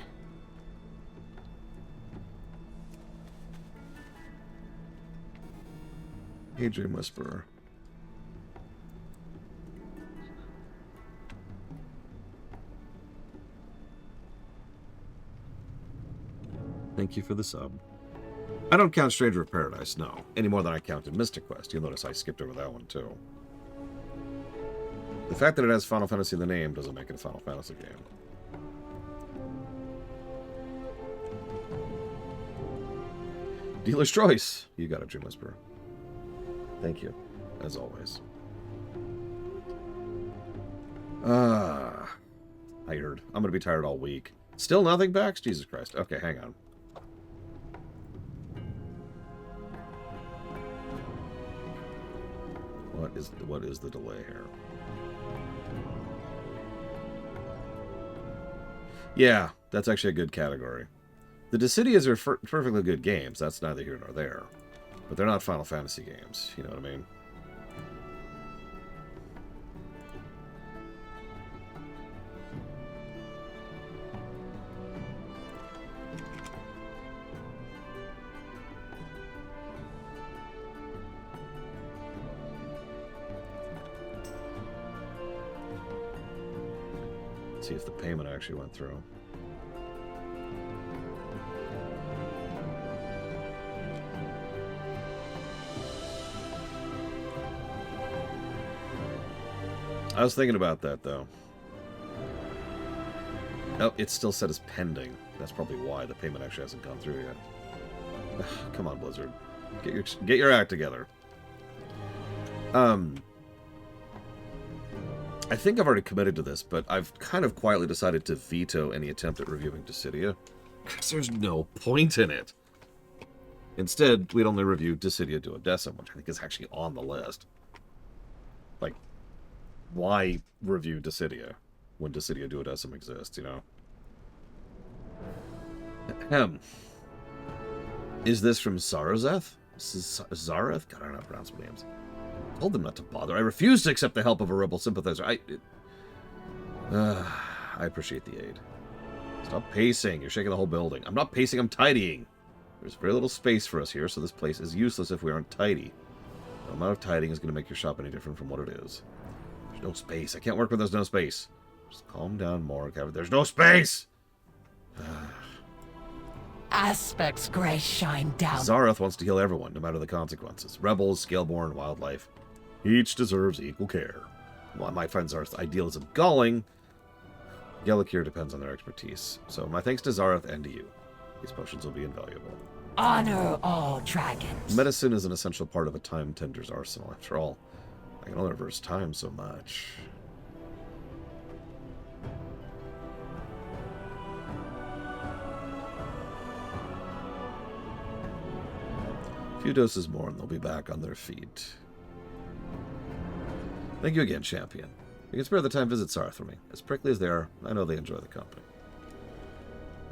Dream Whisperer. Thank you for the sub. I don't count Stranger of Paradise, no. Any more than I counted Mystic Quest. You'll notice I skipped over that one, too. The fact that it has Final Fantasy in the name doesn't make it a Final Fantasy game. Dealer's Choice. You got it, Dream Whisperer. Thank you, as always. Tired. I'm gonna be tired all week. Still nothing back? Jesus Christ. Okay, hang on. What is the delay here? Yeah, that's actually a good category. The Dissidias are perfectly good games. That's neither here nor there. But they're not Final Fantasy games. You know what I mean? Let's see if the payment actually went through. I was thinking about that, though. Oh, it's still set as pending. That's probably why the payment actually hasn't gone through yet. Come on, Blizzard. Get your act together. I think I've already committed to this, but I've kind of quietly decided to veto any attempt at reviewing Dissidia, because there's no point in it. Instead, we'd only review Dissidia Duodecim, which I think is actually on the list. Like, why review Dissidia when Dissidia Duodecim exists, you know? Is this from Zarazeth? Zareth? God, I don't know how to pronounce my names. I told them not to bother. I refuse to accept the help of a rebel sympathizer. I appreciate the aid. Stop pacing. You're shaking the whole building. I'm not pacing, I'm tidying. There's very little space for us here, so this place is useless if we aren't tidy. The amount of tidying is going to make your shop any different from what it is. There's no space. I can't work when there's no space. Just calm down, Morg. There's no space! Aspect's grace shine down. Zareth wants to heal everyone, no matter the consequences. Rebels, Scaleborn, wildlife. Each deserves equal care. While I might find Zareth's idealism galling, Gelakir depends on their expertise. So my thanks to Zareth and to you. These potions will be invaluable. Honor all dragons. Medicine is an essential part of a time tender's arsenal. After all, I can only reverse time so much. A few doses more and they'll be back on their feet. Thank you again, champion. You can spare the time visit Sarth for me. As prickly as they are, I know they enjoy the company.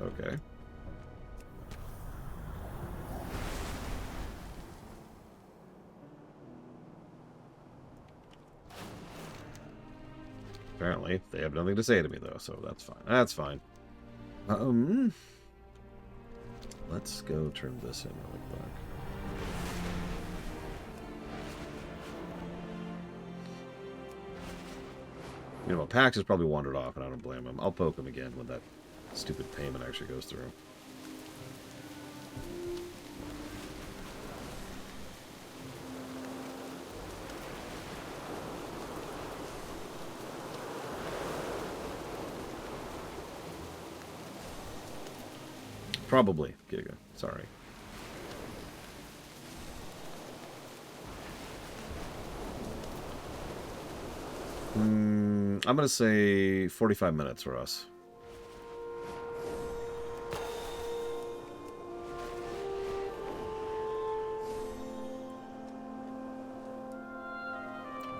Okay. Apparently, they have nothing to say to me, though, so that's fine. That's fine. Let's go turn this in really quick. You know, Pax has probably wandered off, and I don't blame him. I'll poke him again when that stupid payment actually goes through. Probably, Giga. Sorry. I'm going to say 45 minutes for us.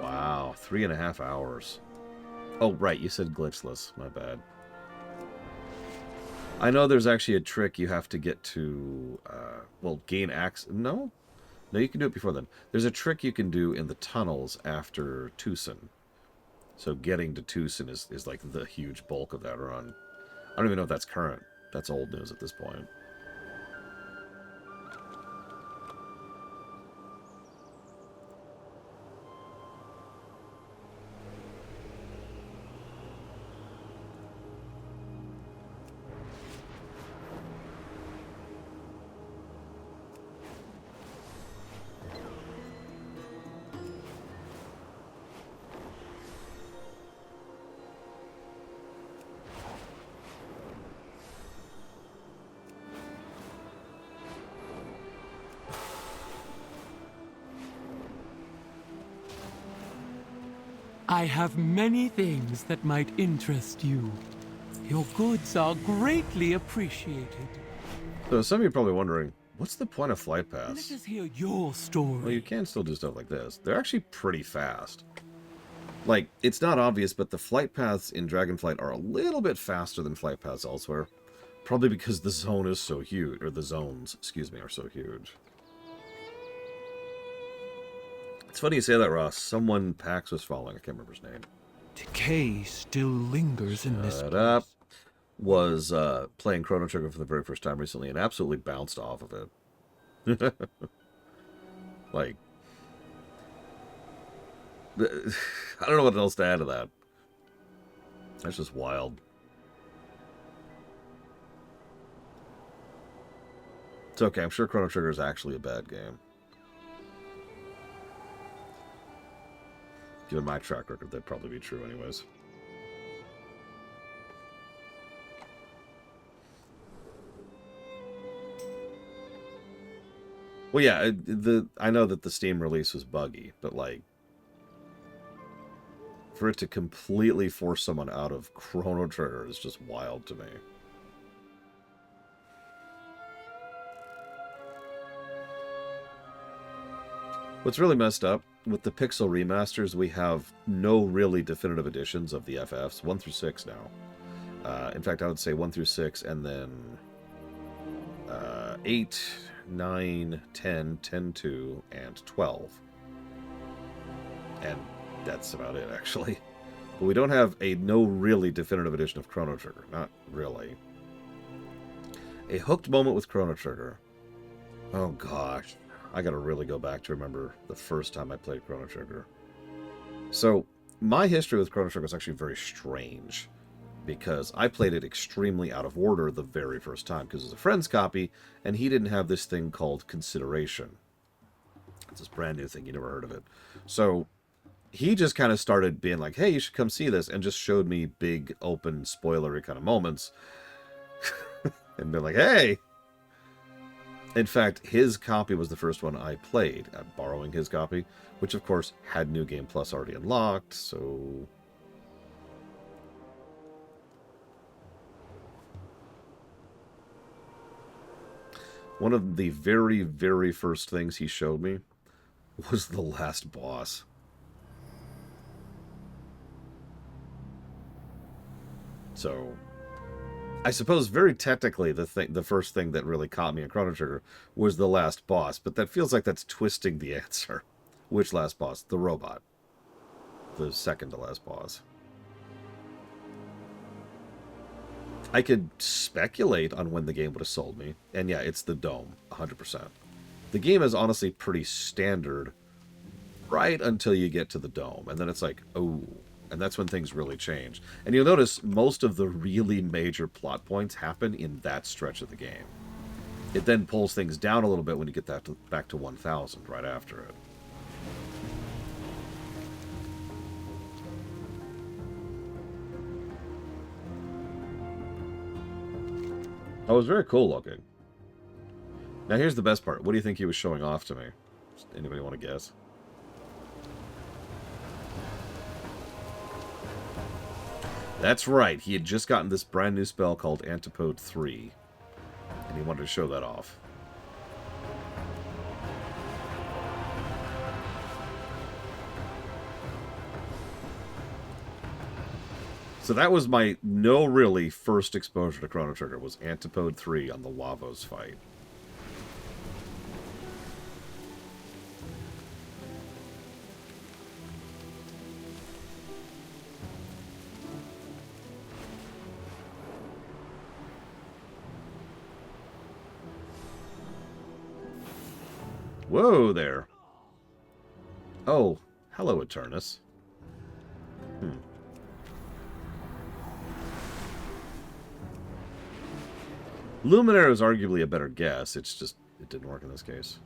Wow, 3.5 hours. Oh, right, you said glitchless. My bad. I know there's actually a trick you have to get to, well, gain access. No? No, you can do it before then. There's a trick you can do in the tunnels after Tucson. So getting to Tucson is like the huge bulk of that run. I don't even know if that's current. That's old news at this point. I have many things that might interest you. Your goods are greatly appreciated. So some of you are probably wondering, what's the point of flight paths? Let us hear your story. Well, you can still do stuff like this. They're actually pretty fast. Like, it's not obvious, but the flight paths in Dragonflight are a little bit faster than flight paths elsewhere. Probably because the zone is so huge, or the zones, excuse me, are so huge. It's funny you say that, Ross. Someone Pax was following. I can't remember his name. Decay still lingers in this Shut place. up. Was playing Chrono Trigger for the very first time recently and absolutely bounced off of it. Like, I don't know what else to add to that. That's just wild. It's okay. I'm sure Chrono Trigger is actually a bad game. Given my track record, that'd probably be true anyways. Well, yeah, I know that the Steam release was buggy, but, like, for it to completely force someone out of Chrono Trigger is just wild to me. What's really messed up, with the Pixel remasters, we have no really definitive editions of the FFs, 1 through 6 now. In fact, I would say 1 through 6, and then 8, 9, 10, 10-2, and 12. And that's about it, actually. But we don't have no really definitive edition of Chrono Trigger. Not really. A hooked moment with Chrono Trigger. Oh, gosh. I gotta really go back to remember the first time I played Chrono Trigger. So, my history with Chrono Trigger is actually very strange, because I played it extremely out of order the very first time, because it was a friend's copy, and he didn't have this thing called consideration. It's this brand new thing, you never heard of it. So, he just kind of started being like, hey, you should come see this, and just showed me big, open, spoilery kind of moments. And been like, hey! In fact, his copy was the first one I played, borrowing his copy, which of course had New Game Plus already unlocked, so... One of the very, very first things he showed me was the last boss. So, I suppose very technically the first thing that really caught me in Chrono Trigger was the last boss, but that feels like that's twisting the answer. Which last boss? The robot. The second to last boss. I could speculate on when the game would have sold me. And yeah, it's the Dome, 100%. The game is honestly pretty standard right until you get to the Dome. And then it's like, oh, and that's when things really change. And you'll notice most of the really major plot points happen in that stretch of the game. It then pulls things down a little bit when you get back to 1000 right after it. Oh, it was very cool looking. Now here's the best part. What do you think he was showing off to me? Anybody want to guess? That's right. He had just gotten this brand new spell called Antipode 3. And he wanted to show that off. So that was my really first exposure to Chrono Trigger, was Antipode 3 on the Lavos fight. Whoa there. Oh, hello, Eternus. Luminaire is arguably a better guess. It's just, it didn't work in this case.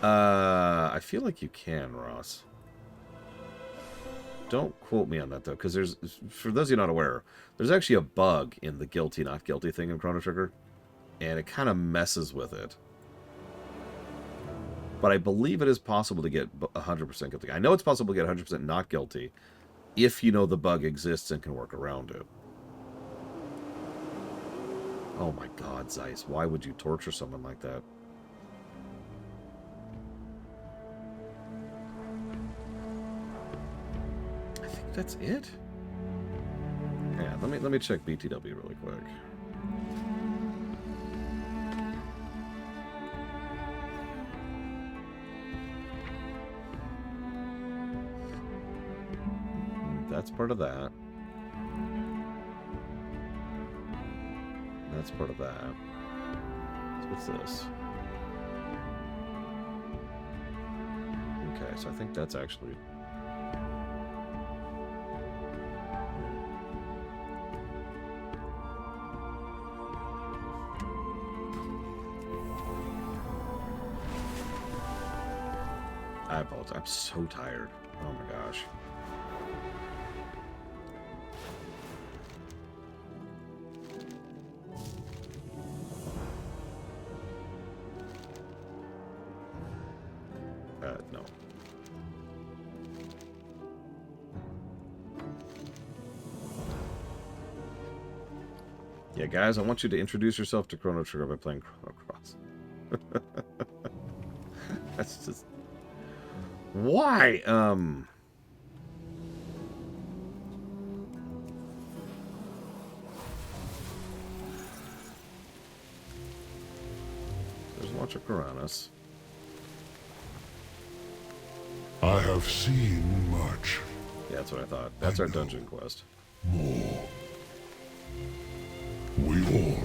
I feel like you can, Ross. Don't quote me on that, though, because there's, for those of you not aware, there's actually a bug in the guilty, not guilty thing in Chrono Trigger, and it kind of messes with it. But I believe it is possible to get 100% guilty. I know it's possible to get 100% not guilty if you know the bug exists and can work around it. Oh my god, Zeiss, why would you torture someone like that? I think that's it. Yeah, let me check BTW really quick. That's part of that. That's part of that. So what's this? Okay, so I think that's actually... I apologize. I'm so tired. Oh my gosh. No. Yeah, guys, I want you to introduce yourself to Chrono Trigger by playing Chrono Cross. That's just... Why? There's Watch of Piranhas. I have seen much. Yeah, that's what I thought. That's our dungeon quest. More. We all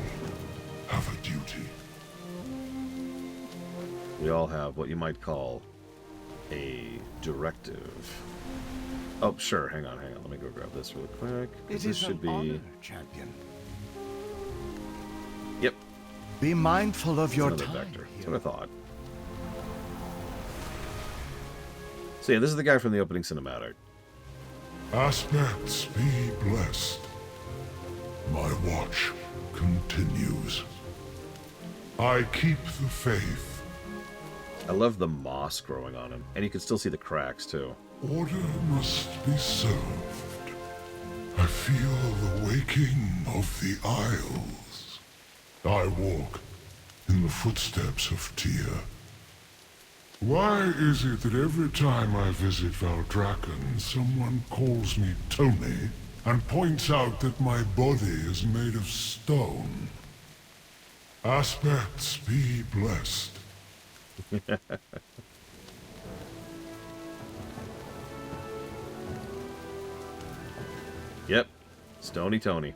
have a duty. We all have what you might call a directive. Oh, sure. Hang on. Let me go grab this really quick. This should be... honor, champion. Yep. Be mindful of your time. Vector. That's what I thought. So yeah, this is the guy from the opening cinematic. Aspects be blessed. My watch continues. I keep the faith. I love the moss growing on him, and you can still see the cracks too. Order must be served. I feel the waking of the Isles. I walk in the footsteps of Tyr. Why is it that every time I visit Thaldraszus, someone calls me Tony and points out that my body is made of stone? Aspects be blessed. Yep. Stony Tony.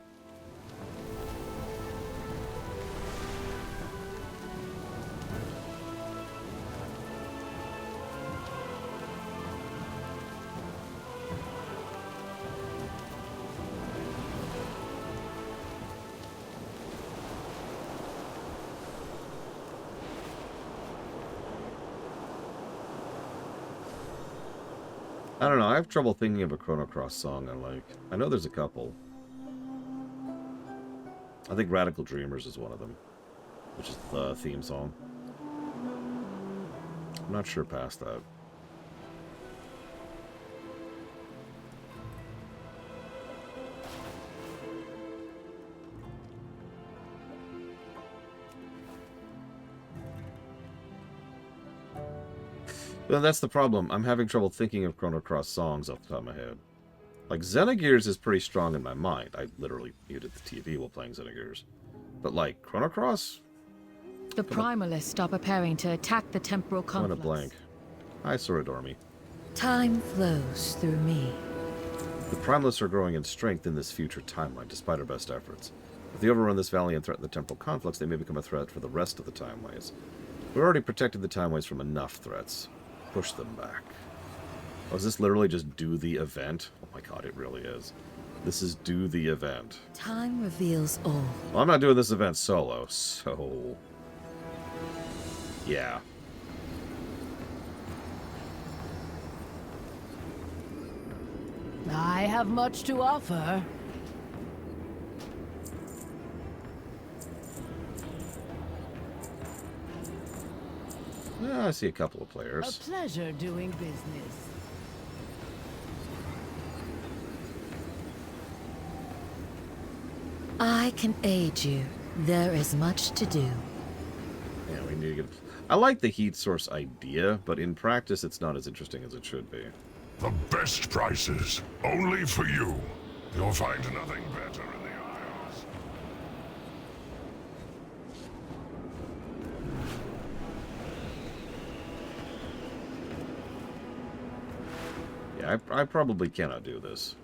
I don't know, I have trouble thinking of a Chrono Cross song I like. I know there's a couple. I think Radical Dreamers is one of them, which is the theme song. I'm not sure past that. Well, that's the problem. I'm having trouble thinking of Chrono Cross songs off the top of my head. Like, Xenogears is pretty strong in my mind. I literally muted the TV while playing Xenogears. But, like, Chrono Cross? The Primalists are preparing to attack the temporal I'm on a complex. blank. Hi, Soradormi. Time flows through me. The Primalists are growing in strength in this future timeline, despite our best efforts. If they overrun this valley and threaten the temporal conflicts, they may become a threat for the rest of the Timeways. We've already protected the Timeways from enough threats. Push them back. Oh, is this literally just do the event? Oh my god, it really is. This is do the event. Time reveals all. Well, I'm not doing this event solo, so... yeah. I have much to offer. Yeah, I see a couple of A players. pleasure doing business. I can aid you. There is much to do. Yeah, we need to get... I like the heat source idea, but in practice it's not as interesting as it should be. The best prices, only for you. You'll find nothing better in the Isles. Yeah, I probably cannot do this.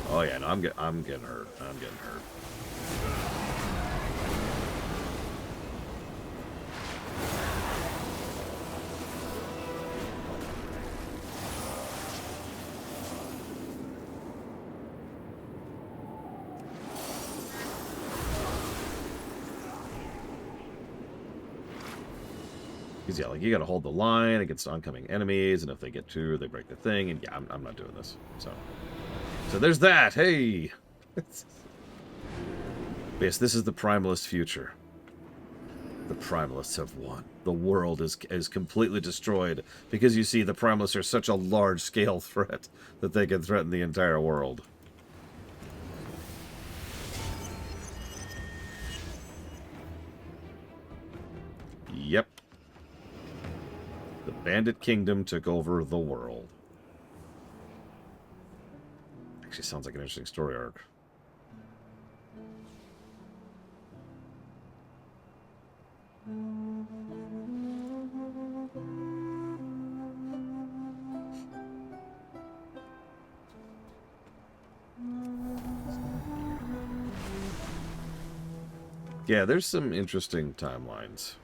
Oh yeah, no, I'm getting hurt. I'm getting hurt. Because yeah, like you gotta hold the line against oncoming enemies, and if they get through, they break the thing, and yeah, I'm not doing this. So there's that. Hey. Yes, this is the Primalist future. The Primalists have won. The world is completely destroyed because you see the Primalists are such a large-scale threat that they can threaten the entire world. Yep. The Bandit Kingdom took over the world. Actually sounds like an interesting story arc. Yeah, there's some interesting timelines.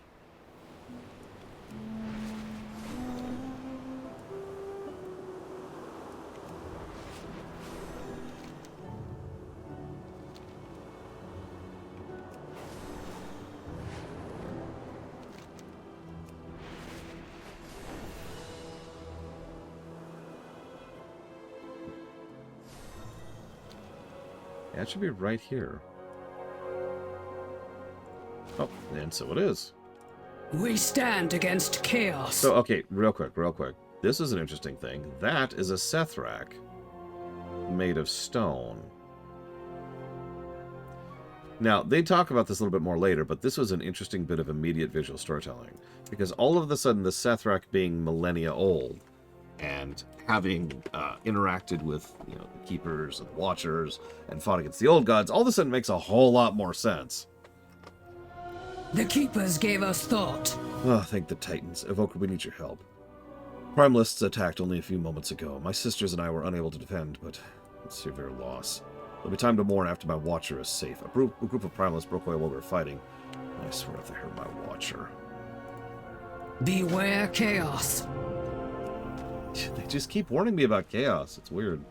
Yeah, it should be right here. Oh, and so it is. We stand against chaos. So, okay, real quick. This is an interesting thing. That is a Sethrak made of stone. Now, they talk about this a little bit more later, but this was an interesting bit of immediate visual storytelling. Because all of a sudden, the Sethrak being millennia old, and having interacted with, you know, the Keepers and the Watchers, and fought against the Old Gods, all of a sudden makes a whole lot more sense. The Keepers gave us thought. Oh, thank the Titans. Evoker, we need your help. Primalists attacked only a few moments ago. My sisters and I were unable to defend, but it's a severe loss. There'll be time to mourn after my Watcher is safe. A group of Primalists broke away while we were fighting. I swear if they hurt my Watcher. Beware chaos. They just keep warning me about chaos. It's weird.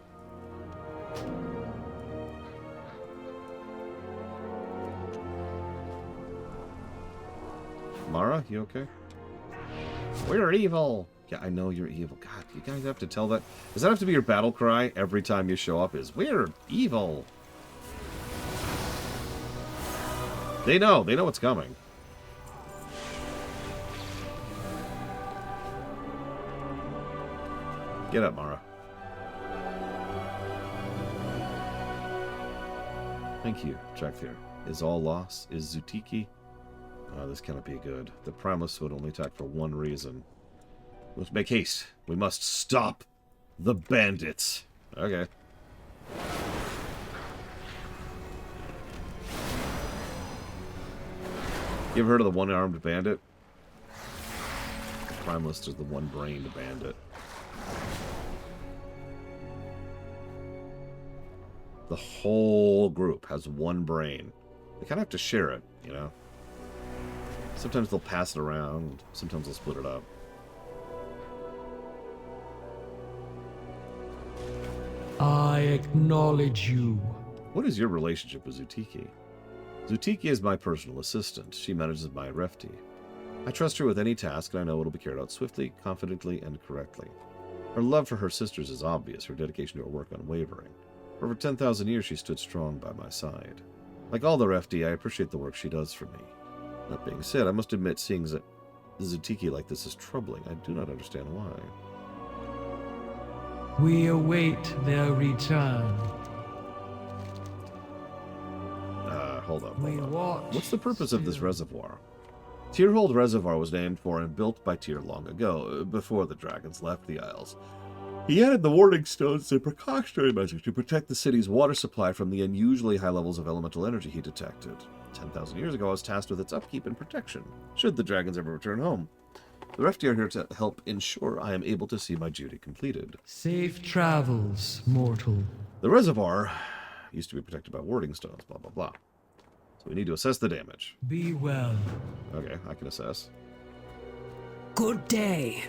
Mara, you okay? We're evil! Yeah, I know you're evil. God, you guys have to tell that. Does that have to be your battle cry every time you show up? Is we're evil. They know what's coming. Get up, Mara. Thank you, Trakthir. Is all loss? Is Zutiki? This cannot be good. The Primalists would only attack for one reason. Let's make haste. We must stop the bandits. Okay. You ever heard of the one-armed bandit? The Primalist is the one-brained bandit. The whole group has one brain. They kind of have to share it, you know? Sometimes they'll pass it around, sometimes they'll split it up. I acknowledge you. What is your relationship with Zutiki? Zutiki is my personal assistant. She manages my Refti. I trust her with any task, and I know it'll be carried out swiftly, confidently, and correctly. Her love for her sisters is obvious, her dedication to her work unwavering. For over 10,000 years, she stood strong by my side. Like all the Refti, I appreciate the work she does for me. That being said, I must admit seeing Zutiki like this is troubling. I do not understand why. We await their return. Hold up. What's the purpose of this reservoir? Tyrhold Reservoir was named for and built by Tyr long ago, before the dragons left the Isles. He added the warning stones as a precautionary measure to protect the city's water supply from the unusually high levels of elemental energy he detected. 10,000 years ago, I was tasked with its upkeep and protection, should the dragons ever return home. The Refti are here to help ensure I am able to see my duty completed. Safe travels, mortal. The reservoir used to be protected by warding stones, blah, blah, blah. So we need to assess the damage. Be well. Okay, I can assess. Good day.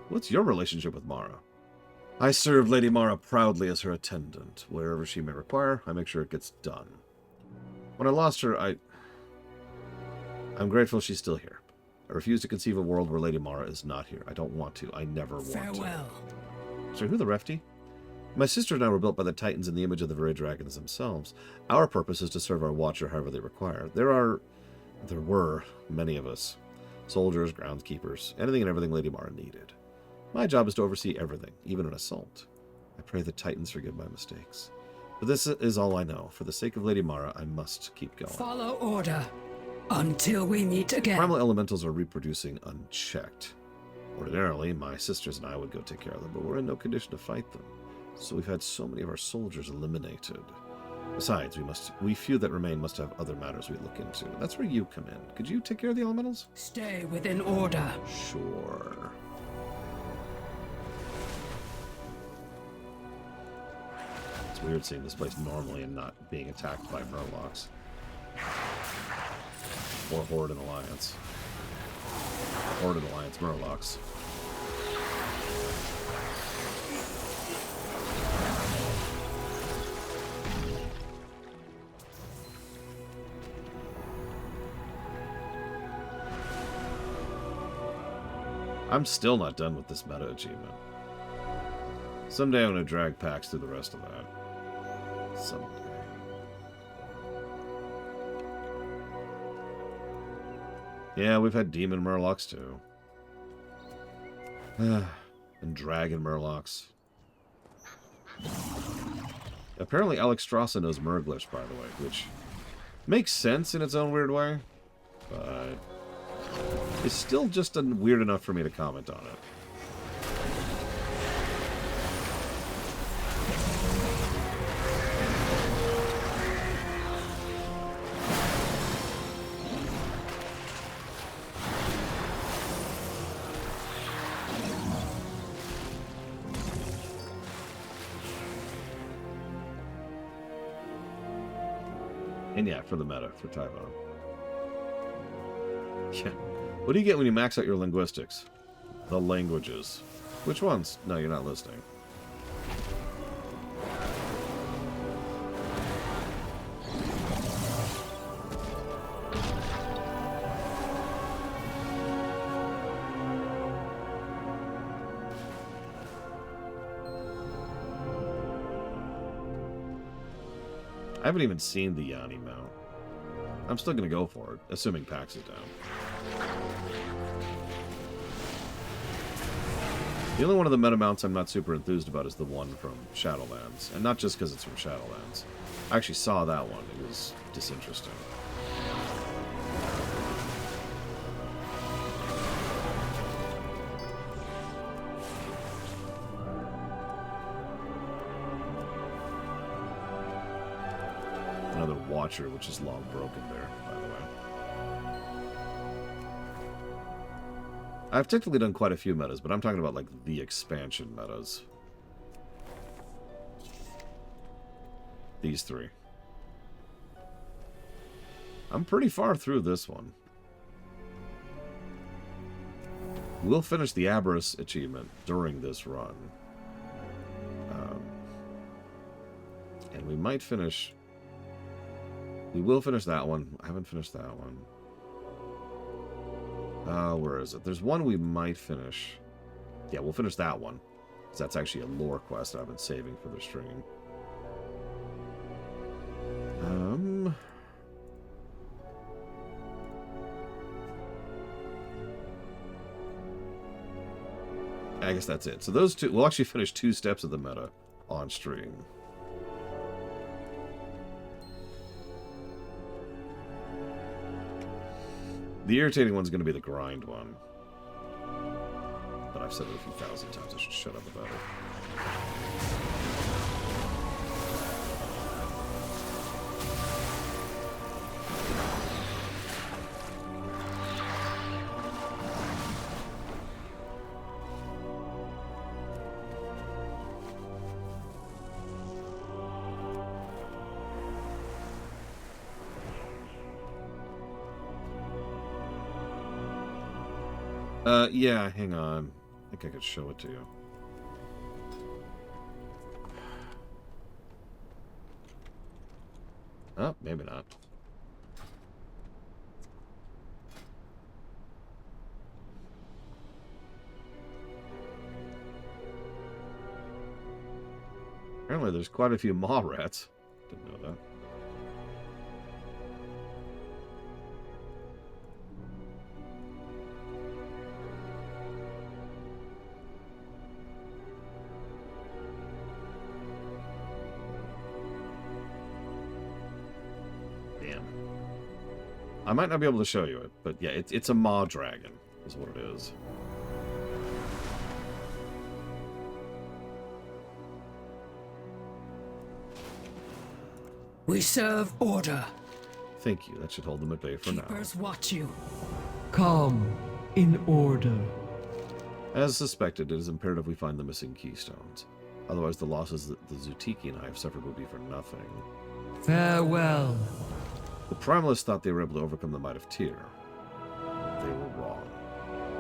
What's your relationship with Mara? I serve Lady Mara proudly as her attendant. Wherever she may require, I make sure it gets done. When I lost her, I'm grateful she's still here. I refuse to conceive a world where Lady Mara is not here. I don't want to. I never want to. Farewell. So who the Refti? My sister and I were built by the Titans in the image of the very dragons themselves. Our purpose is to serve our Watcher however they require. There were many of us. Soldiers, groundskeepers, anything and everything Lady Mara needed. My job is to oversee everything, even an assault. I pray the Titans forgive my mistakes. But this is all I know. For the sake of Lady Mara, I must keep going. Follow order until we meet again. Primal elementals are reproducing unchecked. Ordinarily, my sisters and I would go take care of them, but we're in no condition to fight them. So we've had so many of our soldiers eliminated. Besides, we few that remain must have other matters we look into. That's where you come in. Could you take care of the elementals? Stay within order. Sure. It's weird seeing this place normally and not being attacked by Murlocs. Or Horde and Alliance. Horde and Alliance Murlocs. I'm still not done with this meta achievement. Someday I'm going to drag packs through the rest of that. Someday. Yeah, we've had Demon Murlocs too. And Dragon Murlocs. Apparently Alex Strasser knows Murglish, by the way, which Makes sense in its own weird way, but it's still just weird enough for me to comment on it. And yeah, for the meta, for Tyvo. Yeah. What do you get when you max out your linguistics? The languages. Which ones? No, you're not listening. I haven't even seen the Yanni mount. I'm still going to go for it, assuming Pax is down. The only one of the meta mounts I'm not super enthused about is the one from Shadowlands. And not just because it's from Shadowlands. I actually saw that one. It was disinteresting. Another Watcher, which is long broken there, by the way. I've technically done quite a few metas, but I'm talking about, like, the expansion metas. These three. I'm pretty far through this one. We'll finish the Aberrus achievement during this run. And we might finish... We will finish that one. I haven't finished that one. Where is it? There's one we might finish. Yeah, we'll finish that one. Because that's actually a lore quest I've been saving for the stream. I guess that's it. So those two... We'll actually finish 2 steps of the meta on stream. The irritating one's going to be the grind one. But I've said it a few thousand times. I should shut up about it. Yeah, hang on. I think I could show it to you. Oh, maybe not. Apparently there's quite a few maw rats. Didn't know that. I might not be able to show you it, but yeah, it's a maw dragon, is what it is. We serve order. Thank you. That should hold them at bay for now. Keepers watch you. Come, in order. As suspected, it is imperative we find the missing keystones. Otherwise, the losses that the Zutiki and I have suffered would be for nothing. Farewell. The Primalists thought they were able to overcome the might of Tyr. They were wrong.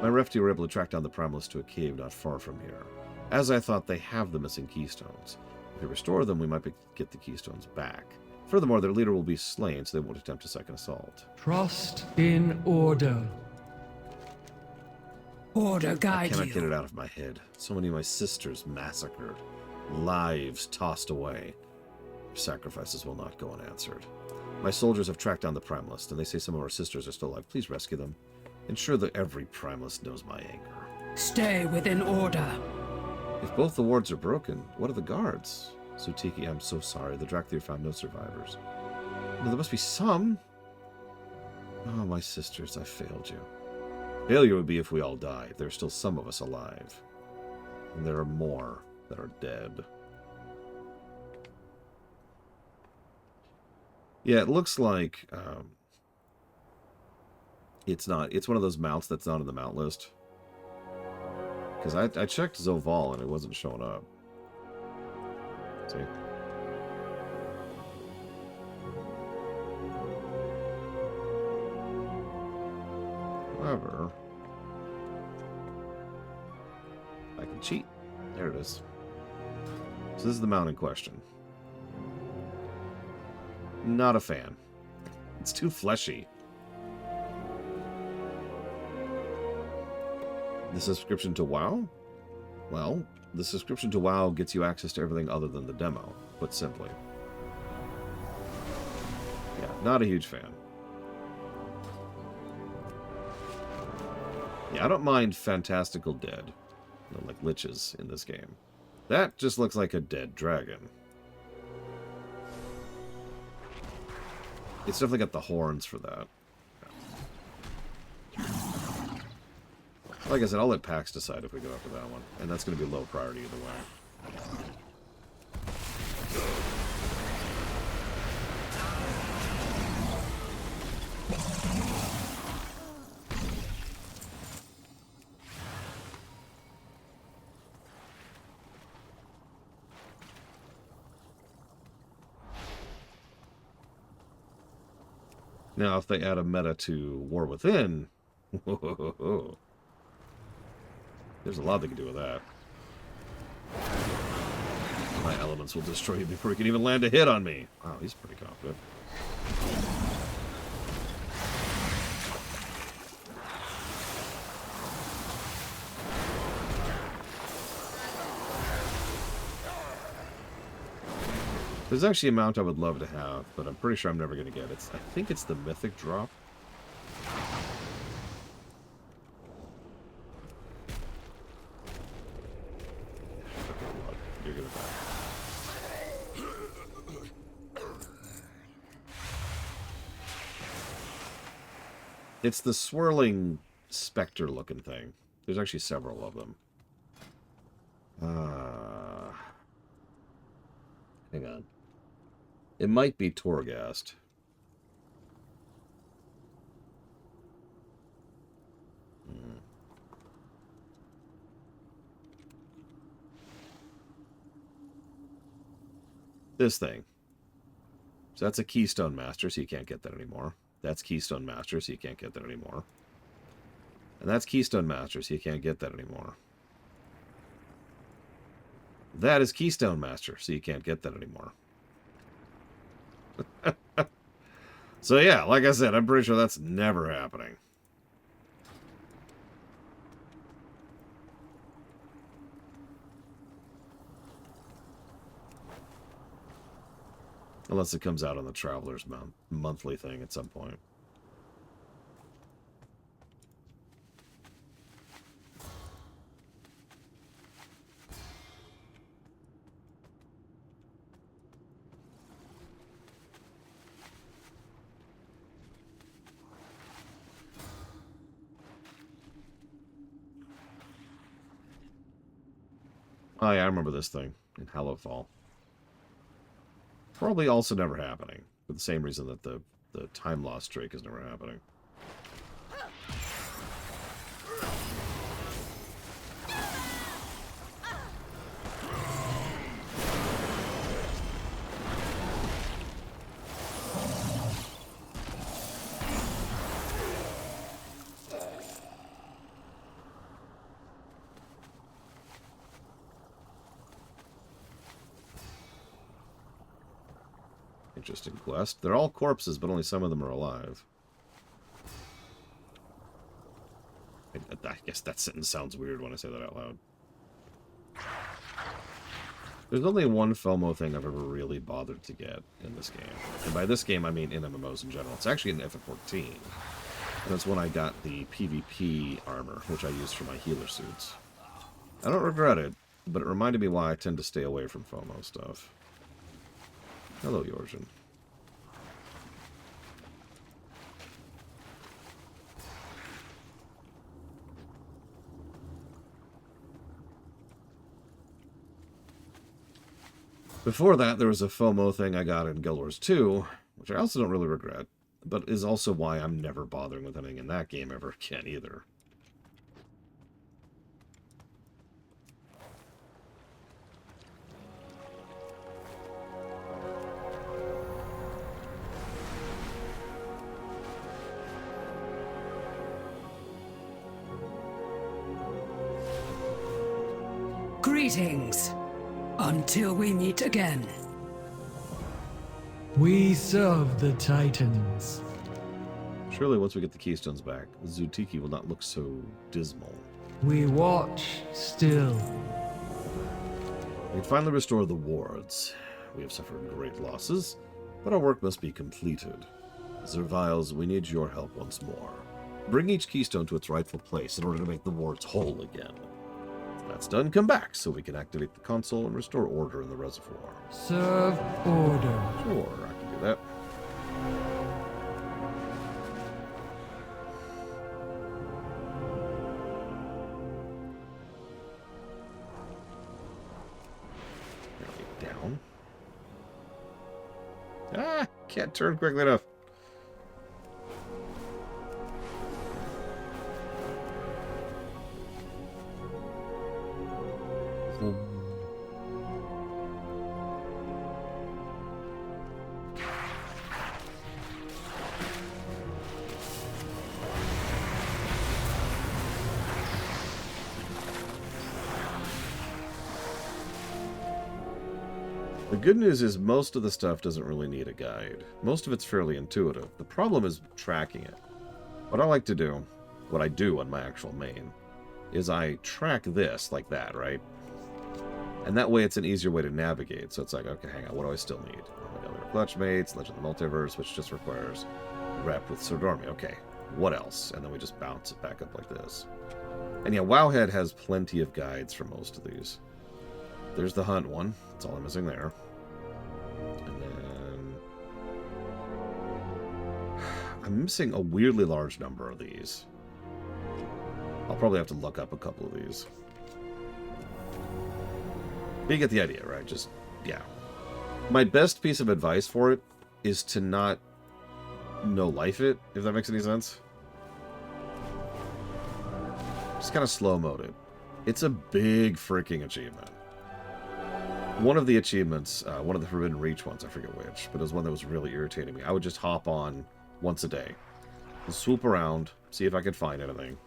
My Refti were able to track down the Primalists to a cave not far from here. As I thought, they have the missing keystones. If we restore them, we might get the keystones back. Furthermore, their leader will be slain, so they won't attempt a second assault. Trust in order. Order guide you. I cannot get it out of my head. So many of my sisters massacred. Lives tossed away. Sacrifices will not go unanswered. My soldiers have tracked down the Primalist, and they say some of our sisters are still alive. Please rescue them. Ensure that every Primalist knows my anger. Stay within order. If both the wards are broken, what are the guards? Zutiki, I'm so sorry. The Drakthir found no survivors. No, there must be some. Oh, my sisters, I failed you. Failure would be if we all died. There's still some of us alive. And there are more that are dead. Yeah, it looks like it's not. It's one of those mounts that's not in the mount list. Because I checked Zoval and it wasn't showing up. See? However, I can cheat. There it is. So this is the mount in question. Not a fan. It's too fleshy. The subscription to WoW? Well, the subscription to WoW gets you access to everything other than the demo, put simply. Yeah, not a huge fan. Yeah, I don't mind fantastical dead, you know, like liches in this game. That just looks like a dead dragon. It's definitely got the horns for that. Like I said, I'll let PAX decide if we go after that one. And that's going to be low priority either way. Now, if they add a meta to War Within, there's a lot they can do with that. My elements will destroy you before you can even land a hit on me. Wow, he's pretty confident. There's actually a mount I would love to have, but I'm pretty sure I'm never going to get it. I think it's the Mythic drop. You're gonna die. It's the swirling specter-looking thing. There's actually several of them. Hang on. It might be Torghast. This thing. So that's a Keystone Master, so you can't get that anymore. That's Keystone Master, so you can't get that anymore. And that's Keystone Master, so you can't get that anymore. That is Keystone Master, so you can't get that anymore. So yeah, like I said, I'm pretty sure that's never happening. Unless it comes out on the Traveler's monthly thing at some point. Oh yeah, I remember this thing in Hallowfall. Probably also never happening, for the same reason that the time loss streak is never happening. Interesting quest. They're all corpses, but only some of them are alive. I guess that sentence sounds weird when I say that out loud. There's only one FOMO thing I've ever really bothered to get in this game. And by this game, I mean in MMOs in general. It's actually in FF14. And that's when I got the PvP armor, which I used for my healer suits. I don't regret it, but it reminded me why I tend to stay away from FOMO stuff. Hello, Yorjin. Before that, there was a FOMO thing I got in Guild Wars 2, which I also don't really regret, but is also why I'm never bothering with anything in that game ever again either. Greetings. Until we meet again. We serve the Titans. Surely once we get the Keystones back, Zutiki will not look so dismal. We watch still. We can finally restore the wards. We have suffered great losses, but our work must be completed. Zerviles, we need your help once more. Bring each keystone to its rightful place in order to make the wards whole again. That's done, come back so we can activate the console and restore order in the reservoir. Serve order. Sure, I can do that. Down. Ah, can't turn quickly enough. The good news is most of the stuff doesn't really need a guide. Most of it's fairly intuitive. The problem is tracking it. What I like to do, what I do on my actual main, is I track this like that, right? And that way it's an easier way to navigate. So it's like, okay, hang on, what do I still need? Oh my god, Clutch Mates, Legend of the Multiverse, which just requires rep with Sword Army. Okay, what else? And then we just bounce it back up like this. And yeah, Wowhead has plenty of guides for most of these. There's the hunt one. That's all I'm missing there. And then I'm missing a weirdly large number of these. I'll probably have to look up a couple of these. But you get the idea, right? Just, yeah. My best piece of advice for it is to not no-life it, if that makes any sense. Just kind of slow-mode it. It's a big freaking achievement. One of the achievements, one of the Forbidden Reach ones, I forget which, but it was one that was really irritating me. I would just hop on once a day, and swoop around, see if I could find anything,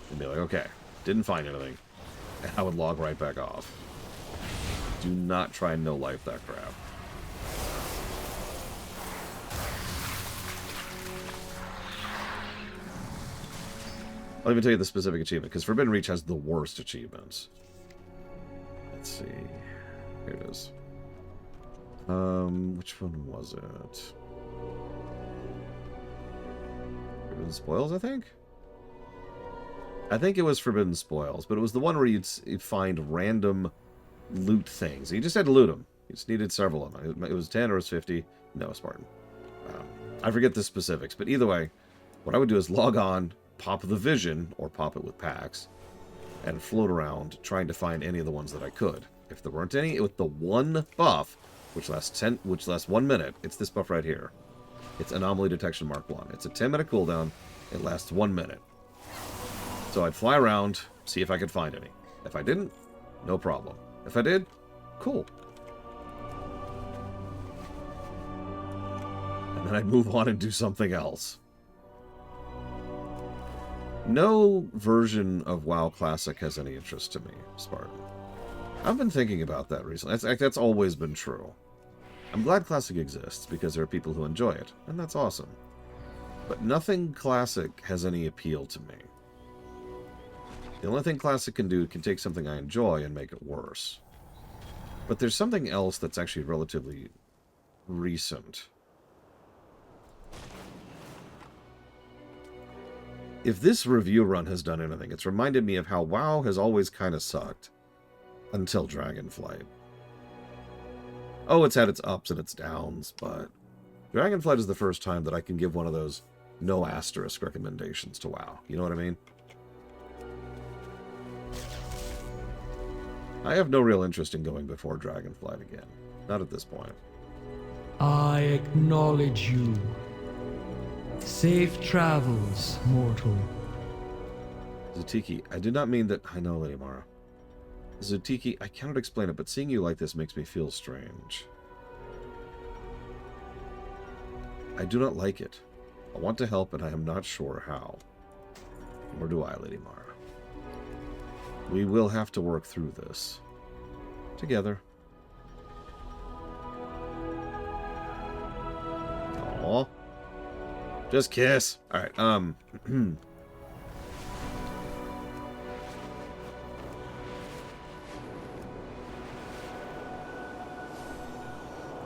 and be like, okay, didn't find anything, and I would log right back off. Do not try and no-life that crap. I'll even tell you the specific achievement, because Forbidden Reach has the worst achievements. Let's see. Here it is. Which one was it? Forbidden Spoils, I think? I think it was Forbidden Spoils, but it was the one where you'd find random loot things. You just had to loot them. You just needed several of them. It was 10 or it was 50. No, Spartan. I forget the specifics, but either way, what I would do is log on, pop the vision, or pop it with packs, and float around trying to find any of the ones that I could. If there weren't any, with the one buff, which lasts 1 minute, it's this buff right here. It's Anomaly Detection Mark 1. It's a 10-minute cooldown. It lasts 1 minute. So I'd fly around, see if I could find any. If I didn't, no problem. If I did, cool. And then I'd move on and do something else. No version of WoW Classic has any interest to me, Spartan. I've been thinking about that recently. That's always been true. I'm glad Classic exists because there are people who enjoy it, and that's awesome. But nothing Classic has any appeal to me. The only thing Classic can do can take something I enjoy and make it worse. But there's something else that's actually relatively recent. If this review run has done anything, it's reminded me of how WoW has always kind of sucked. Until Dragonflight. Oh, it's had its ups and its downs, but Dragonflight is the first time that I can give one of those no asterisk recommendations to WoW. You know what I mean? I have no real interest in going before Dragonflight again. Not at this point. I acknowledge you. Safe travels, mortal. Zutiki, I do not mean that... I know, Lady Mara. Zutiki, I cannot explain it, but seeing you like this makes me feel strange. I do not like it. I want to help, and I am not sure how. Nor do I, Lady Mara. We will have to work through this. Together. Aww. Just kiss. Alright,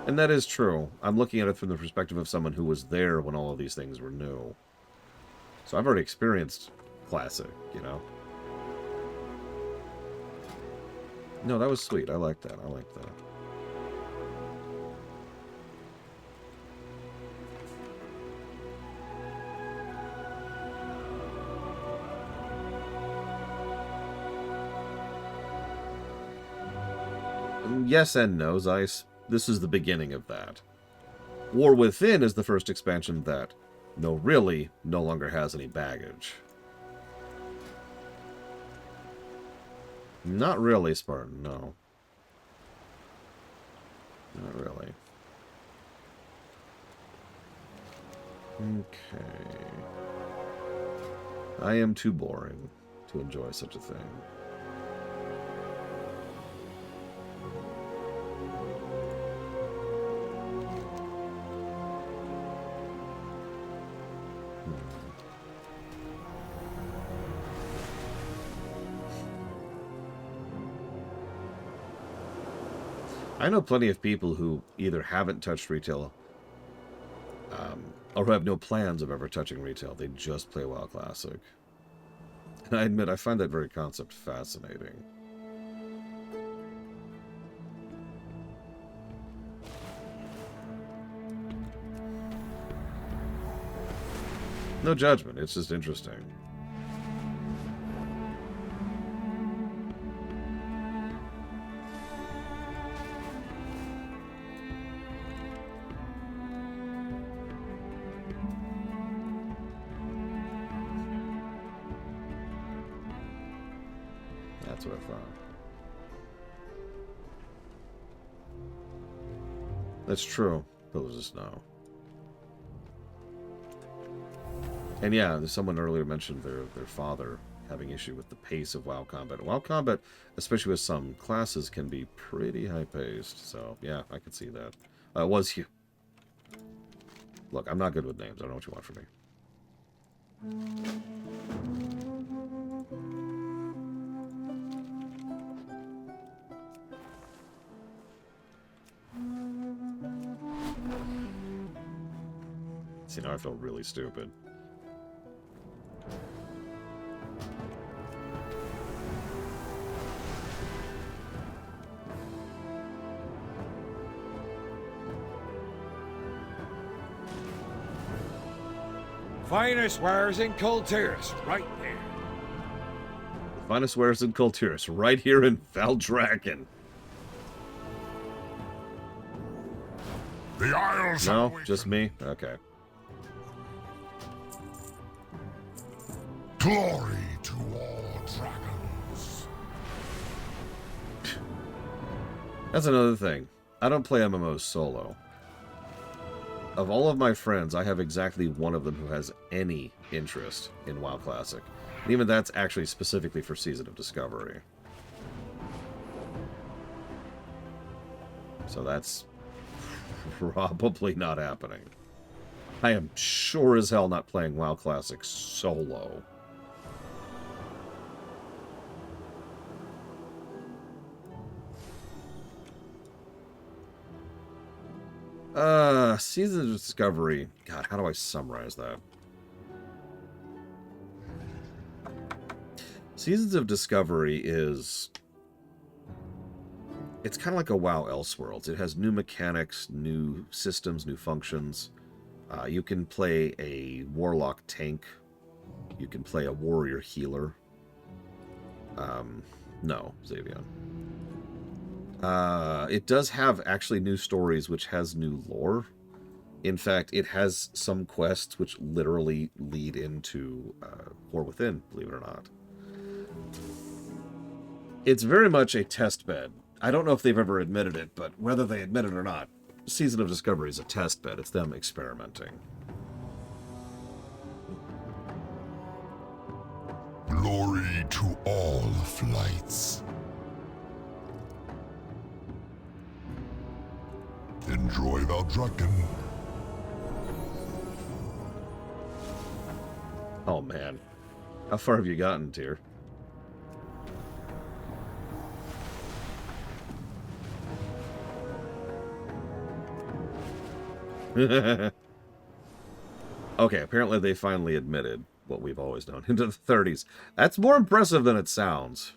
And that is true. I'm looking at it from the perspective of someone who was there when all of these things were new. So I've already experienced Classic, you know? No, that was sweet. I like that. I like that. Yes and no, Zeiss. This is the beginning of that. War Within is the first expansion that, no really, no longer has any baggage. Not really, Spartan, no. Not really. Okay. I am too boring to enjoy such a thing. I know plenty of people who either haven't touched retail or who have no plans of ever touching retail. They just play WoW Classic. And I admit, I find that very concept fascinating. No judgment, it's just interesting. That's what I thought. That's true. Pillars of Snow. And yeah, someone earlier mentioned their father having issue with the pace of WoW combat. WoW combat, especially with some classes, can be pretty high-paced. So, yeah, I could see that. It was you. Look, I'm not good with names. I don't know what you want from me. See, now I feel really stupid. Finest wares in Kultiris, right there. The finest wares in Kultiris, right here in Thaldraszus. The Isles. No, just me? Okay. Glory to all dragons. That's another thing. I don't play MMOs solo. Of all of my friends, I have exactly one of them who has any interest in WoW Classic. And even that's actually specifically for Season of Discovery. So that's probably not happening. I am sure as hell not playing WoW Classic solo. Season of Discovery. God, how do I summarize that? Seasons of Discovery is... It's kind of like a WoW Elseworlds. It has new mechanics, new systems, new functions. You can play a Warlock tank. You can play a Warrior healer. No, Xavier. It does have actually new stories, which has new lore. In fact, it has some quests which literally lead into War Within, believe it or not. It's very much a test bed. I don't know if they've ever admitted it, but whether they admit it or not, Season of Discovery is a test bed. It's them experimenting. Glory to all flights. Enjoy Thaldraszus. Oh man. How far have you gotten, Tyr? Okay, apparently they finally admitted what we've always known. Into the 30s. That's more impressive than it sounds.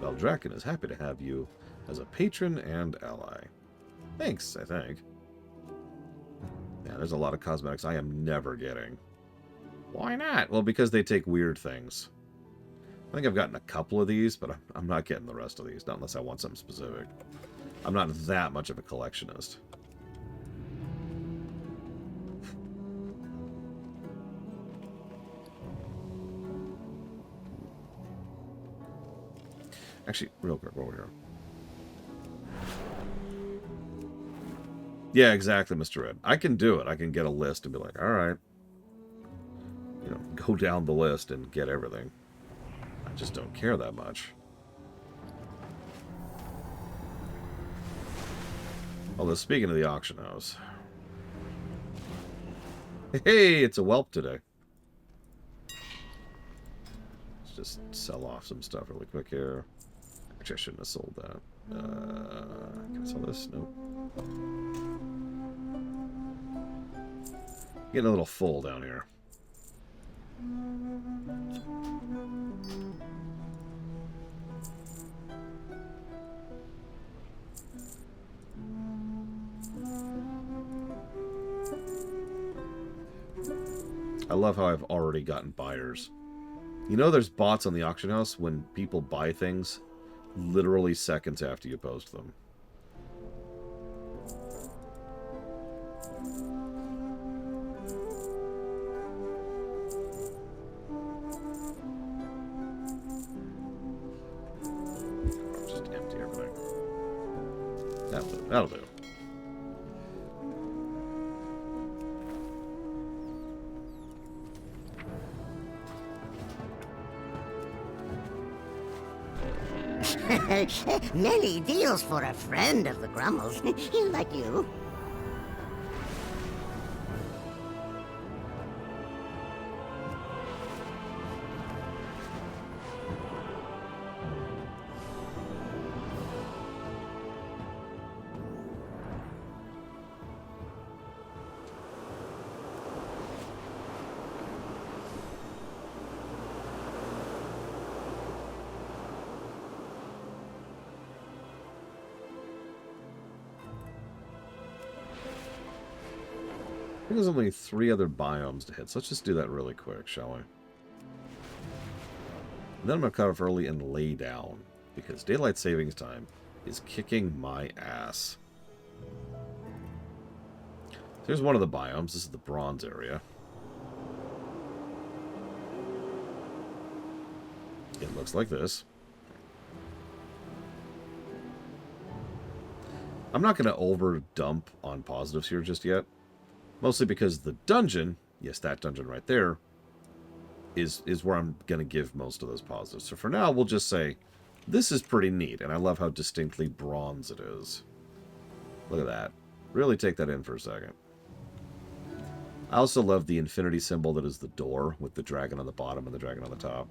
Thaldraszus is happy to have you as a patron and ally. Thanks, I think. Yeah, there's a lot of cosmetics I am never getting. Why not? Well, because they take weird things. I think I've gotten a couple of these, but I'm not getting the rest of these, not unless I want something specific. I'm not that much of a collectionist. Actually, real quick, over here. Yeah, exactly, Mr. Red. I can do it. I can get a list and be like, alright. You know, go down the list and get everything. I just don't care that much. Although, speaking of the auction house. Hey, it's a whelp today. Let's just sell off some stuff really quick here. Actually, I shouldn't have sold that. Can I sell this? Nope. Getting a little full down here. I love how I've already gotten buyers. You know there's bots on the auction house when people buy things literally seconds after you post them. Just empty everything. That'll do. That'll do. Many deals for a friend of the Grummles, like you. I think there's only 3 other biomes to hit, so let's just do that really quick, shall we? And then I'm going to cut off early and lay down, because daylight savings time is kicking my ass. Here's one of the biomes. This is the bronze area. It looks like this. I'm not going to over dump on positives here just yet. Mostly because the dungeon, yes, that dungeon right there, is where I'm going to give most of those positives. So for now, we'll just say, this is pretty neat, and I love how distinctly bronze it is. Look at that. Really take that in for a second. I also love the infinity symbol that is the door, with the dragon on the bottom and the dragon on the top.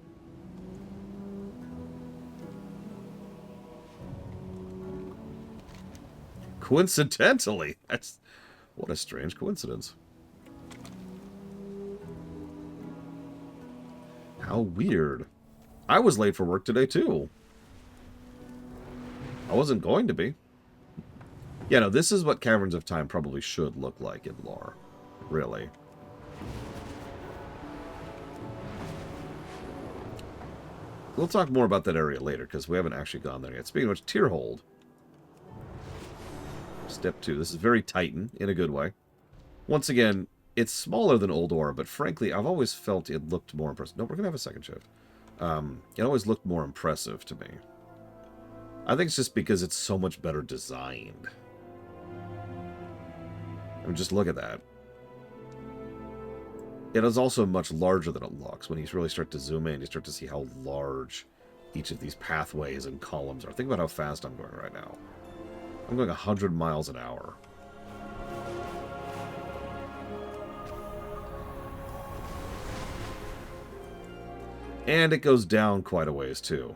Coincidentally, that's... What a strange coincidence. How weird. I was late for work today, too. I wasn't going to be. Yeah, no, this is what Caverns of Time probably should look like in lore. Really. We'll talk more about that area later, because we haven't actually gone there yet. Speaking of which, Tierhold. Step 2. This is very Titan, in a good way. Once again, it's smaller than Old Ora, but frankly, I've always felt it looked more impressive. No, we're going to have a second shift. It always looked more impressive to me. I think it's just because it's so much better designed. I mean, just look at that. It is also much larger than it looks. When you really start to zoom in, you start to see how large each of these pathways and columns are. Think about how fast I'm going right now. I'm going 100 miles an hour. And it goes down quite a ways, too.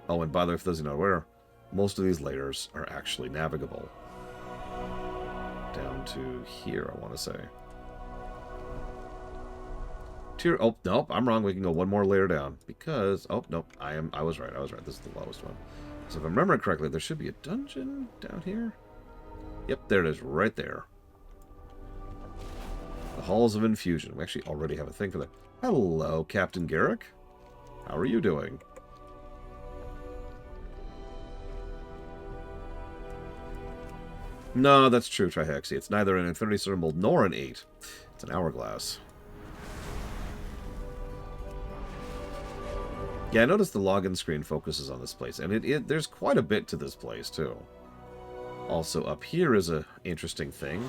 Oh, and by the way, for those who are not aware, most of these layers are actually navigable. Down to here, I want to say. Oh, nope, I'm wrong. We can go one more layer down. Because, oh, nope, I was right. This is the lowest one. So if I'm remembering correctly, there should be a dungeon down here. Yep, there it is, right there. The Halls of Infusion. We actually already have a thing for that. Hello, Captain Garrick. How are you doing? No, that's true, Trihexi. It's neither an infinity symbol nor an 8. It's an hourglass. Yeah, I noticed the login screen focuses on this place, and there's quite a bit to this place, too. Also, up here is an interesting thing,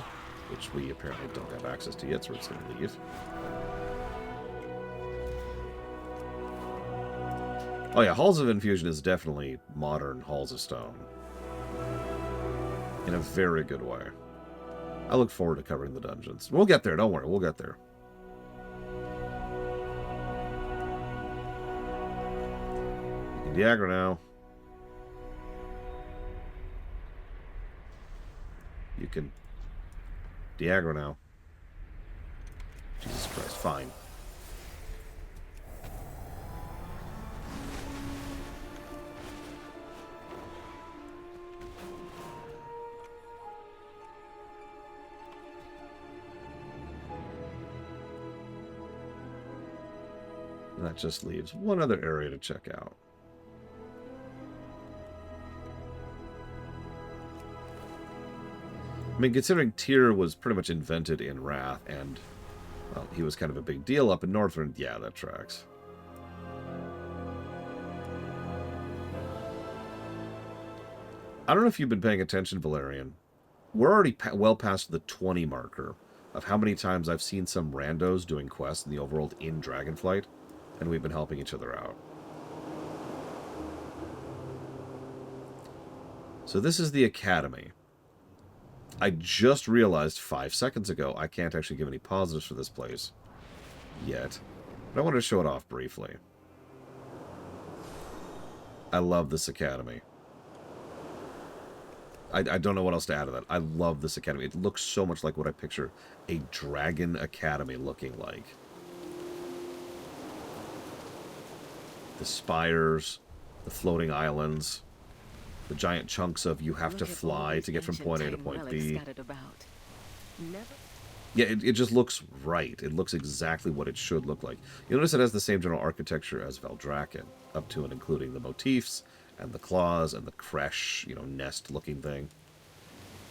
which we apparently don't have access to yet, so we're just going to leave. Oh yeah, Halls of Infusion is definitely modern Halls of Stone. In a very good way. I look forward to covering the dungeons. We'll get there, don't worry, we'll get there. You can de-aggro now. You can de-aggro now. Jesus Christ, fine. That just leaves one other area to check out. I mean, considering Tyr was pretty much invented in Wrath, and, well, he was kind of a big deal up in Northrend, yeah, that tracks. I don't know if you've been paying attention, Valerian. We're already well past the 20 marker of how many times I've seen some randos doing quests in the overworld in Dragonflight. And we've been helping each other out. So this is the Academy. I just realized 5 seconds ago I can't actually give any positives for this place yet. But I wanted to show it off briefly. I love this Academy. I don't know what else to add to that. I love this Academy. It looks so much like what I picture a Dragon Academy looking like. The spires, the floating islands, the giant chunks of you have to fly to get from point A to point B. Yeah, it just looks right. It looks exactly what it should look like. You'll notice it has the same general architecture as Valdrakken, up to and including the motifs and the claws and the creche, nest-looking thing.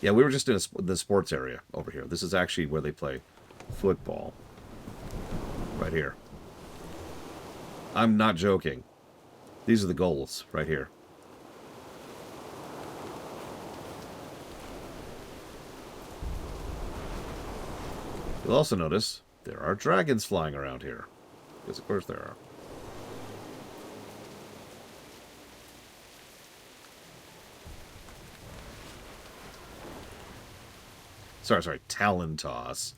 Yeah, we were just in the sports area over here. This is actually where they play football. Right here. I'm not joking. These are the goals right here. You'll also notice there are dragons flying around here. Because of course there are. Sorry, Talon Toss.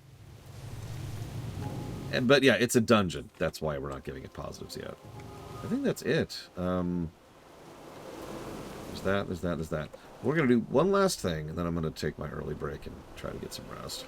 But yeah, it's a dungeon. That's why we're not giving it positives yet. I think that's it. There's that. We're going to do one last thing, and then I'm going to take my early break and try to get some rest.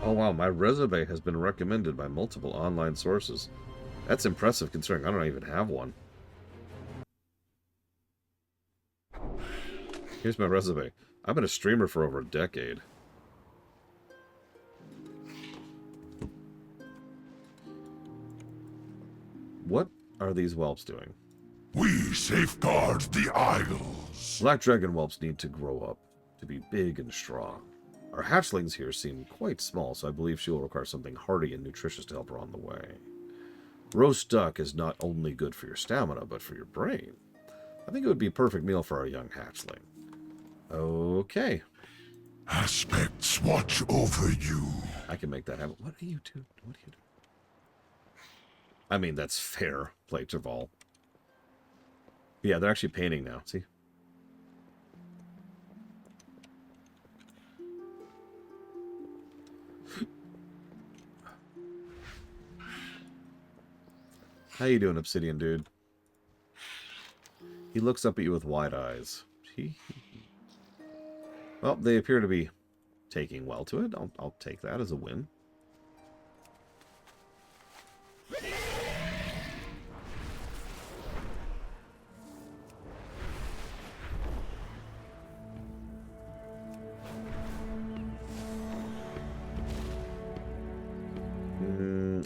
Oh wow, my resume has been recommended by multiple online sources. That's impressive considering I don't even have one. Here's my resume. I've been a streamer for over a decade. What are these whelps doing? We safeguard the Isles. Black dragon whelps need to grow up to be big and strong. Our hatchlings here seem quite small, so I believe she will require something hearty and nutritious to help her on the way. Roast duck is not only good for your stamina, but for your brain. I think it would be a perfect meal for our young hatchling. Okay. Aspects watch over you. I can make that happen. What are you doing? What are you doing? I mean, that's fair play, Traval. Yeah, they're actually painting now. See? How you doing, Obsidian dude? He looks up at you with wide eyes. Well, they appear to be taking well to it. I'll take that as a win.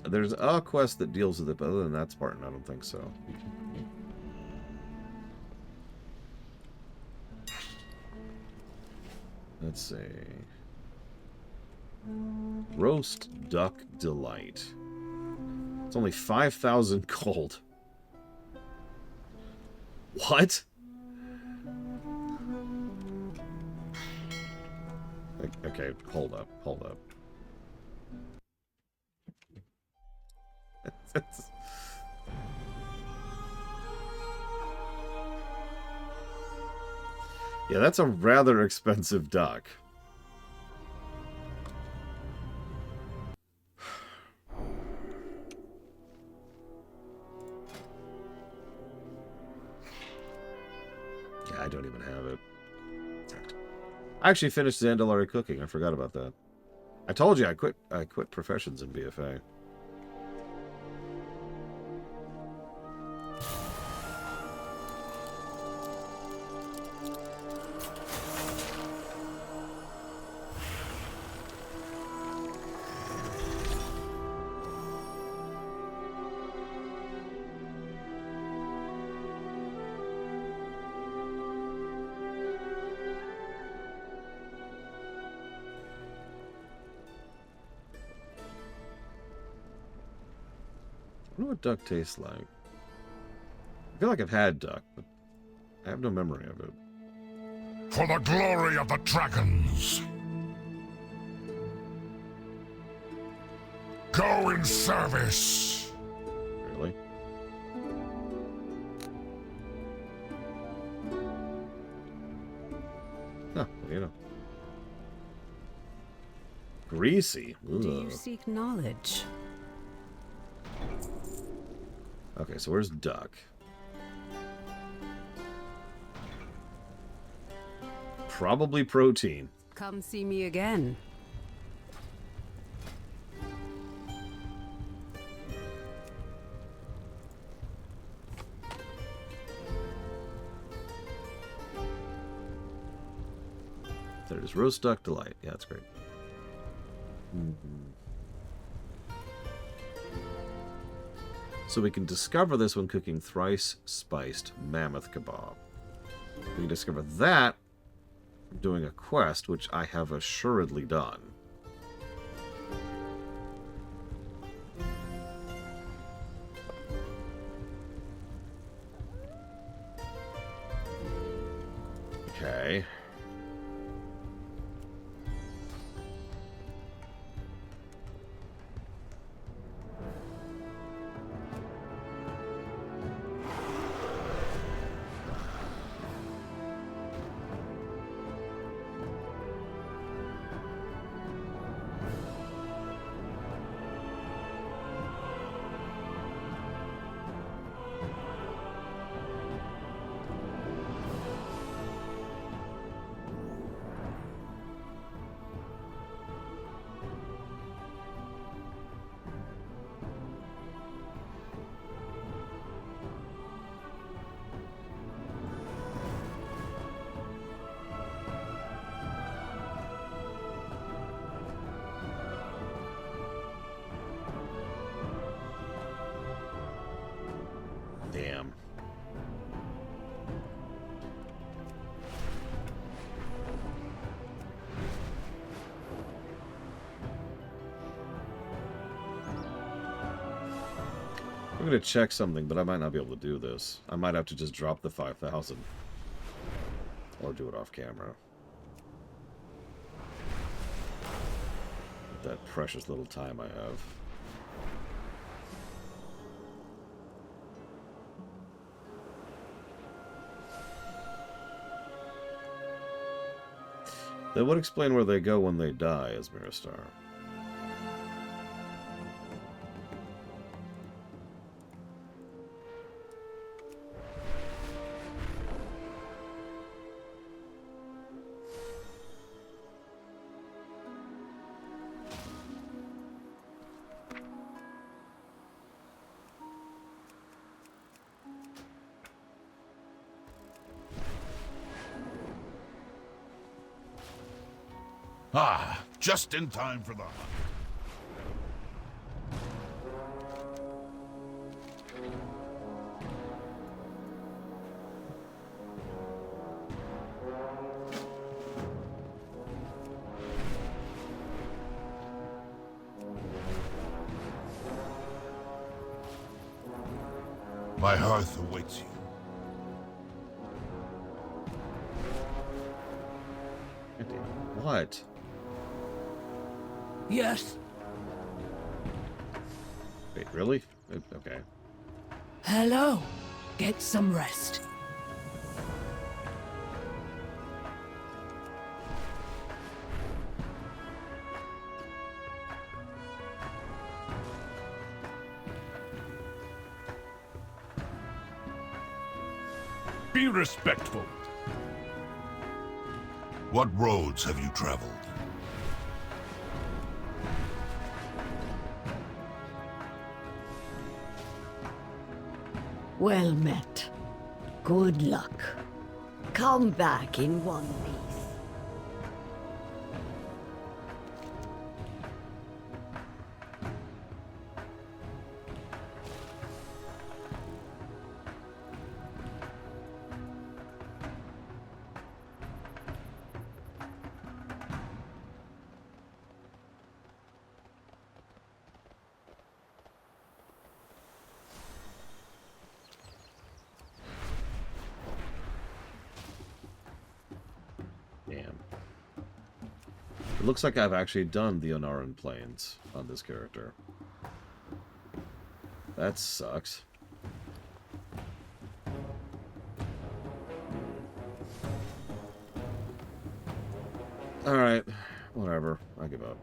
There's a quest that deals with it, but other than that, Spartan, I don't think so. Let's see. Roast Duck Delight. It's only 5,000 gold. What? Okay, hold up, hold up. Yeah, that's a rather expensive duck. Yeah, I don't even have it. I actually finished Zandalari cooking. I forgot about that. I told you I quit professions in BFA. I wonder what duck tastes like. I feel like I've had duck, but I have no memory of it. For the glory of the dragons. Go in service. Really? Huh, you know. Greasy. Ugh. Do you seek knowledge? Okay, so where's duck? Probably protein. Come see me again. There's roast duck delight. Yeah, that's great. So we can discover this when cooking thrice spiced mammoth kebab. We can discover that doing a quest, which I have assuredly done. Okay. Damn. I'm gonna check something, but I might not be able to do this. I might have to just drop the 5,000. Or do it off camera. With that precious little time I have. That would explain where they go when they die, as Miristar. Ah, just in time for the hunt. My hearth awaits you. What? Yes. Wait, really? Okay. Hello. Get some rest. Be respectful. What roads have you traveled? Well met. Good luck. Come back in one piece. It looks like I've actually done the Onaran Plains on this character. That sucks. Alright, whatever. I give up.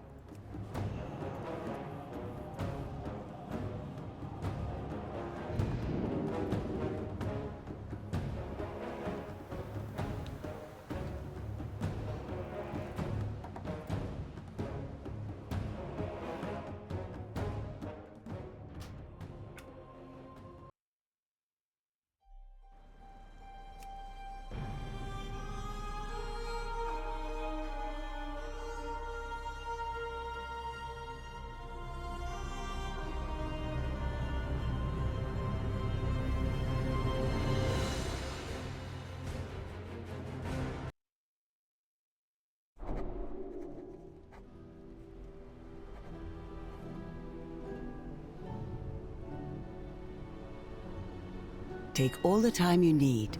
Take all the time you need.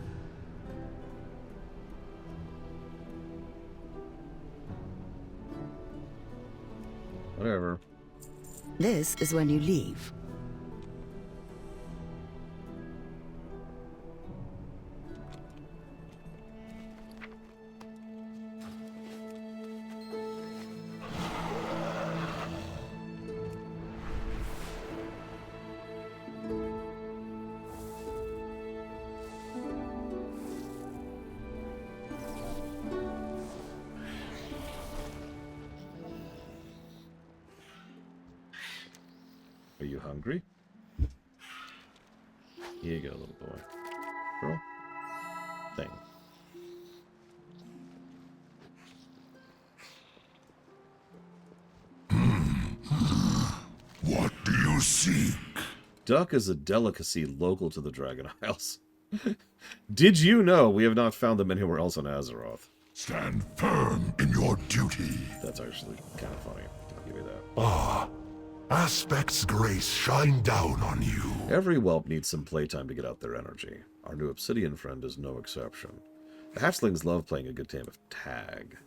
Whatever. This is when you leave. Are you hungry? Here you go, little boy. Girl? Thing. What do you seek? Duck is a delicacy local to the Dragon Isles. Did you know we have not found them anywhere else on Azeroth? Stand firm in your duty. That's actually kind of funny. I'll give you that. Ah, Aspect's grace shine down on you. Every whelp needs some playtime to get out their energy. Our new Obsidian friend is no exception. The hatchlings love playing a good game of tag.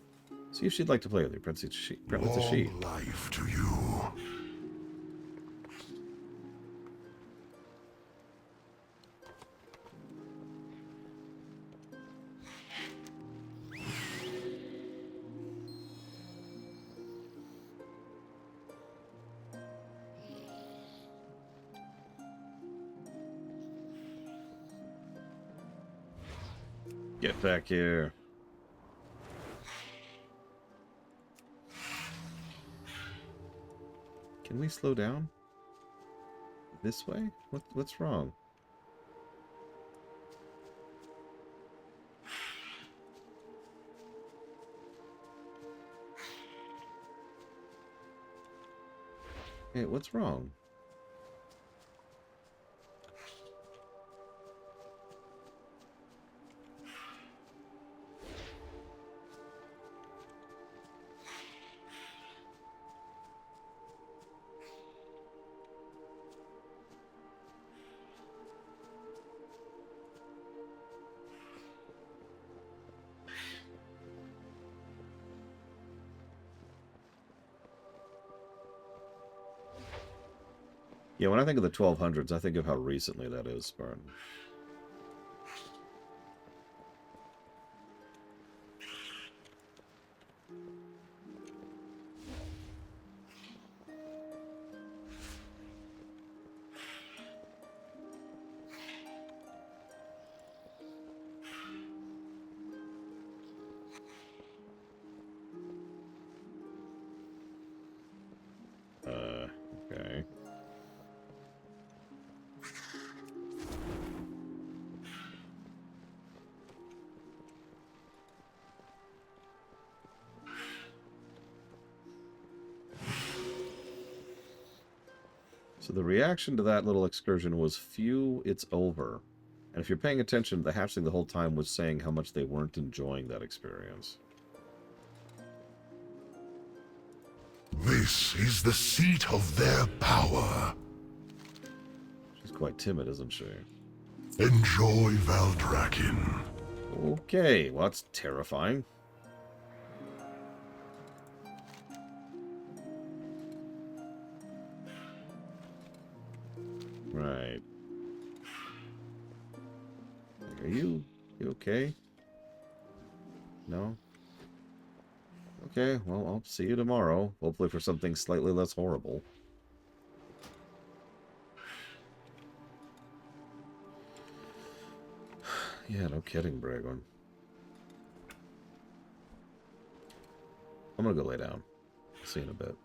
See if she'd like to play with you, Princess She. Long life to you. Get back here. Can we slow down? This way? What's wrong? Hey, what's wrong? Yeah, when I think of the 1200s, I think of how recently that is, Spartan. Okay. So the reaction to that little excursion was, phew, it's over. And if you're paying attention, the hatchling the whole time was saying how much they weren't enjoying that experience. This is the seat of their power. She's quite timid, isn't she? Enjoy Valdrakken. Okay, well, that's terrifying. Right. Are you okay? No? Okay, well, I'll see you tomorrow. Hopefully for something slightly less horrible. Yeah, no kidding, Bragon. I'm gonna go lay down. See you in a bit.